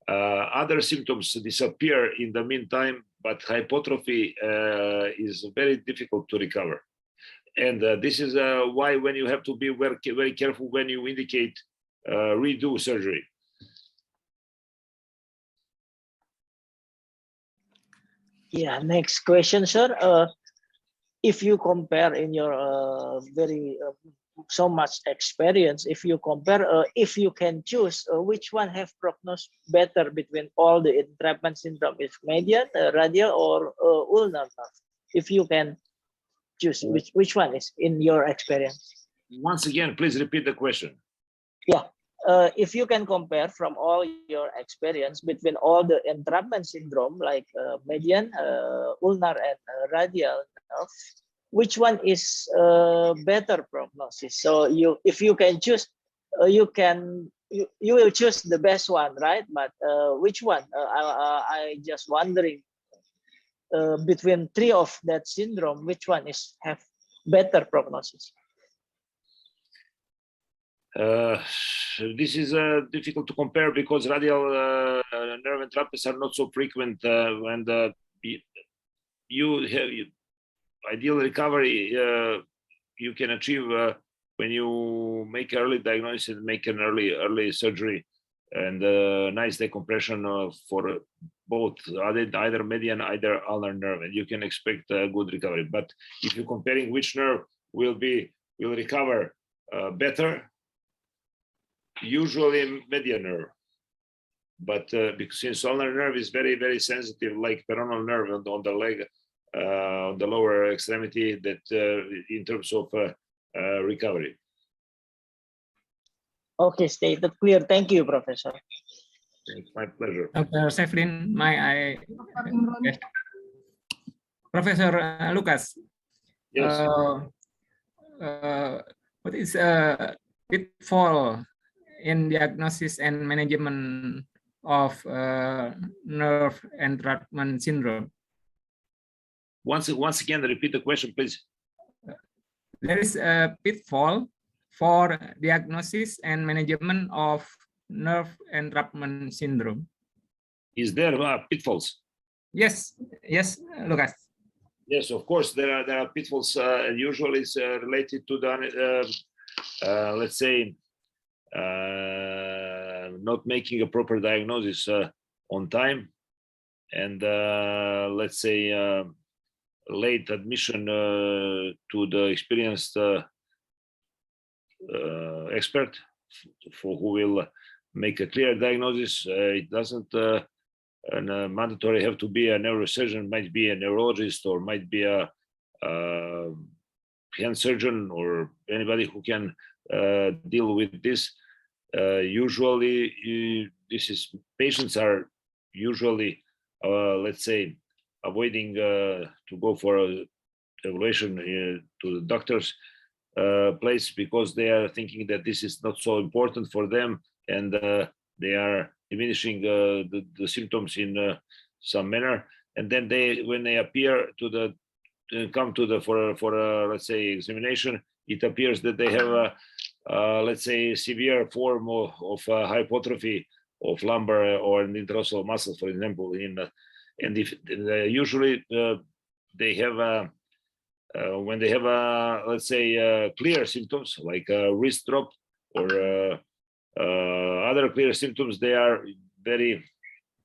other symptoms disappear in the meantime, but hypotrophy is very difficult to recover. And this is why when you have to be very careful when you indicate redo surgery. Yeah, next question, sir. If you compare in your so much experience, if you compare, if you can choose, which one have prognosis better between all the entrapment syndrome, is median, radial, or ulnar? If you can choose, which one is in your experience? Once again, please repeat the question. Yeah. If you can compare from all your experience between all the entrapment syndrome, like median, ulnar, and radial, which one is better prognosis? So if you can choose, you will choose the best one, right? But which one? I just wondering between three of that syndrome, which one have better prognosis? This is difficult to compare because radial nerve entrapments are not so frequent, and ideal recovery you can achieve when you make early diagnosis and make an early surgery and nice decompression for both either median, either ulnar nerve, and you can expect a good recovery. But if you're comparing which nerve will recover better, usually median nerve, but because since ulnar nerve is very, very sensitive, like peroneal nerve on the leg, on the lower extremity, that in terms of recovery. Okay, stated clear. Thank you, Professor. It's my pleasure. Dr. Sevline, Professor Lukas. Yes. What is pitfall in diagnosis and management of nerve entrapment syndrome? Once again, repeat the question, please. There is a pitfall for diagnosis and management of nerve entrapment syndrome. Is there pitfalls? Yes, Lukas. Yes, of course, there are pitfalls. Usually it's related to the, let's say, not making a proper diagnosis on time, and let's say late admission to the experienced expert for who will make a clear diagnosis. It doesn't mandatory have to be a neurosurgeon, might be a neurologist, or might be a hand surgeon, or anybody who can deal with this. Usually patients are usually let's say avoiding to go for a evaluation to the doctor's place because they are thinking that this is not so important for them, and they are diminishing the symptoms in some manner, and then when they appear to come to the for let's say examination, it appears that they have a let's say severe form of hypotrophy of lumbar or interosseous muscle, for example. And if usually they have when they have let's say clear symptoms like wrist drop or other clear symptoms, they are very,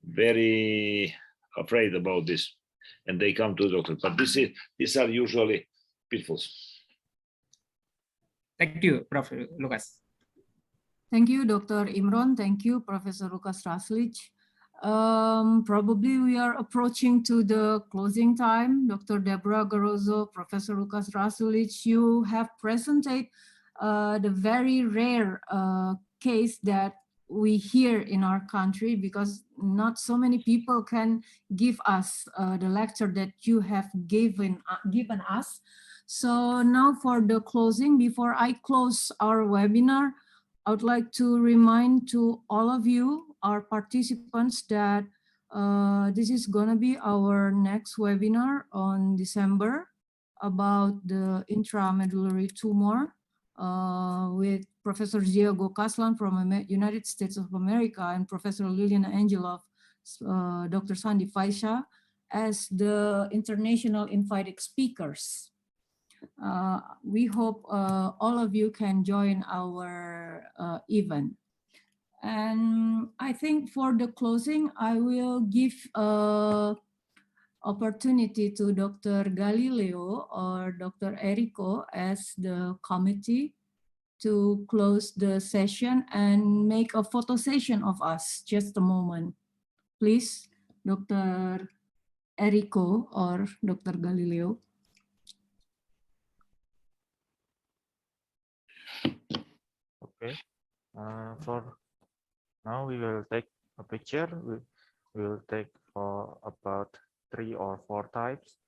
very afraid about this, and they come to the doctor. But these are usually pitfalls. Thank you, Professor Lukas. Thank you, Dr. Imron. Thank you, Professor Lukas Rasulic. Probably we are approaching to the closing time. Dr. Debora, Garozzo, Professor Lukas Rasulic, you have presented the very rare case that we hear in our country, because not so many people can give us the lecture that you have given us. So now for the closing, before I close our webinar, I would like to remind to all of you, our participants, that this is gonna be our next webinar on December about the intramedullary tumor with Professor Diego Caslan from United States of America and Professor Liliana Angela of Dr. Sandi Faisha as the international invited speakers. We hope all of you can join our event. And I think for the closing, I will give opportunity to Dr. Galileo or Dr. Erico as the committee to close the session and make a photo session of us. Just a moment, please, Dr. Erico or Dr. Galileo. Okay, for now we will take a picture. We will take for about 3 or 4 types.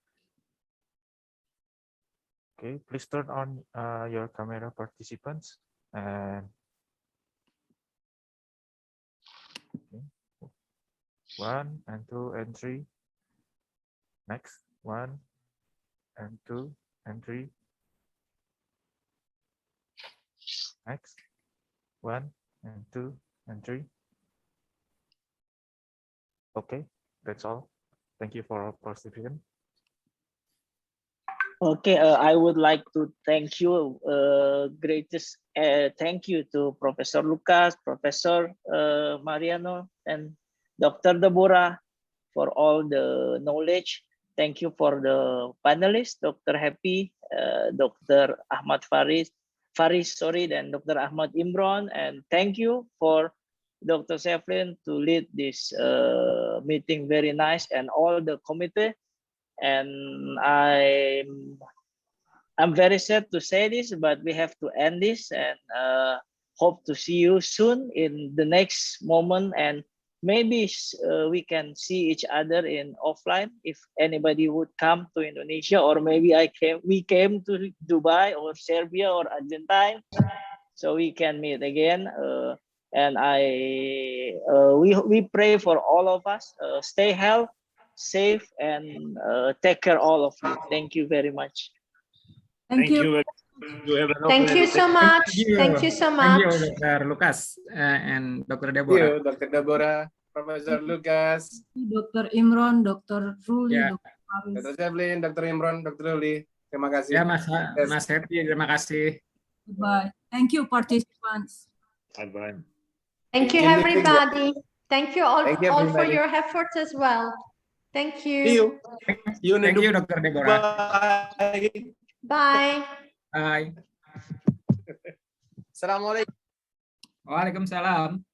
Okay, please turn on your camera, participants, and okay. 1 and 2 and 3. Next, 1 and 2 and 3. Next, 1 and 2 and 3. Okay, that's all. Thank you for participation. Okay, I would like to thank you, thank you to Professor Lukas, Professor Mariano, and Dr. Debora for all the knowledge. Thank you for the panelists, Dr. Happy, Dr. Ahmad Faris, then Dr. Ahmad Imron, and thank you for Dr. Sevline to lead this meeting very nice, and all the committee. And I'm very sad to say this, but we have to end this, and hope to see you soon in the next moment, and maybe we can see each other in offline if anybody would come to Indonesia, or maybe we came to Dubai or Serbia or Argentina, so we can meet again. And we pray for all of us. Stay healthy, safe, and take care all of you. Thank you very much. Thank you. Thank you so much. Thank you so much. Thank you, Dr. Lukas and Dr. Thank Debora. you, Dr. Debora, Professor Lukas, Dr. Imron, Dr. Ruli, Ya. Dr. Faris. Dr. Sevline, Dr. Imron, Dr. Ruli. Terima kasih. Ya, Mas Happy, terima kasih. Goodbye. Thank you, participants. Bye-bye. Thank you, everybody. Thank you all, Thank you, all for everybody. your efforts as well. Thank you. See you. Thank you, Dr. Debora. Bye. Bye. Bye. Assalamualaikum. Waalaikumsalam.